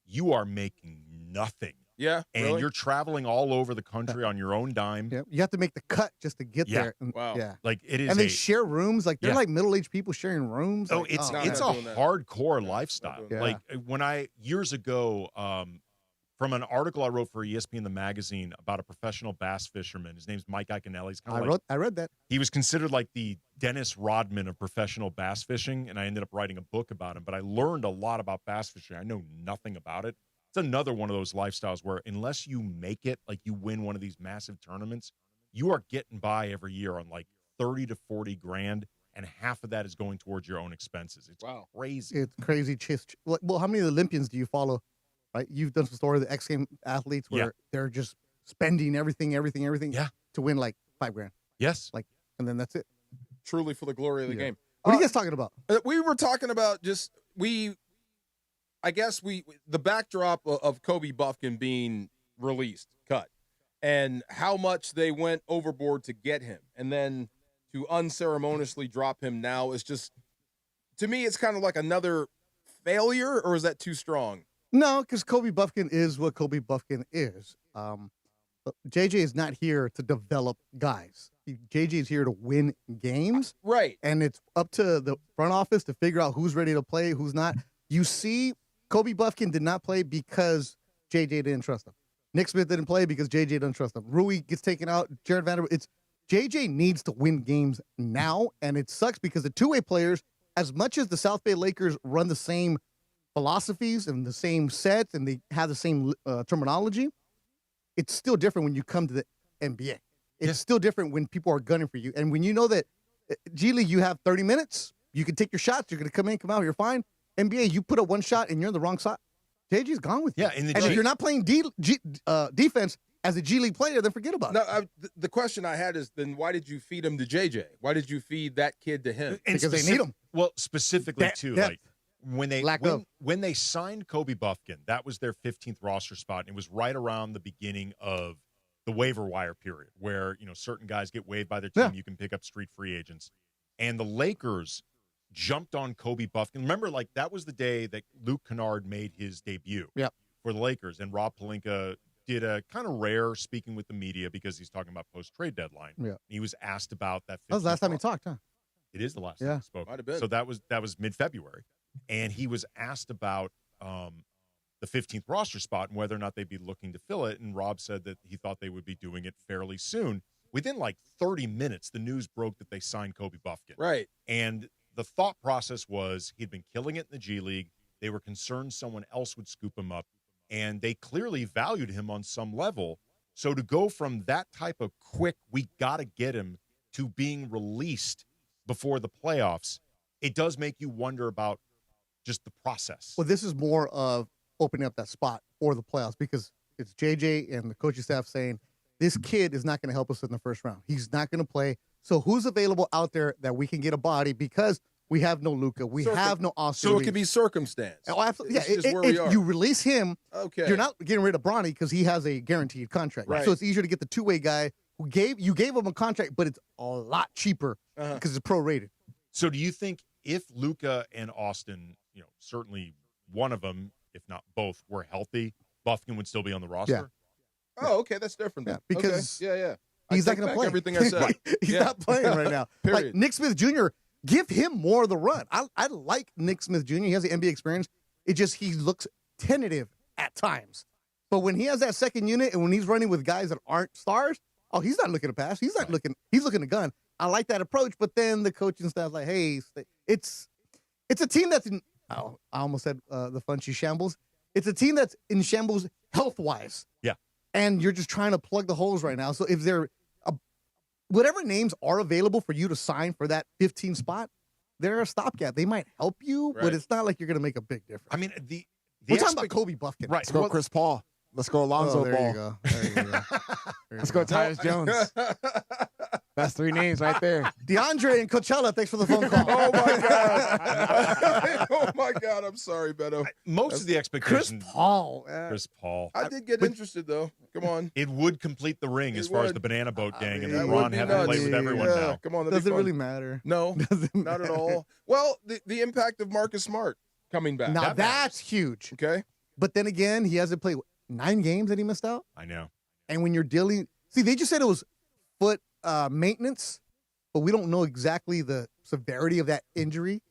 you are making nothing. Yeah, and really? you're traveling all over the country on your own dime. Yeah, you have to make the cut just to get there. And, Wow. Yeah. Like, it is, and they share rooms. Like, they're Yeah. like middle-aged people sharing rooms. Oh, Like, it's not a doing that. hardcore lifestyle. Yeah. Like, when I years ago, from an article I wrote for ESPN the magazine about a professional bass fisherman. His name's Mike Iaconelli. He's kind of I read that. He was considered like the Dennis Rodman of professional bass fishing, and I ended up writing a book about him. But I learned a lot about bass fishing. I know nothing about it. It's another one of those lifestyles where unless you make it, like you win one of these massive tournaments, you are getting by every year on like 30 to 40 grand, and half of that is going towards your own expenses. It's crazy. It's crazy. Well, how many Olympians do you follow? Right, you've done some story of the X Games athletes where they're just spending everything to win like $5 grand. Yes, like, and then that's it. Truly for the glory of the game. What are you guys talking about? We were talking about just the backdrop of Kobe Bufkin being released, cut, and how much they went overboard to get him, and then to unceremoniously drop him now is just, to me, it's kind of like another failure, or is that too strong? No, because Kobe Bufkin is what Kobe Bufkin is. JJ is not here to develop guys. JJ is here to win games. Right. And it's up to the front office to figure out who's ready to play, who's not. You see, Kobe Bufkin did not play because JJ didn't trust him. Nick Smith didn't play because JJ didn't trust him. Rui gets taken out. Jared Vanderbilt. JJ needs to win games now, and it sucks because the two-way players, as much as the South Bay Lakers run the same philosophies and the same sets and they have the same terminology, it's still different when you come to the NBA. It's still different when people are gunning for you. And when you know that G League, you have 30 minutes, you can take your shots, you're going to come in, come out, you're fine. NBA, you put up one shot and you're in the wrong side. JJ's gone with you. Yeah, and if you're not playing defense as a G League player, then forget about it. The question I had is, then why did you feed him to JJ? Why did you feed that kid to him? Because they need him. Well, specifically, too, depth. like, when they signed Kobe Bufkin, that was their 15th roster spot, and it was right around the beginning of the waiver wire period where, certain guys get waived by their team. You can pick up street free agents. And the Lakers jumped on Kobe Bufkin. Remember, like, that was the day that Luke Kennard made his debut for the Lakers, and Rob Pelinka did a kind of rare speaking with the media because he's talking about post-trade deadline. Yeah. He was asked about that. That was the last time he talked, huh? It is the last time he spoke. Might have been. So that was mid-February. And he was asked about the 15th roster spot and whether or not they'd be looking to fill it. And Rob said that he thought they would be doing it fairly soon. Within like 30 minutes, the news broke that they signed Kobe Bufkin. Right. And the thought process was he'd been killing it in the G League. They were concerned someone else would scoop him up. And they clearly valued him on some level. So to go from that type of quick, we got to get him, to being released before the playoffs, it does make you wonder about just the process. Well, this is more of opening up that spot for the playoffs because it's JJ and the coaching staff saying, this kid is not going to help us in the first round. He's not going to play. So who's available out there that we can get a body because we have no Luka, we have no Austin. So it could be circumstance. Oh, absolutely. Yeah, It's just where we are. if you release him, Okay. you're not getting rid of Bronny because he has a guaranteed contract. Right. So it's easier to get the two-way guy who gave him a contract, but it's a lot cheaper because it's prorated. So do you think if Luka and Austin, certainly one of them, if not both, were healthy, Bufkin would still be on the roster? Yeah. Oh, okay, that's different. Then. Because okay. he's not going to play. Everything I said. He's not playing right now. Period. Like Nick Smith Jr., give him more of the run. I like Nick Smith Jr. He has the NBA experience. It just he looks tentative at times. But when he has that second unit and when he's running with guys that aren't stars, he's not looking to pass. He's not looking. He's looking to gun. I like that approach. But then the coaching staff's like, hey, it's a team that's in. Oh, I almost said the Funchy shambles. It's a team that's in shambles health-wise. Yeah. And you're just trying to plug the holes right now. So if there, whatever names are available for you to sign for that 15 spot, they're a stopgap. They might help you, but it's not like you're going to make a big difference. I mean, we're talking about Kobe Bufkin. Right. Let's go Chris Paul. Let's go Alonzo there Ball. You go. There you go. Let's go Tyus Jones. That's 3 names right there. DeAndre and Coachella, thanks for the phone call. Oh, my God. Oh, my God. I'm sorry, Beto. Most of the expectations. Chris Paul. Chris Paul. I did get interested, though. Come on. It would complete the ring as far as the banana boat gang, and that LeBron would be having nuts. played with everyone now. Come on. Does it really matter? No, Doesn't not at all. Well, the impact of Marcus Smart coming back. Now that's huge. Okay. But then again, he hasn't played 9 games that he missed out. I know. And when you're dealing, they just said it was foot maintenance, but we don't know exactly the severity of that injury,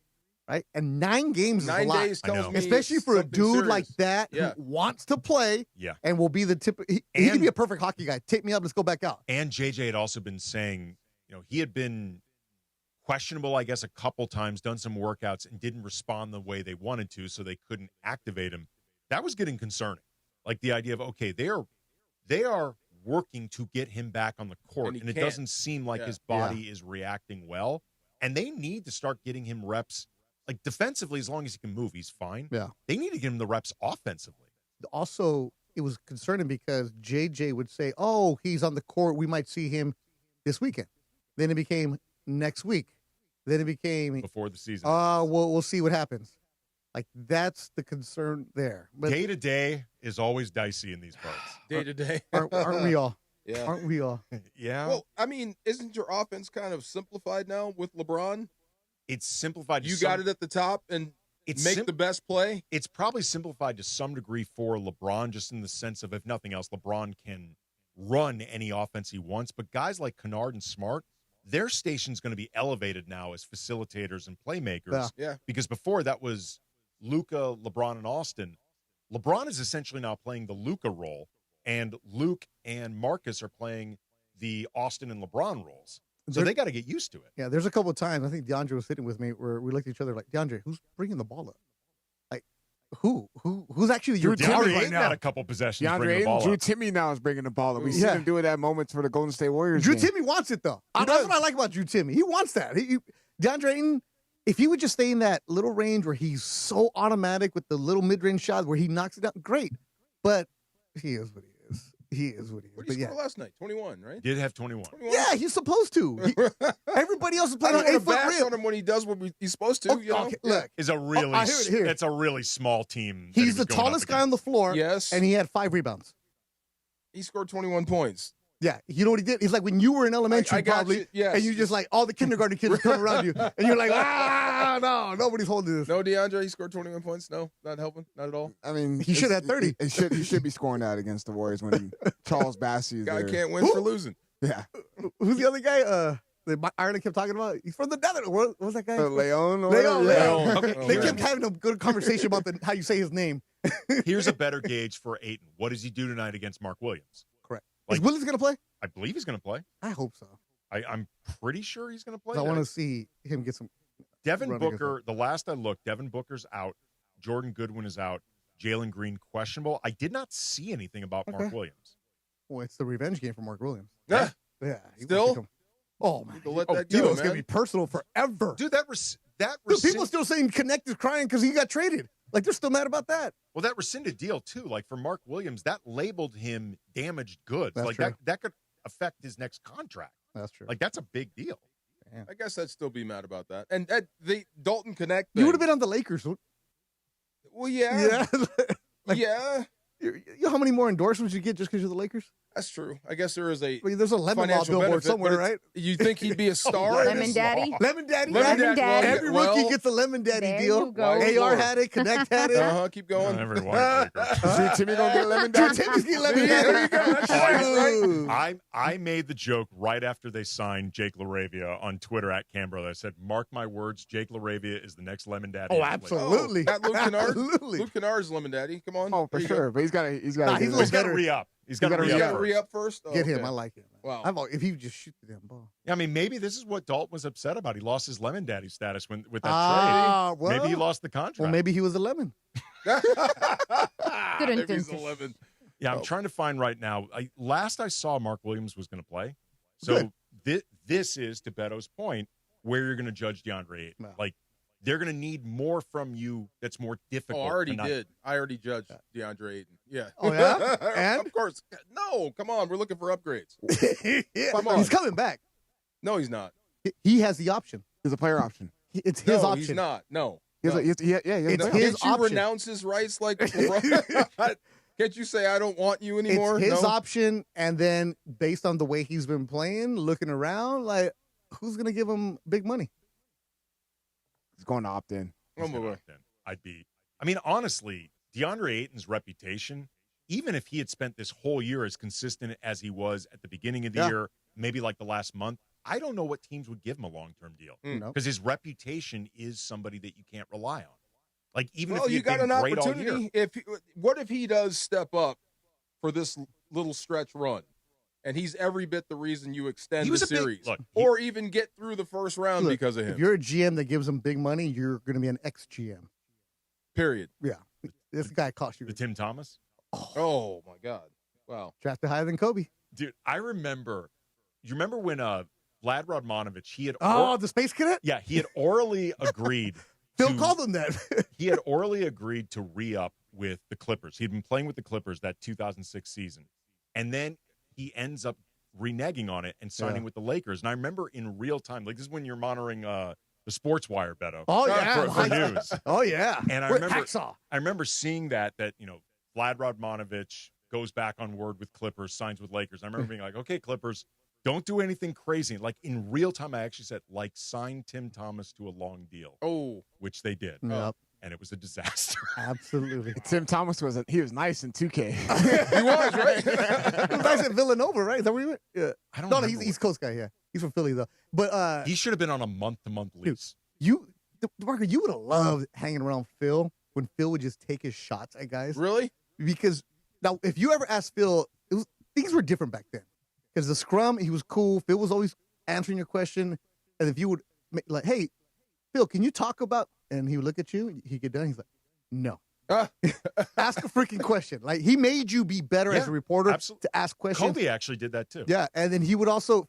right? And 9 games is a lot. 9 days tells me especially for a something dude serious. like that who wants to play and will be the tip. He could be a perfect hockey guy. Take me up, let's go back out. And JJ had also been saying, he had been questionable, I guess, a couple times, done some workouts, and didn't respond the way they wanted to, so they couldn't activate him. That was getting concerning. Like the idea of, okay, they are working to get him back on the court, and it doesn't seem like his body is reacting well. And they need to start getting him reps. Like defensively, as long as he can move, he's fine. Yeah. They need to get him the reps offensively. Also, it was concerning because JJ would say, oh, he's on the court. We might see him this weekend. Then it became next week. Then it became before the season. We'll see what happens. Like, that's the concern there. But day to day is always dicey in these parts. Day to day. Aren't we all? Yeah. Aren't we all? Yeah. Well, I mean, isn't your offense kind of simplified now with LeBron? It's simplified. You got it at the top and make the best play? It's probably simplified to some degree for LeBron, just in the sense of, if nothing else, LeBron can run any offense he wants. But guys like Kennard and Smart, their station's going to be elevated now as facilitators and playmakers. Yeah. Because before that was Luka, LeBron, and Austin. LeBron is essentially now playing the Luka role, and Luke and Marcus are playing the Austin and LeBron roles. So they got to get used to it. Yeah, there's a couple of times, I think DeAndre was sitting with me, where we looked at each other like, DeAndre, who's bringing the ball up? Like, who's actually your DeAndre right now? Had a couple possessions DeAndre bringing the ball Drew up. Timmy now is bringing the ball up. We seen him do it at moments for the Golden State Warriors. Drew game. Timmy wants it, though. That's what I like about Drew Timmy. He wants that. DeAndre Ayton, if he would just stay in that little range where he's so automatic with the little mid-range shots where he knocks it down, great. But he is what he is. He is what he is. What did he score last night? 21, right? Did have 21. Yeah, he's supposed to. Everybody else is I playing don't on want to 8-foot bash rim. on him when he does what he's supposed to. You know? Okay, look. Is a really it's a really small team. He's the tallest guy on the floor. Yes. And he had 5 rebounds. He scored 21 points. Yeah, you know what he did? He's like when you were in elementary, I got probably, you. Yes. and you just like all the kindergarten kids come around you, and you're like, no, nobody's holding this. No, DeAndre, he scored 21 points. No, not helping, not at all. I mean, He should have 30. He should be scoring that against the Warriors when Charles Bassey is Guy there. can't win for losing. Yeah. Who's the other guy? That Ireland kept talking about. He's from the Netherlands. What was that guy? Leon. Leon. Okay, They kept having a good conversation about how you say his name. Here's a better gauge for Ayton. What does he do tonight against Mark Williams? Correct. Is Willis going to play? I believe he's going to play. I hope so. I'm pretty sure he's going to play. I want to see him get some. Devin Booker, the last I looked, Devin Booker's out. Jordan Goodwin is out. Jalen Green questionable. I did not see anything about Mark Williams. Well, it's the revenge game for Mark Williams. Yeah. Yeah. Still? Oh, man. Let that go, Dino's man. going to be personal forever. Dude, Dude, people still saying Connect is crying because he got traded. Like, they're still mad about that. Well, that rescinded deal, too, like for Mark Williams, that labeled him damaged goods. That's like true. that could affect his next contract. That's true. Like, that's a big deal. Damn. I guess I'd still be mad about that. And the Dalton Connect You would have been on the Lakers. Well, yeah. Yeah. Yeah. You know how many more endorsements you get just because you're the Lakers? That's true. I guess there's a lemon financial billboard benefit, somewhere, but right? You think he'd be a star? Lemon Daddy? Lemon Daddy. Lemon Daddy. Every rookie gets a Lemon Daddy There deal. you go. AR had it. Connect had it. Keep going. Everyone. Drew Timmy gonna get Lemon Daddy. Drew Timmy's getting Lemon Daddy. There you go. That's right. I made the joke right after they signed Jake LaRavia on Twitter at Canberra. I said, mark my words, Jake LaRavia is the next Lemon Daddy. Oh, absolutely. Not Luke Kennard. Absolutely. Luke Kennard's Lemon Daddy. Come on. Oh, for sure. But he's got Nah, to. he's got to re-up. He's got to re-up first. Get him. I like it. Wow. If he would just shoot the damn ball. I mean, maybe this is what Dalton was upset about. He lost his Lemon Daddy status with that trade. Well, Maybe he lost the contract. Well, maybe he was a lemon. Maybe he's a lemon. Yeah, I'm trying to find right now. Last I saw, Mark Williams was going to play. So this is, to Beto's point, where you're going to judge DeAndre Ayton. No. Like, they're going to need more from you that's more difficult. Oh, I already did. I already judged DeAndre Ayton. Yeah. Oh, yeah? And? Of course. No, come on. We're looking for upgrades. Come on. He's coming back. No, he's not. He has the option. He's a player option. It's his option. He's not. No. It's his his Can't you option. renounce his rights like LeBron? Can't you say I don't want you anymore? It's his No? option, and then based on the way he's been playing, looking around, like, who's going to give him big money? He's going to opt in. I mean, honestly, DeAndre Ayton's reputation, even if he had spent this whole year as consistent as he was at the beginning of the year, maybe like the last month, I don't know what teams would give him a long-term deal because his reputation is somebody that you can't rely on. Like, even if he had been great all year. What if he does step up for this little stretch run, and he's every bit the reason you extend the series, or even get through the first round because of him? If you're a GM that gives him big money, you're going to be an ex-GM. Period. Yeah. This guy cost you. The Tim Thomas? Oh, my God. Wow. Drafted higher than Kobe. Dude, I remember. You remember when Vlad Radmanovic, he had... the Space Cadet? Yeah, he had orally agreed... Phil called him that. He had orally agreed to re-up with the Clippers. He'd been playing with the Clippers that 2006 season. And then he ends up reneging on it and signing with the Lakers. And I remember in real time, like this is when you're monitoring the Sports Wire, Beto. Oh, yeah. For news. Oh, yeah. And I remember seeing that, Vlad Radmanovic goes back on word with Clippers, signs with Lakers. I remember being like, okay, Clippers, don't do anything crazy. Like in real time, I actually said, sign Tim Thomas to a long deal. Oh. Which they did. Yep. And it was a disaster. Absolutely. Tim Thomas was nice in 2K. He was, right? He was nice at Villanova, right? Is that where he went? Yeah. I don't know. know. He's East Coast guy, yeah. He's from Philly, though. But he should have been on a month-to-month lease. Marco, you would have loved hanging around Phil when Phil would just take his shots at guys. Really? Because now, if you ever asked Phil, things were different back then. Because the scrum, he was cool. Phil was always answering your question. And if you would, like, hey, Phil, can you talk about, and he would look at you, he'd get done, he's like, no. Ask a freaking question. Like, he made you be better as a reporter to ask questions. Kobe actually did that too. Yeah, and then he would also,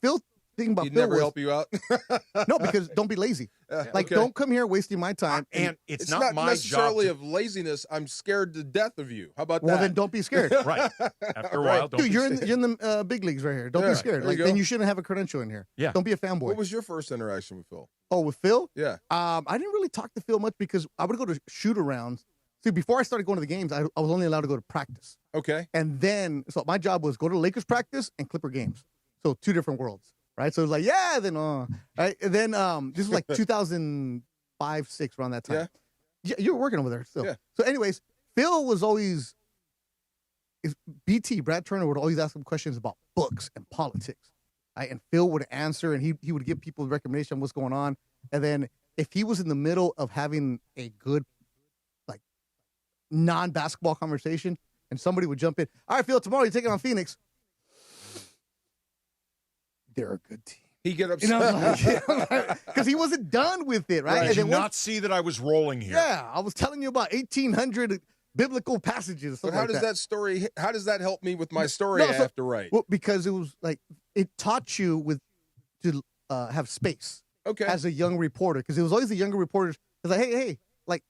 thing about He'd Phil never was, help you out? No, because don't be lazy. Don't come here wasting my time. And it's not my necessarily job of laziness. I'm scared to death of you. How about that? Well, then don't be scared. Right. After a while, don't Dude, be you're scared. in the big leagues right here. Don't be scared. there you Like, then go. you shouldn't have a credential in here. Yeah. Don't be a fanboy. What was your first interaction with Phil? Oh, with Phil? Yeah. I didn't really talk to Phil much because I would go to shoot-arounds. See, before I started going to the games, I was only allowed to go to practice. Okay. And then, so my job was go to Lakers practice and Clipper games. So 2 different worlds, right? So it was like, yeah, then, right? And then this was like 2005, 6, around that time. Yeah, you were working over there still. Yeah. So anyways, Phil was always, Brad Turner would always ask him questions about books and politics. Right? And Phil would answer, and he would give people a recommendation on what's going on. And then if he was in the middle of having a good, like, non-basketball conversation, and somebody would jump in, all right, Phil, tomorrow you're taking on Phoenix. They're a good team. He get upset. Because he wasn't done with it, right? Did you not see that I was rolling here? Yeah, I was telling you about 1,800 biblical passages. But how does that help me with my story I have to write? Well, because it was like, it taught you to have space as a young reporter. Because it was always the younger reporters. It's like, hey, like,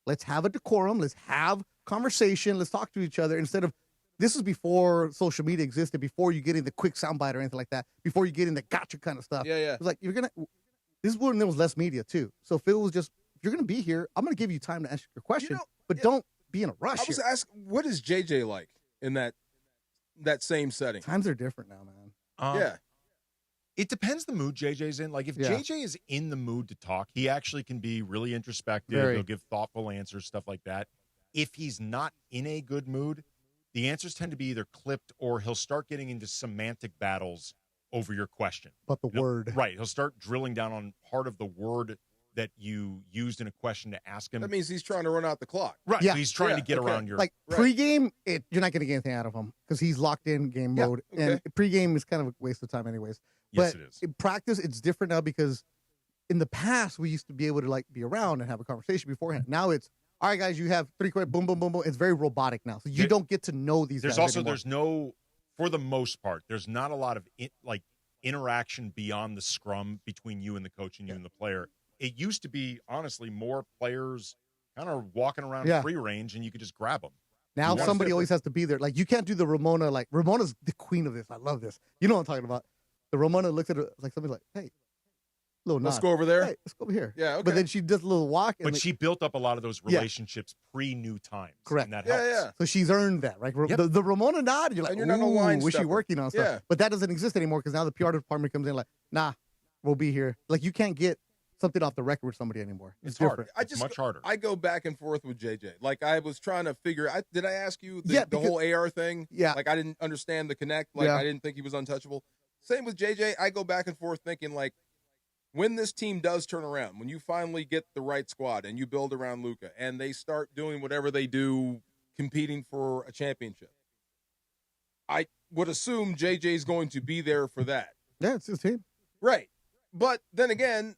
let's have a decorum. Let's have conversation. Let's talk to each other instead of, this is before social media existed, before you get in the quick soundbite or anything like that, before you get in the gotcha kind of stuff. Yeah. It was like, this is when there was less media too. So Phil was just, if you're going to be here, I'm going to give you time to answer your question, but don't be in a rush. I was asking, what is JJ like in that that same setting. Times are different now, man. Yeah. It depends the mood JJ's in. Like, if JJ is in the mood to talk, he actually can be really introspective. Very. He'll give thoughtful answers, stuff like that. If he's not in a good mood, the answers tend to be either clipped or he'll start getting into semantic battles over your question. But the word. Right. He'll start drilling down on part of the word that you used in a question to ask him. That means he's trying to run out the clock. Right. Yeah. So he's trying to get around your... Like, pregame, you're not going to get anything out of him because he's locked in game mode. okay. And pregame is kind of a waste of time anyways. Yes, But it is. in practice, it's different now because in the past, we used to be able to, like, be around and have a conversation beforehand. Now it's, all right, guys, you have 3 questions, boom, boom, boom, boom. It's very robotic now. So you don't get to know these guys anymore. There's no, for the most part, there's not a lot of, interaction beyond the scrum between you and the coach and you and the player. It used to be, honestly, more players kind of walking around free range and you could just grab them. Now somebody always has to be there. Like, you can't do the Ramona. Like, Ramona's the queen of this. I love this. You know what I'm talking about. The Ramona looks at her like somebody's like, hey, little Let's nod. go over there. Hey, let's go over here. Yeah, okay. But then she does a little walk. And But she built up a lot of those relationships pre-new times. Correct. And that helps. So she's earned that, right? The Ramona nod, you're like, And you're not a ooh, line was she stepper. working on stuff? Yeah. But that doesn't exist anymore because now the PR department comes in like, nah, we'll be here. Like, you can't get something off the record with somebody anymore. It's different. It's much harder. I go back and forth with JJ. Like, I was trying to figure. Did I ask you the because- whole AR thing? Yeah. Like, I didn't understand the connect. Like, Yeah. I didn't think he was untouchable. Same with JJ. I go back and forth thinking, like, when this team does turn around, when you finally get the right squad and you build around Luka and they start doing whatever they do, competing for a championship, I would assume JJ's going to be there for that. Yeah, it's his team. Right. But then again,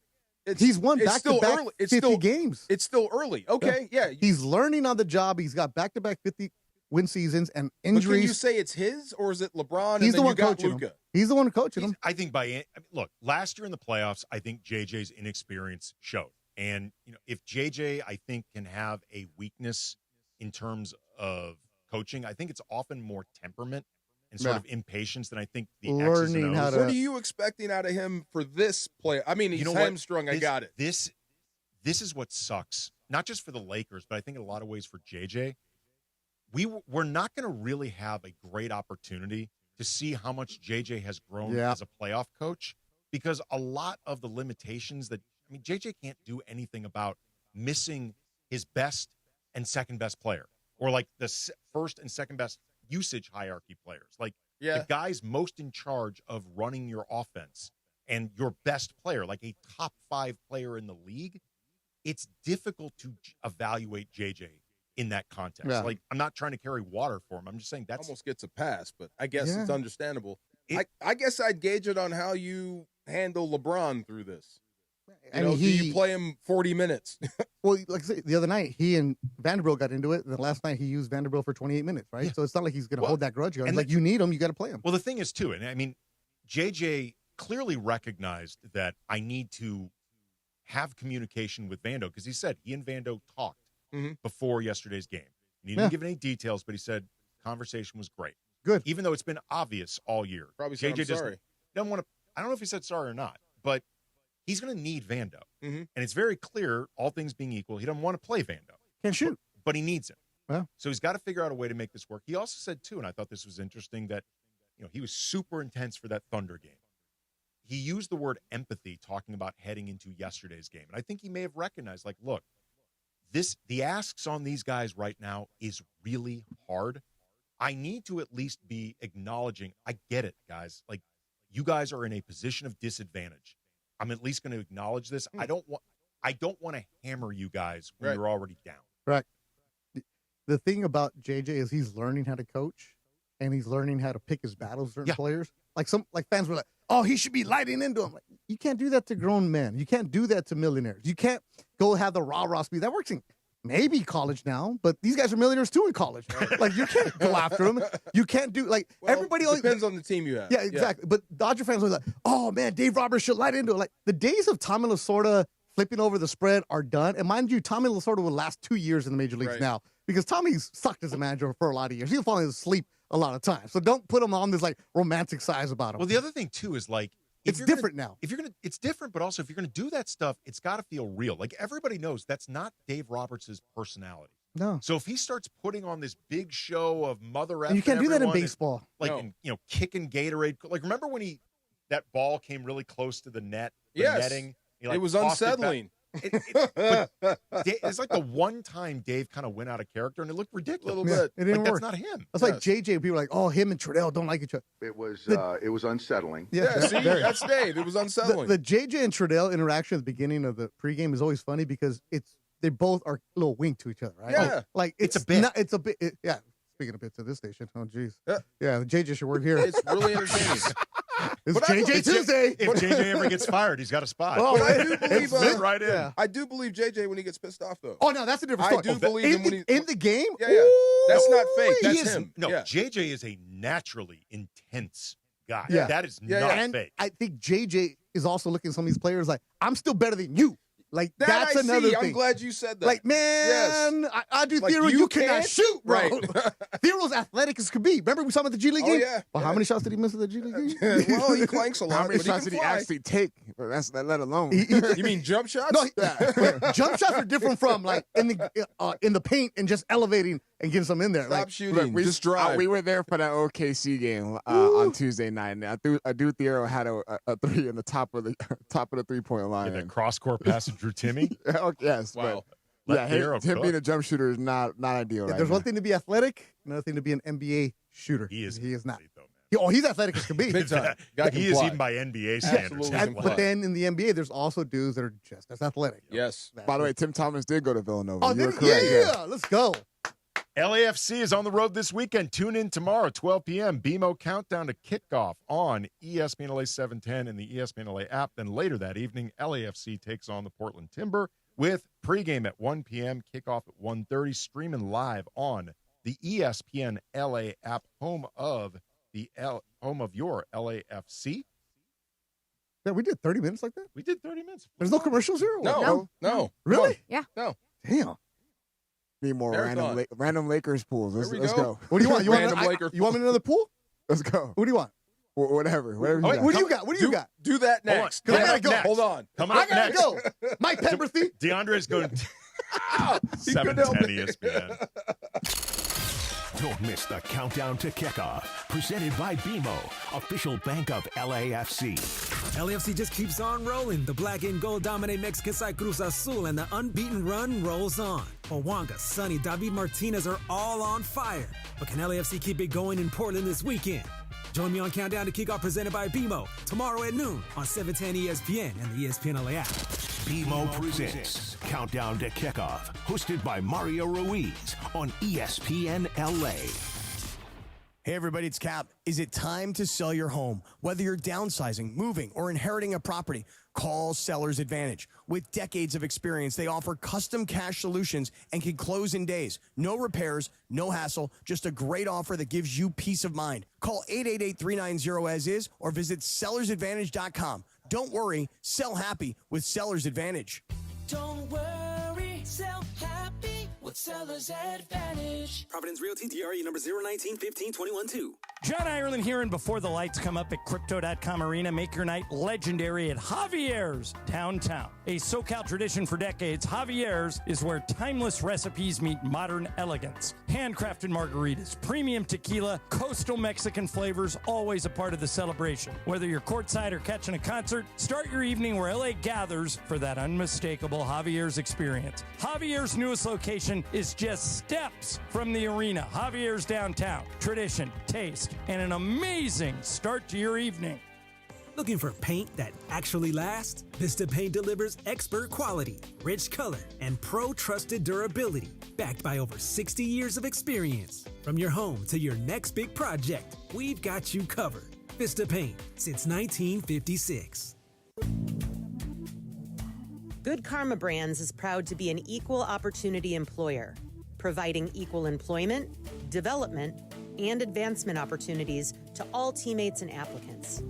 He's won it's still back-to-back early. It's 50 still games. It's still early. Okay, yeah. He's learning on the job. He's got back-to-back 50-win seasons and But can you injuries. say it's his or is it LeBron? He's and the then one you got coaching Luka? him. He's the one coaching him. I think look, last year in the playoffs, I think JJ's inexperience showed. And, if JJ, I think, can have a weakness in terms of coaching, I think it's often more temperament and sort of impatience than I think the X's and O's. What are you expecting out of him for this play? I mean, he's hamstrung. I got it. This is what sucks, not just for the Lakers, but I think in a lot of ways for JJ. We're not going to really have a great opportunity to see how much JJ has grown as a playoff coach because a lot of the limitations JJ can't do anything about missing his best and second best player or like the first and second best usage hierarchy players. Like the guys most in charge of running your offense and your best player, like a top 5 player in the league. It's difficult to evaluate JJ in that context. Yeah. Like, I'm not trying to carry water for him. I'm just saying that's almost gets a pass, but I guess it's understandable. I guess I'd gauge it on how you handle LeBron through this. Do you play him 40 minutes? Well, like I said, the other night, he and Vanderbilt got into it. And the last night, he used Vanderbilt for 28 minutes, right? Yeah. So it's not like he's going to hold that grudge. And like, you need him. You got to play him. Well, the thing is, too, and I mean, JJ clearly recognized that I need to have communication with Vando because he said he and Vando talked before yesterday's game. And he didn't give any details, but he said conversation was great. Good. Even though it's been obvious all year. Probably said, JJ I'm sorry. doesn't want to, I don't know if he said sorry or not, but he's going to need Vando. Mm-hmm. And it's very clear, all things being equal, he doesn't want to play Vando. Can't shoot. But he needs him. Yeah. So he's got to figure out a way to make this work. He also said, too, and I thought this was interesting, that he was super intense for that Thunder game. He used the word empathy talking about heading into yesterday's game. And I think he may have recognized, like, look, the asks on these guys right now is really hard. I need to at least be acknowledging, I get it, guys. Like, you guys are in a position of disadvantage. I'm at least going to acknowledge this. I don't want to hammer you guys when you're already down. Right. The thing about JJ is he's learning how to coach and he's learning how to pick his battles with certain players. Like fans were like, oh, he should be lighting into him. Like, you can't do that to grown men. You can't do that to millionaires. You can't go have the rah-rah speed. That works in maybe college now, but these guys are millionaires too in college. Like, you can't go after them. You can't do, like, everybody always depends on the team you have. Yeah, exactly. But Dodger fans are like, oh, man, Dave Roberts should light into it. Like, the days of Tommy Lasorda flipping over the spread are done. And mind you, Tommy Lasorda will last 2 years in the major leagues now because Tommy's sucked as a manager for a lot of years. He's falling asleep a lot of times. So don't put him on this, like, romantic size about him. Well, the other thing, too, is, like, it's different now. It's different, but also if you're going to do that stuff, it's got to feel real. Like, everybody knows that's not Dave Roberts' personality. No. So if he starts putting on this big show of mother And you can't do that in everyone baseball. and, kicking Gatorade. Like, remember when that ball came really close to the net? The Yes. netting? He, It was unsettling. But it's like the one time Dave kind of went out of character, and it looked ridiculous. A little bit. It didn't Like, work. that's not him. That's like JJ. People are like, oh, him and Trudell don't like each other. It was unsettling. Yeah, see, that's Dave. It was unsettling. The JJ and Trudell interaction at the beginning of the pregame is always funny because they both are a little wink to each other, right? Yeah. Like It's a bit. It's a bit. Yeah. Speaking of bits at this station, oh geez. Yeah, JJ should work here. It's really entertaining. It's JJ Tuesday. If JJ ever gets fired, he's got a spot. Oh, But I do believe Fit right in. Yeah. I do believe JJ when he gets pissed off, though. Oh no, that's a different story. I do believe him when he in the game. Yeah, yeah. That's not fake. He That's is, him. No, Yeah. JJ is a naturally intense guy. Yeah. That is Yeah, not yeah. And fake. I think JJ is also looking at some of these players like, I'm still better than you. Like That that's I another see. thing. I'm glad you said that. Like, man, I do Like, Theodore. you You cannot can't? shoot, bro. Right. Theodore's athletic as could be. Remember we saw him at the G League Oh, game? yeah. Well, how many shots did he miss at the G League game? Well, he clanks a lot. How many but he shots can did he fly. actually take? But that's let alone. You mean jump shots? No, but jump shots are different from like in the paint and just elevating and getting some in there. Stop Like, shooting. Just drive. We were there for that OKC game on Tuesday night. And I do Theo had a three in the top of the 3-point line. The cross-court pass of Drew Timmy. Yes, Wow. but Let Theo him cook. being a jump shooter is not ideal. Right there's now. one thing to be athletic, another thing to be an NBA shooter. He is not. though, man. He's athletic as can be. Big time. Guy can He is fly. even by NBA standards. Absolutely. he can But play. then in the NBA, there's also dudes that are just as athletic. Yes. By the way, Tim Thomas did go to Villanova. Oh, You were did he? correct. Yeah, let's go. LAFC is on the road this weekend. Tune in tomorrow, 12 p.m. BMO countdown to kickoff on ESPN LA 710 and the ESPN LA app. Then later that evening, LAFC takes on the Portland Timber with pregame at 1 p.m., kickoff at 1:30, streaming live on the ESPN LA app, home of your LAFC. Yeah, we did 30 minutes like that. We did 30 minutes. There's no commercials here. No. Really? Yeah. No. Damn. Need more Marathon. random Lakers pools. Let's There we go. go. What do you want? You want, Random Lakers. you want me in another pool? Let's go. What do you want? Whatever. What do you got? What do you got? Do that Hold on. next. Coming I up gotta go. next. Hold on. Coming I up gotta next, go. Mike Pemberthy. DeAndre's going He couldn't help 710 it. ESPN. Don't miss the countdown to kickoff. Presented by BMO, official bank of LAFC. LAFC just keeps on rolling. The black and gold dominate Mexican side Cruz Azul, and the unbeaten run rolls on. Owanga, Sonny, David Martinez are all on fire. But can LAFC keep it going in Portland this weekend? Join me on Countdown to Kickoff presented by BMO tomorrow at noon on 710 ESPN and the ESPN LA app. BMO presents Countdown to Kickoff, hosted by Mario Ruiz on ESPN LA. Hey everybody, it's Cap. Is it time to sell your home? Whether you're downsizing, moving, or inheriting a property, call Seller's Advantage. With decades of experience, they offer custom cash solutions and can close in days. No repairs, no hassle, just a great offer that gives you peace of mind. Call 888-390-AS-IS or visit sellersadvantage.com. Don't worry, sell happy with Seller's Advantage. Don't worry, sell happy with Seller's Advantage. Providence Realty, DRE number 019-15-21-2. John Ireland here, and before the lights come up at Crypto.com Arena, make your night legendary at Javier's downtown. A SoCal tradition for decades, Javier's is where timeless recipes meet modern elegance. Handcrafted margaritas, premium tequila, coastal Mexican flavors, always a part of the celebration. Whether you're courtside or catching a concert, start your evening where LA gathers for that unmistakable Javier's experience. Javier's newest location is just steps from the arena. Javier's downtown. Tradition, taste, and an amazing start to your evening. Looking for paint that actually lasts? Vista Paint delivers expert quality, rich color, and pro-trusted durability, backed by over 60 years of experience. From your home to your next big project, we've got you covered. Vista Paint, since 1956. Good Karma Brands is proud to be an equal opportunity employer, providing equal employment, development, and advancement opportunities to all teammates and applicants.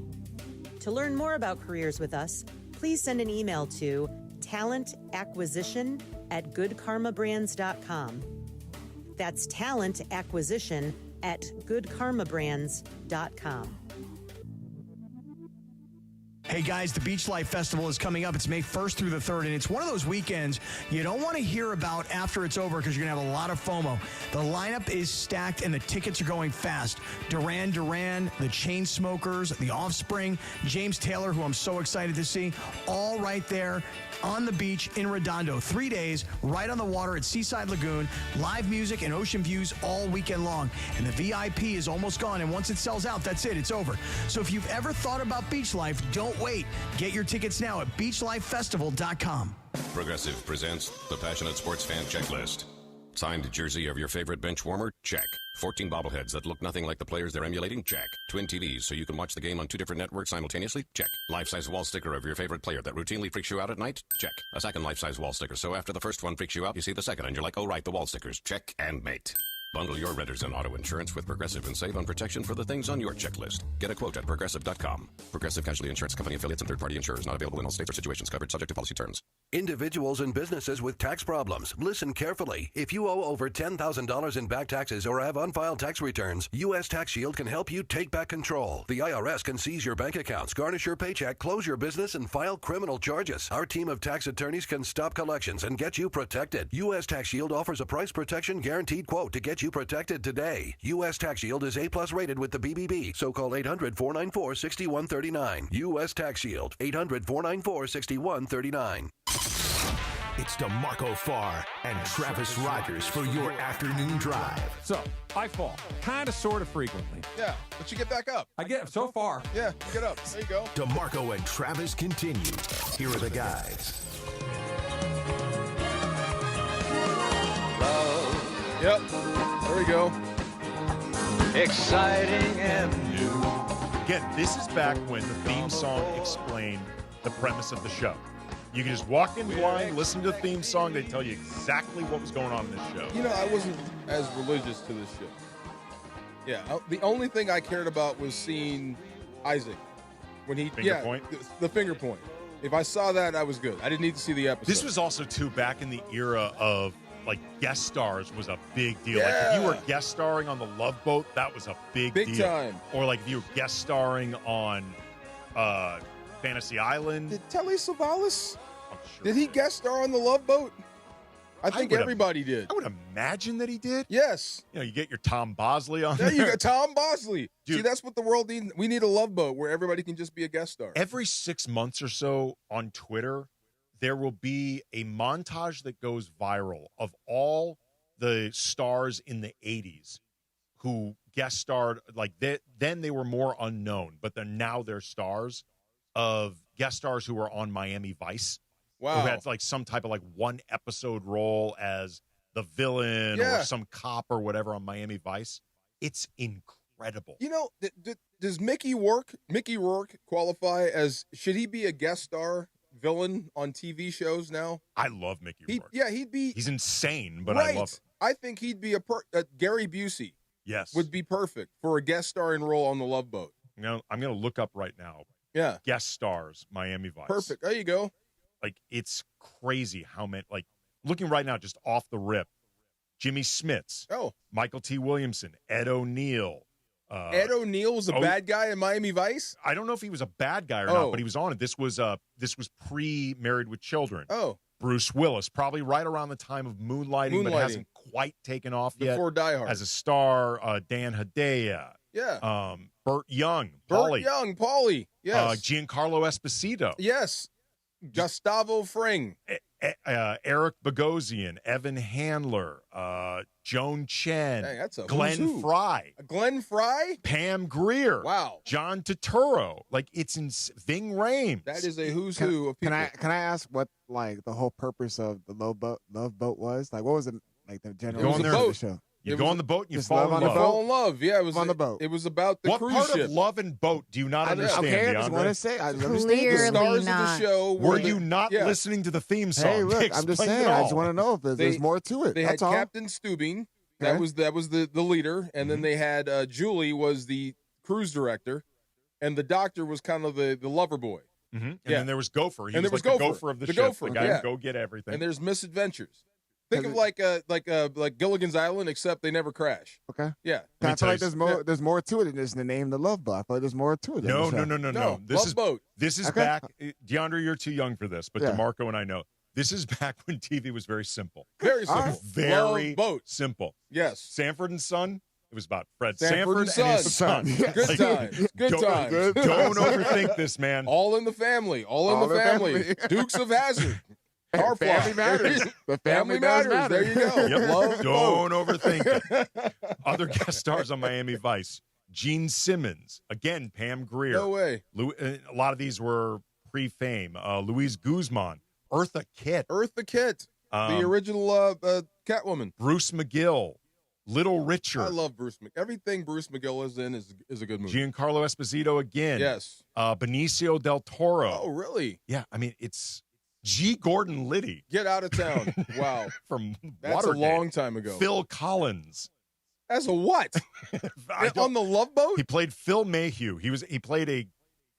To learn more about careers with us, please send an email to talentacquisition@goodkarmabrands.com. That's talentacquisition@goodkarmabrands.com. Hey, guys, the Beach Life Festival is coming up. It's May 1st through the 3rd, and it's one of those weekends you don't want to hear about after it's over because you're going to have a lot of FOMO. The lineup is stacked, and the tickets are going fast. Duran Duran, the Chainsmokers, The Offspring, James Taylor, who I'm so excited to see, all right there on the beach in Redondo. 3 days, right on the water at Seaside Lagoon, live music and ocean views all weekend long. And the VIP is almost gone, and once it sells out, that's it. It's over. So if you've ever thought about beach life, don't wait. Get your tickets now at beachlifefestival.com. Progressive presents the Passionate Sports Fan Checklist. Signed jersey of your favorite bench warmer? Check. 14 bobbleheads that look nothing like the players they're emulating? Check. Twin TVs so you can watch the game on 2 different networks simultaneously? Check. Life-size wall sticker of your favorite player that routinely freaks you out at night? Check. A second life-size wall sticker so after the first one freaks you out, you see the second and you're like, oh right, the wall stickers. Check and mate. Bundle your renters and auto insurance with Progressive and save on protection for the things on your checklist. Get a quote at Progressive.com. Progressive Casualty Insurance Company affiliates and third-party insurers not available in all states or situations. Covered subject to policy terms. Individuals and businesses with tax problems, listen carefully. If you owe over $10,000 in back taxes or have unfiled tax returns, U.S. Tax Shield can help you take back control. The IRS can seize your bank accounts, garnish your paycheck, close your business, and file criminal charges. Our team of tax attorneys can stop collections and get you protected. U.S. Tax Shield offers a price protection guaranteed quote to get you protected today. U.S. Tax Shield is A+ rated with the BBB, so call 800-494-6139. U.S. Tax Shield, 800-494-6139. It's DeMarco Farr and Travis Rogers for your afternoon drive. So, I fall. Kind of, sort of frequently. Yeah, but you get back up. I get so far. Yeah, you get up. There you go. DeMarco and Travis continue. Here are the guys. Yep, there we go. Exciting and new. Again, this is back when the theme song explained the premise of the show. You can just walk in blind, listen to the theme song. They tell you exactly what was going on in this show. You know, I wasn't as religious to this show. Yeah, the only thing I cared about was seeing Isaac when he Finger point? the finger point. If I saw that, I was good. I didn't need to see the episode. This was also too back in the era of like guest stars was a big deal. Yeah. Like if you were guest starring on the Love Boat, that was a big deal. time. Or like if you were guest starring on Fantasy Island. Did Telly Savalas? I'm sure. Did he guest star on the Love Boat? I think everybody did. I would imagine that he did. Yes. You know, you get your Tom Bosley on There there. you go, Tom Bosley. Dude. See, that's what the world needs. We need a Love Boat where everybody can just be a guest star. Every 6 months or so on Twitter, there will be a montage that goes viral of all the stars in the 80s who guest starred. Like then they were more unknown, but now they're stars of guest stars who were on Miami Vice. Wow. Who had like some type of like one episode role as the villain or some cop or whatever on Miami Vice. It's incredible. You know, does Mickey Rourke qualify as, should he be a guest star villain on TV shows now? I love Mickey Rourke. Yeah, he'd be. He's insane, but right. I love him. I think he'd be Gary Busey. Yes. Would be perfect for a guest starring role on the Love Boat. You know, I'm going to look up right now. Yeah. Guest stars, Miami Vice. Perfect. There you go. Like, it's crazy how many, like, looking right now, just off the rip, Jimmy Smits. Oh. Michael T. Williamson, Ed O'Neill. Ed O'Neill was a bad guy in Miami Vice? I don't know if he was a bad guy or not, but he was on it. This was pre-Married with Children. Oh. Bruce Willis, probably right around the time of Moonlighting. But hasn't quite taken off yet. Before Die Hard. As a star, Dan Hedaya. Yeah. Burt Young, Paulie. Yes. Giancarlo Esposito. Yes. Gustavo Fring. Eric Bogosian, Evan Handler, Joan Chen, Dang, that's a Glenn Fry. Glenn Fry? Pam Grier. Wow. John Turturro. Like, it's in Ving Rhames. That is a who's who of people. Can I ask what, like, the whole purpose of the Love Boat was? Like, what was it, like, the general Go on there. of the show? You go on the boat and you Just fall in love. Fall in love. Yeah, it was on the boat. It was about the what cruise part ship. of love and boat do you not understand, Okay, I just DeAndre? want to say, I understand. Clearly the stars not. of the show Were you not listening to the theme song? Hey, look, I'm just saying. I just want to know if there's more to it. They That's had all. Captain Stubing. That was the leader, and then they had Julie was the cruise director, and the doctor was kind of the lover boy. Mm-hmm. And then there was Gopher. He and was there was like Gopher. the gopher of the the ship. Gopher, the guy yeah. who go get everything. And there's Misadventures. Think of like Gilligan's Island, except they never crash. Okay. Yeah. I feel like there's more to it than just the name, The Love Boat. I feel like there's more to it. No. Love This is Okay. back. DeAndre, you're too young for this, but Yeah. DeMarco and I know. This is back when TV was very simple. Very simple. Very Love Boat. simple. Yes. Sanford and Son. It was about Fred Sanford Sanford and his Son. son. Good Like, times. Good times. Don't overthink this, man. All in the family. All in the family. Dukes of Hazzard. Car Family matters. The family does matter. There you go. Yep. Love Don't Boat. overthink it. Other guest stars on Miami Vice. Gene Simmons. Again, Pam Grier. No way. A lot of these were pre-fame. Luis Guzman. Eartha Kitt. Eartha Kitt. The original Catwoman. Bruce McGill. Little Richard. I love Bruce McGill. Everything Bruce McGill is in is a good movie. Giancarlo Esposito again. Yes. Benicio del Toro. Oh, really? Yeah, I mean, it's G. Gordon Liddy. Get out of town. Wow. From That's Watergate. a long time ago. Phil Collins. As a what? On the Love Boat? He played Phil Mayhew. He played a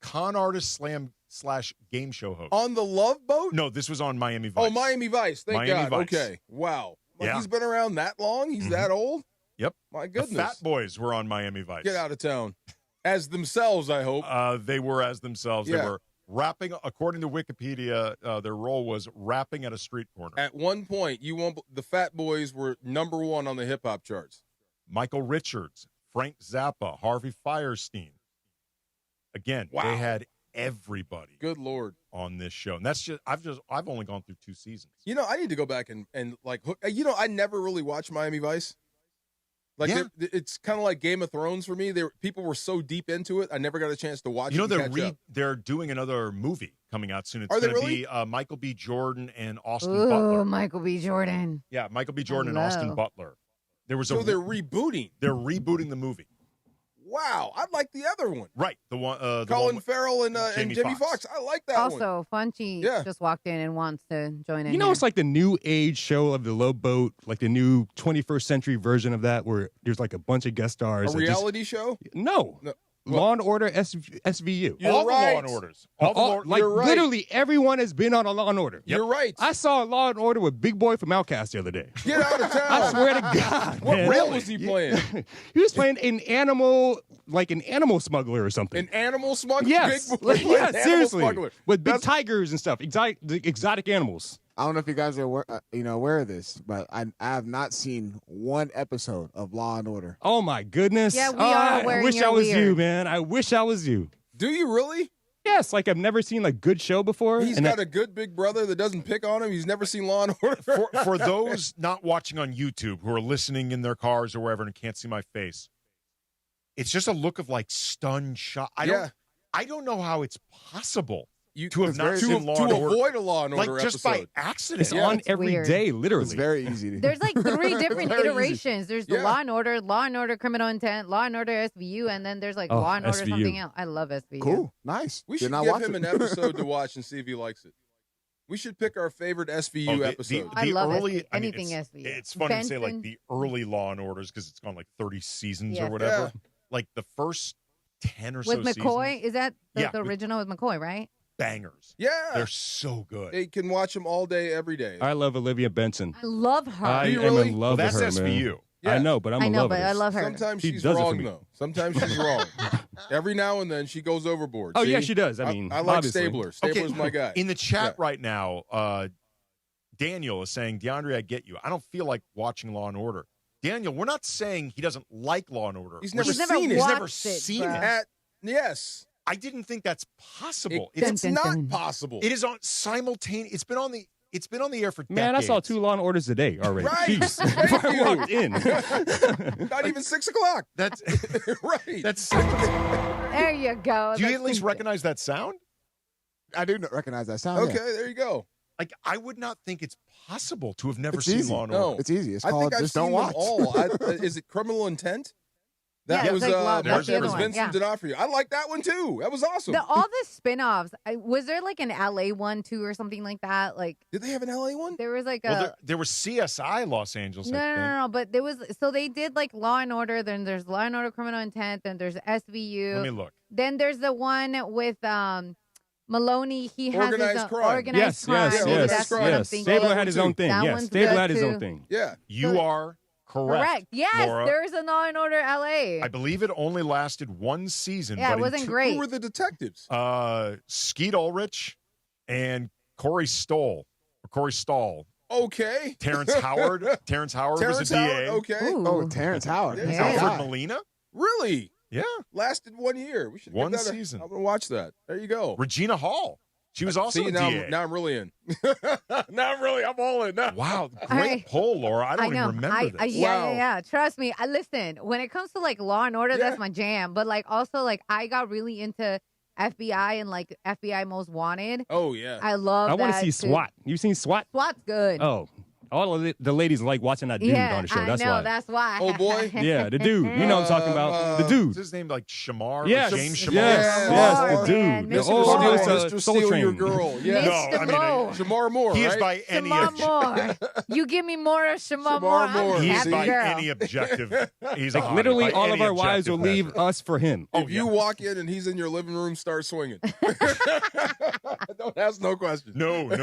con artist / game show host. On the Love Boat? No, this was on Miami Vice. Oh, Miami Vice. Thank Miami God. Vice. Okay. Wow. Like, Yeah. he's been around that long? He's that old? Yep. My The goodness. Fat Boys were on Miami Vice. Get out of town. As themselves, I hope. They were as themselves. Yeah. They were rapping. According to Wikipedia, their role was rapping at a street corner. At one point, the Fat Boys were #1 on the hip hop charts. Michael Richards, Frank Zappa, Harvey Firestein. Again, Wow. they had everybody Good Lord. on this show, and that's just I've only gone through 2 seasons. You know, I need to go back and like hook. You know, I never really watched Miami Vice. Like Yeah. it's kind of like Game of Thrones for me. People were so deep into it, I never got a chance to watch. You know, it and catch up. they're doing another movie coming out soon. It's Are they going to really? be Michael B. Jordan and Austin Ooh, Butler. Michael B. Jordan. Yeah, Michael B. Jordan and Hello. Austin Butler. There was So they're rebooting. they're rebooting the movie. Wow, I like the other one. Right, the one Colin Farrell and Jamie Foxx. Foxx. I like that one. Also, Funchy just walked in and wants to join in. You know, here. it's like the new age show of the Love Boat, like the new 21st century version of that, where there's like a bunch of guest stars. A that just- reality show? No. Law and Order SVU. You're all right. the Law and Orders. All the Law- like you're right. literally everyone has been on a Law and Order. You're right. I saw a Law and Order with Big Boy from Outcast the other day. Get out of town. I swear to God. What man. role was he playing? He was playing an animal smuggler or something. An animal smuggler? Yes. Big boy playing Yeah, animal seriously. smuggler. With big tigers and stuff, exotic animals. I don't know if you guys are aware of this, but I have not seen one episode of Law and Order. Oh my goodness! Yeah, we are I aware wish you're I was weird. you, man. I wish I was you. Do you really? Yes, like I've never seen a good show before. He's got a good big brother that doesn't pick on him. He's never seen Law and Order. For those not watching on YouTube who are listening in their cars or wherever and can't see my face, it's just a look of like stunned shock. I don't know how it's possible to have not seen Law and Order. avoid a Law and Order like just episode. by accident. It's on every day, weird. literally. It's very easy. There's like 3 different Very easy. iterations. There's the Yeah. Law and Order Criminal Intent, Law and Order SVU, and then there's like Oh, Law and Order SVU. something else. I love SVU. Cool. Nice. We Did should not give watch him it. an episode to watch and see if he likes it. We should pick our favorite SVU episode. I love early, SVU. Anything it's, SVU. It's funny to say like Benson. the early Law and Orders because it's gone like 30 seasons Yes. or whatever. Yeah. Like the first 10 or so With McCoy, seasons, is that the Yeah, with- original with McCoy, right? bangers. Yeah. They're so good. They can watch them all day, every day. I love Olivia Benson. I love her. I Do you am really? in love Well, with that's her, man. SVU. Yeah. I know, but I'm I in know, love but with I her. love her. Sometimes She she's does it for wrong, me. though. Sometimes she's wrong. Every now and then she goes overboard. Oh, See? yeah, she does. I mean, I like obviously. Stabler. Stabler's Okay, my guy. In the chat Yeah. right now, Daniel is saying, DeAndre, I get you. I don't feel like watching Law and Order. Daniel, we're not saying he doesn't like Law and Order. He's We're never just- seen it. He's never watched it, seen bruh. it. Yes. I didn't think that's possible. It's not possible. It is on simultaneous. It's been on the air for decades. Man, I saw 2 Law and Orders a day already. Right. Jeez. Thank Before I you. walked in. Not even 6 o'clock. That's right. That's. There you go. Do you That's at least insane. recognize that sound? I do recognize that sound. Okay, yeah. there you go. Like I would not think it's possible to have never It's seen easy. Law and No. Order. It's easy. It's I called think I've Just seen Don't them Watch. all. Is it Criminal Intent? That Yeah, was it's like Law- what's the other one? Vincent D'Onofrio. I like that one too. That was awesome. All the spin-offs. Was there like an LA one too or something like that? Like, did they have an LA one? There was like Well, there was CSI Los Angeles. no, I no, think. no, no. But there was they did like Law and Order. Then there's Law and Order Criminal Intent. Then there's SVU. Let me look. Then there's the one with Maloney, he has Organized his own crime. organized crime. That's what I'm thinking. Stabler had his own thing. That Yes, one's Stabler good, had his too. own thing. Yeah. You are correct. Yes, Laura. there's a Law and Order LA. I believe it only lasted one season. Yeah, but it wasn't great. Who were the detectives? Skeet Ulrich and Corey Stoll. Okay. Terrence Howard. Terrence Howard was a DA. Okay. Oh, Terrence Howard. Yeah. Alfred Molina. Really? Yeah. Lasted 1 year. We should One give that season. I'm going to watch that. There you go. Regina Hall. She was also See, a now, DA. now I'm really in. I'm all in. Now. Wow. Great poll, Laura. I don't even remember this. Yeah. Trust me. Listen, when it comes to like Law and Order, that's my jam. But like also like I got really into FBI and like FBI Most Wanted. Oh yeah. I love I that. want to see too. SWAT. You seen SWAT? SWAT's good. Oh, all of the ladies like watching that dude yeah, on the show. I That's know. why. That's why. Oh boy. Yeah, the dude. You know what I'm talking about. The dude. Is his name like Shamar? Yes, Like James Shamar? yes, the dude. man. The Mr. old Moore. Mr. Soul Steal Train. Your Girl. Yeah. No, Mr. I mean, Moore. Shamar Moore, he is right? by any Shamar Moore. You give me more of Shamar Moore. I'm a He's happy by girl. any objective. He's a Like hottie. literally, By all of any our wives will objective leave measure. us for him. If you walk in and he's in your living room, start swinging. Don't ask no question. No. You have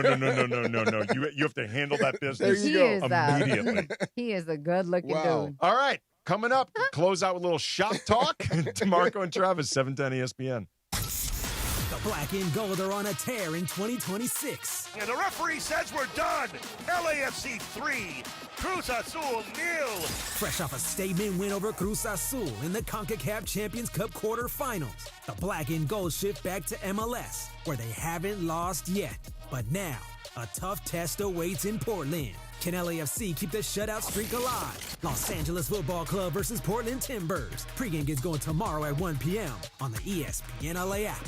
to handle that business There you He go. is, immediately. he is a good-looking Wow. dude. All right. Coming up, close out with a little shop talk. DeMarco and Travis, 710 ESPN. The black and gold are on a tear in 2026. And the referee says we're done. LAFC 3, Cruz Azul 0. Fresh off a statement win over Cruz Azul in the CONCACAF Champions Cup quarterfinals, the black and gold shift back to MLS, where they haven't lost yet. But now, a tough test awaits in Portland. Can LAFC keep the shutout streak alive? Los Angeles Football Club versus Portland Timbers. Pregame gets going tomorrow at 1 p.m. on the ESPN LA app.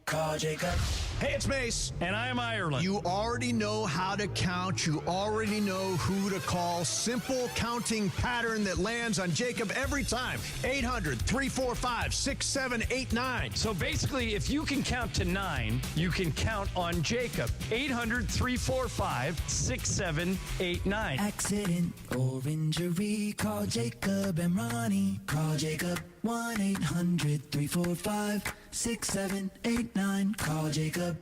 Call Jacob. Hey, it's Mace, and I am Ireland. You already know how to count. You already know who to call. Simple counting pattern that lands on Jacob every time. 800-345-6789. So basically, if you can count to 9, you can count on Jacob. 800-345-6789. Accident or injury, call Jacob and Ronnie. Call Jacob 1-800-345-6789. Call Jacob.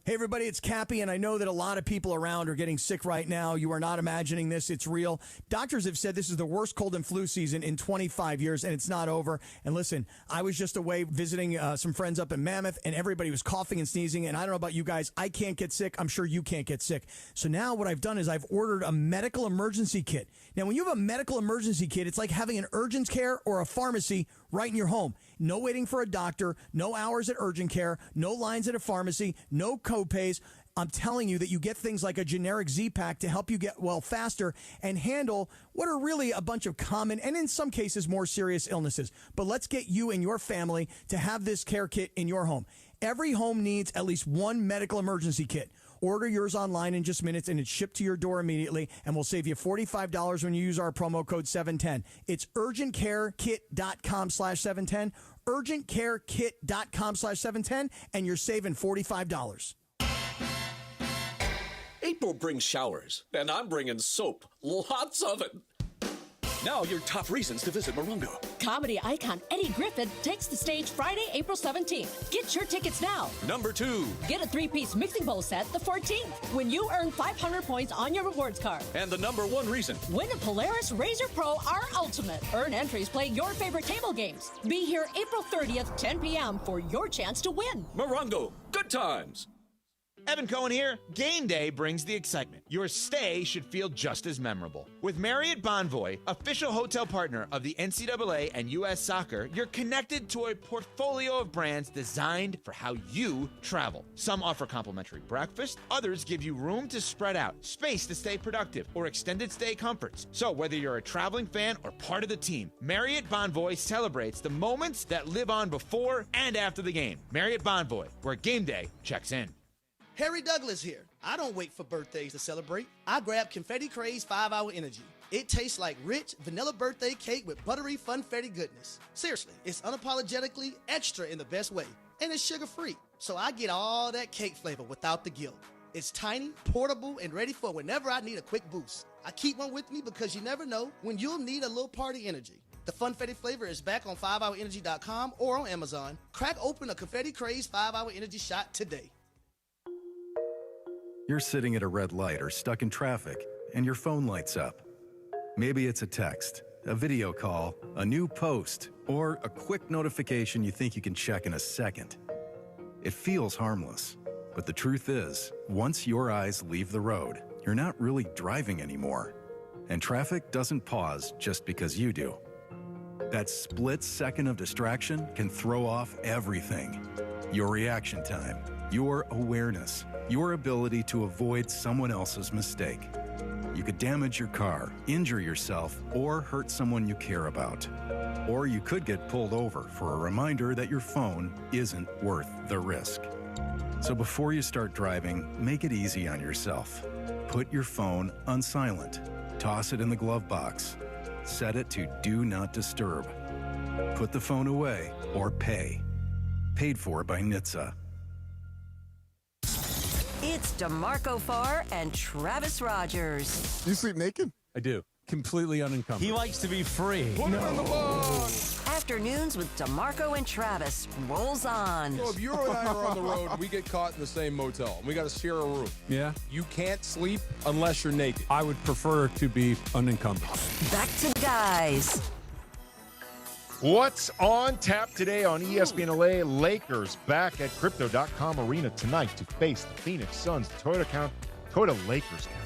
Hey, everybody, it's Cappy, and I know that a lot of people around are getting sick right now. You are not imagining this. It's real. Doctors have said this is the worst cold and flu season in 25 years, and it's not over. And listen, I was just away visiting some friends up in Mammoth, and everybody was coughing and sneezing, and I don't know about you guys. I can't get sick. I'm sure you can't get sick. So now what I've done is I've ordered a medical emergency kit. Now, when you have a medical emergency kit, it's like having an urgent care or a pharmacy right in your home. No waiting for a doctor, no hours at urgent care, no lines at a pharmacy, no copays. I'm telling you that you get things like a generic Z-Pack to help you get well faster and handle what are really a bunch of common and in some cases more serious illnesses. But let's get you and your family to have this care kit in your home. Every home needs at least one medical emergency kit. Order yours online in just minutes, and it's shipped to your door immediately, and we'll save you $45 when you use our promo code 710. It's urgentcarekit.com/710, urgentcarekit.com/710, and you're saving $45. April brings showers, and I'm bringing soap. Lots of it. Now your top reasons to visit Morongo. Comedy icon Eddie Griffin takes the stage Friday, April 17th. Get your tickets now. Number 2. Get a 3-piece mixing bowl set the 14th when you earn 500 points on your rewards card. And the number 1 reason. Win a Polaris Razor Pro R Ultimate. Earn entries playing your favorite table games. Be here April 30th, 10 p.m. for your chance to win. Morongo, good times. Evan Cohen here. Game day brings the excitement. Your stay should feel just as memorable. With Marriott Bonvoy, official hotel partner of the NCAA and U.S. Soccer, you're connected to a portfolio of brands designed for how you travel. Some offer complimentary breakfast, others give you room to spread out, space to stay productive, or extended stay comforts. So whether you're a traveling fan or part of the team, Marriott Bonvoy celebrates the moments that live on before and after the game. Marriott Bonvoy, where game day checks in. Harry Douglas here. I don't wait for birthdays to celebrate. I grab Confetti Craze 5-Hour Energy. It tastes like rich vanilla birthday cake with buttery funfetti goodness. Seriously, it's unapologetically extra in the best way. And it's sugar-free, so I get all that cake flavor without the guilt. It's tiny, portable, and ready for whenever I need a quick boost. I keep one with me because you never know when you'll need a little party energy. The Funfetti flavor is back on 5hourenergy.com or on Amazon. Crack open a Confetti Craze 5-Hour Energy shot today. You're sitting at a red light or stuck in traffic, and your phone lights up. Maybe it's a text, a video call, a new post, or a quick notification you think you can check in a second. It feels harmless, but the truth is, once your eyes leave the road, you're not really driving anymore. And traffic doesn't pause just because you do. That split second of distraction can throw off everything. Your reaction time, your awareness, your ability to avoid someone else's mistake. You could damage your car, injure yourself, or hurt someone you care about. Or you could get pulled over for a reminder that your phone isn't worth the risk. So before you start driving, make it easy on yourself. Put your phone on silent. Toss it in the glove box. Set it to Do Not Disturb. Put the phone away or pay. Paid for by NHTSA. It's DeMarco Farr and Travis Rogers. You sleep naked? I do. Completely unencumbered. He likes to be free. Put him in the box. Afternoons with DeMarco and Travis rolls on. So if you and I are on the road and we get caught in the same motel and we got to share a room, Yeah. you can't sleep unless you're naked. I would prefer to be unencumbered. Back to the guys. What's on tap today on ESPN LA? Lakers back at Crypto.com Arena tonight to face the Phoenix Suns. Toyota Lakers count.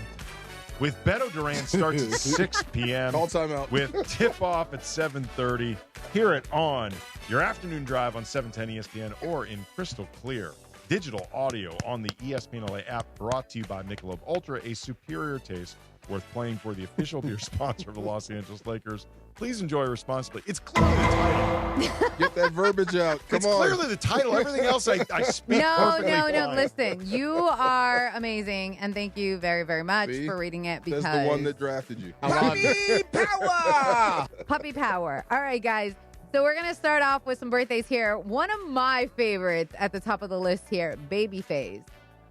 With Beto Duran starts at 6 p.m. Call timeout. With tip-off at 7:30. Hear it on your afternoon drive on 710 ESPN or in crystal clear digital audio on the ESPN LA app, brought to you by Michelob Ultra, a superior taste worth playing for, the official beer sponsor of the Los Angeles Lakers. Please enjoy responsibly. It's clearly the title. Get that verbiage out. Come It's on. clearly the title. Everything else I speak No. perfectly fine. Listen, you are amazing, and thank you very, very much See? for reading it. Because That's the one that drafted you. Puppy power! Puppy power. All right, guys. So we're going to start off with some birthdays here. One of my favorites at the top of the list here, Babyface.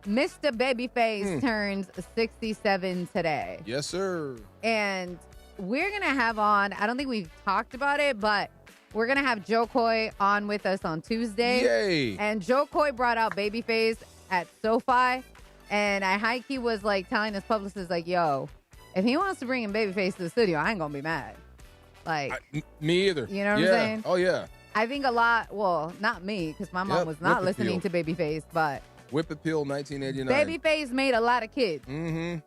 Mr. Babyface turns 67 today. Yes, sir. And we're going to have on, I don't think we've talked about it, but we're going to have Joe Coy on with us on Tuesday. Yay. And Joe Coy brought out Babyface at SoFi. And I high-key was like telling his publicist, like, yo, if he wants to bring in Babyface to the studio, I ain't going to be mad. Like, me either. You know what I'm saying? Oh, yeah. I think a lot, well, not me, because my mom was not Whip listening Appeal. to Babyface, but Whip Appeal 1989. Babyface made a lot of kids. A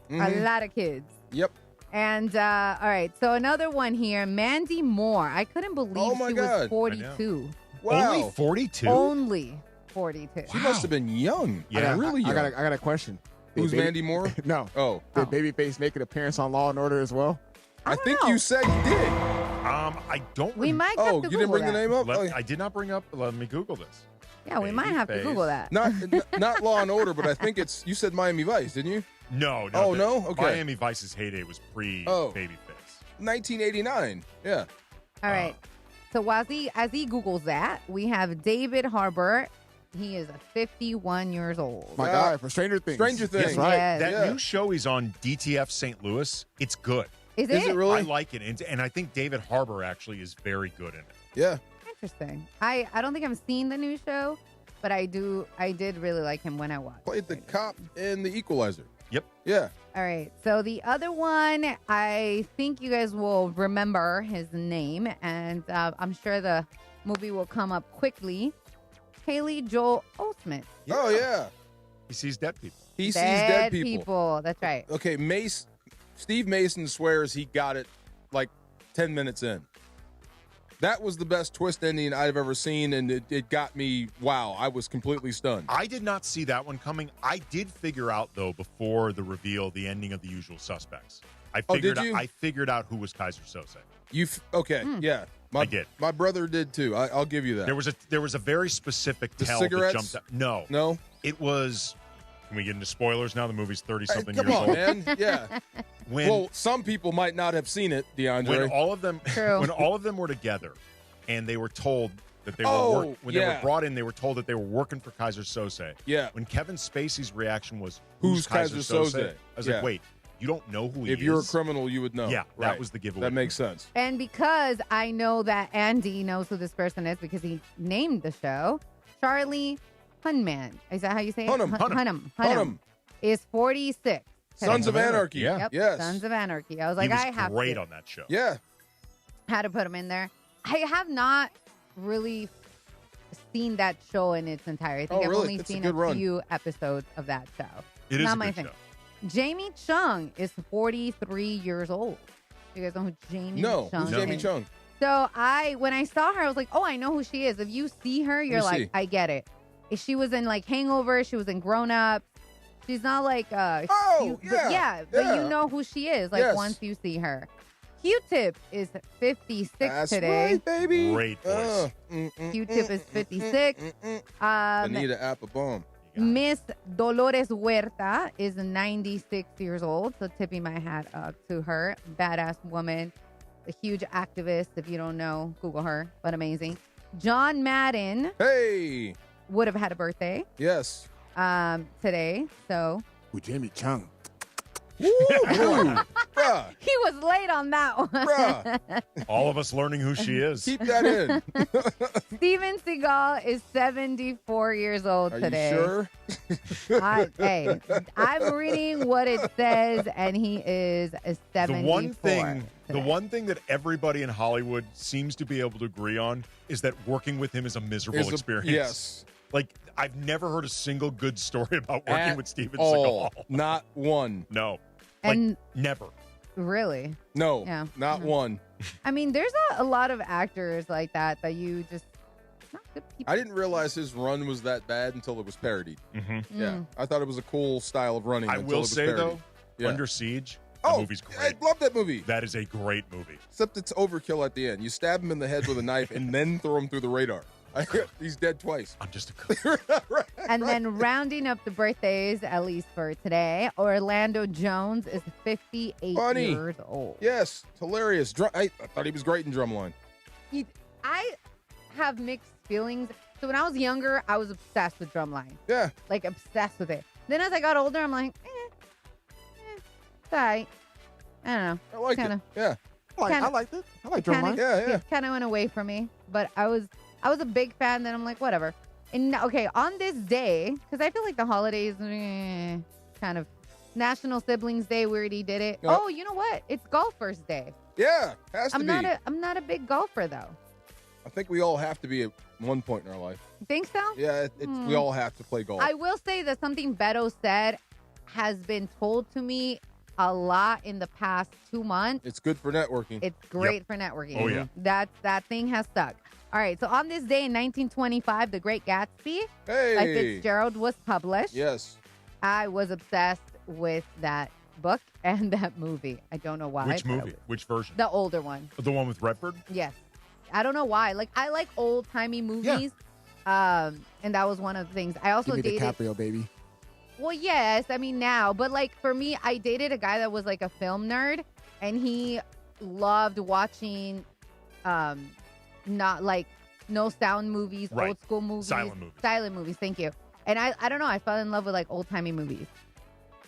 lot of kids. Yep. And, all right, so another one here, Mandy Moore. I couldn't believe my she God. was 42. Wow. Only 42? Only 42. She must have been young. Yeah. Really young. I got a question. Who's Did Mandy Moore? No. Oh. Did Babyface make an appearance on Law and Order as well? I think you said he did. I don't. We might have to you Google didn't bring that. the name up? Oh, I did not bring up. Let me Google this. Yeah, we might have to Babyface. Google that. Not Law and Order, but I think it's. You said Miami Vice, didn't you? No. Oh, no? Okay. Miami Vice's heyday was pre-Babyface. 1989. Yeah. All right. So as he Googles that, we have David Harbour. He is 51 years old. My guy for Stranger Things. Stranger Things. That's right. Yes. That new show he's on, DTF St. Louis. It's good. Is it really? I like it, and I think David Harbour actually is very good in it. Yeah. Interesting. I don't think I've seen the new show, but I did really like him when I watched. Played the cop in The Equalizer. Yep. Yeah. All right. So the other one, I think you guys will remember his name, and I'm sure the movie will come up quickly. Haley Joel Osment. Oh, yeah. He sees dead people. He sees dead people. people. That's right. Okay, Steve Mason swears he got it like 10 minutes in. That was the best twist ending I've ever seen, and it got me, wow, I was completely stunned. I did not see that one coming. I did figure out, though, before the reveal, the ending of The Usual Suspects. I figured out who was Kaiser Sose. Okay, yeah. I did. My brother did, too. I'll give you that. There was a very specific The tell cigarettes? that jumped out. No. It was... Can we get into spoilers now? The movie's 30-something years old. Come on, man. Yeah. When some people might not have seen it, DeAndre. When all of them were together, and they were told that they were they were brought in, they were told that they were working for Kaiser Sose. Yeah. When Kevin Spacey's reaction was, Who's Kaiser Sose? I was like, wait, you don't know who he is. If you're a criminal, you would know. Yeah, that was the giveaway. That makes sense. And because I know that Andy knows who this person is because he named the show, Charlie Hunnam. Is that how you say it? Hunnam is 46. Sons of Anarchy. Yeah. Yep. Yes. Sons of Anarchy. I was like, he was I have great to. on that show. Yeah. Had to put him in there. I have not really seen that show in its entirety. I think I've only seen a few episodes of that show. It is not a my good thing. show. Jamie Chung is 43 years old. You guys know who Jamie Chung is? Who's Jamie Chung? So when I saw her, I was like, oh, I know who she is. If you see her, you're like, I get it. She was in like Hangover. She was in Grown Up. She's not like, but you know who she is. Like once you see her. Q-Tip is 56 That's today. right, baby. Great voice. Q-Tip is 56. Anita Applebaum. Miss Dolores Huerta is 96 years old. So tipping my hat up to her. Badass woman. A huge activist. If you don't know, Google her. But amazing. John Madden. Hey. Would have had a birthday. Yes. Today. So. With Jamie Chung. Woo, bruh. He was late on that one. Bruh. All of us learning who she is. Keep that in. Steven Seagal is 74 years old today. Are you sure? I'm reading what it says, and he is 74. The one thing that everybody in Hollywood seems to be able to agree on is that working with him is a miserable experience. Yes. Like, I've never heard a single good story about working with Steven all. Seagal. Not one. No. And never. Really? No. Yeah. Not one. I mean, there's a lot of actors like that you just not good people. I didn't realize his run was that bad until it was parodied. Mm-hmm. Yeah. I thought it was a cool style of running. I until will it was say, parodied. though, Under Siege, the movie's great. I love that movie. That is a great movie. Except it's overkill at the end. You stab him in the head with a knife and then throw him through the radar. He's dead twice. I'm just a cook. And then rounding up the birthdays, at least for today, Orlando Jones is 58 years old. Yes, it's hilarious. I thought he was great in Drumline. I have mixed feelings. So when I was younger, I was obsessed with Drumline. Yeah. Like, obsessed with it. Then as I got older, I'm like, it's all right. I don't know. I like it. Yeah. I liked it. I like Drumline. Yeah. Kind of went away from me. But I was a big fan. Then I'm like, whatever. And okay, on this day, because I feel like the holidays, kind of National Siblings Day, we already did it. Yep. Oh, you know what? It's Golfers Day. Yeah, has to be. I'm not a big golfer though. I think we all have to be at one point in our life. You think so? Yeah, we all have to play golf. I will say that something Beto said has been told to me a lot in the past 2 months. It's good for networking. It's great for networking. Oh, yeah. That thing has stuck. All right, so on this day in 1925, The Great Gatsby by Fitzgerald was published. Yes. I was obsessed with that book and that movie. I don't know why. Which movie? Which version? The older one. The one with Redford? Yes. I don't know why. Like, I like old-timey movies. And that was one of the things. I also Give me dated DiCaprio, baby. Well, yes. I mean, now. But, like, for me, I dated a guy that was, like, a film nerd. And he loved watching, not, like, no sound movies, Right. old school movies. Silent movies. Silent movies. Thank you. And I don't know. I fell in love with, like, old-timey movies.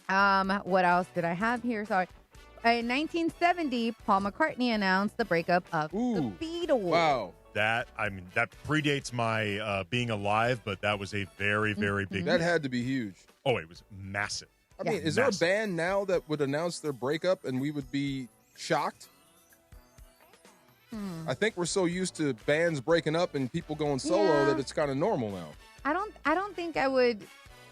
What else did I have here? Sorry. In 1970, Paul McCartney announced the breakup of the Beatles. Wow. That predates my being alive, but that was a very, very big That deal. had to be huge. Oh, it was massive. I mean, is there a band now that would announce their breakup and we would be shocked? I think we're so used to bands breaking up and people going solo that it's kind of normal now. I don't think I would.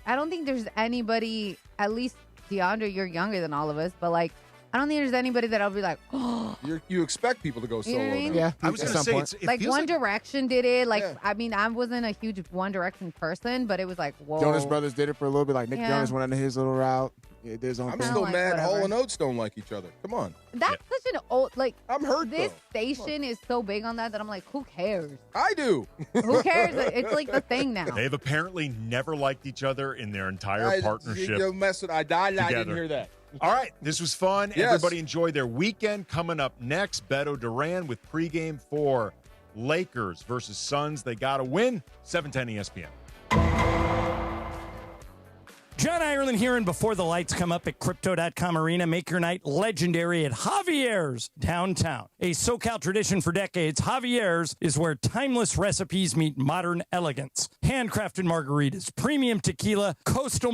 I don't think there's anybody. At least DeAndre, you're younger than all of us, but like, I don't think there's anybody that I'll be like, oh. You expect people to go solo. You know what I mean? now. Yeah, I was going to say, it Like feels One Direction did it. Like, Yeah. I mean, I wasn't a huge One Direction person, but it was like, whoa. Jonas Brothers did it for a little bit. Like Nick Yeah. Jonas went on his little route. Yeah, did his own I'm thing. still like mad whatever. Hall and Oates don't like each other. Come on. That's such an old, like, I'm hurt, this though. station is so big on that I'm like, who cares? I do. Who cares? It's like the thing now. They've apparently never liked each other in their entire partnership. You mess with, I died and I didn't together. hear that. All right, this was fun. Yes. Everybody enjoy their weekend. Coming up next, Beto Duran with pregame for Lakers versus Suns. They got to win. 710 ESPN. John Ireland here, and before the lights come up at Crypto.com Arena, make your night legendary at Javier's downtown. A SoCal tradition for decades, Javier's is where timeless recipes meet modern elegance. Handcrafted margaritas, premium tequila, coastal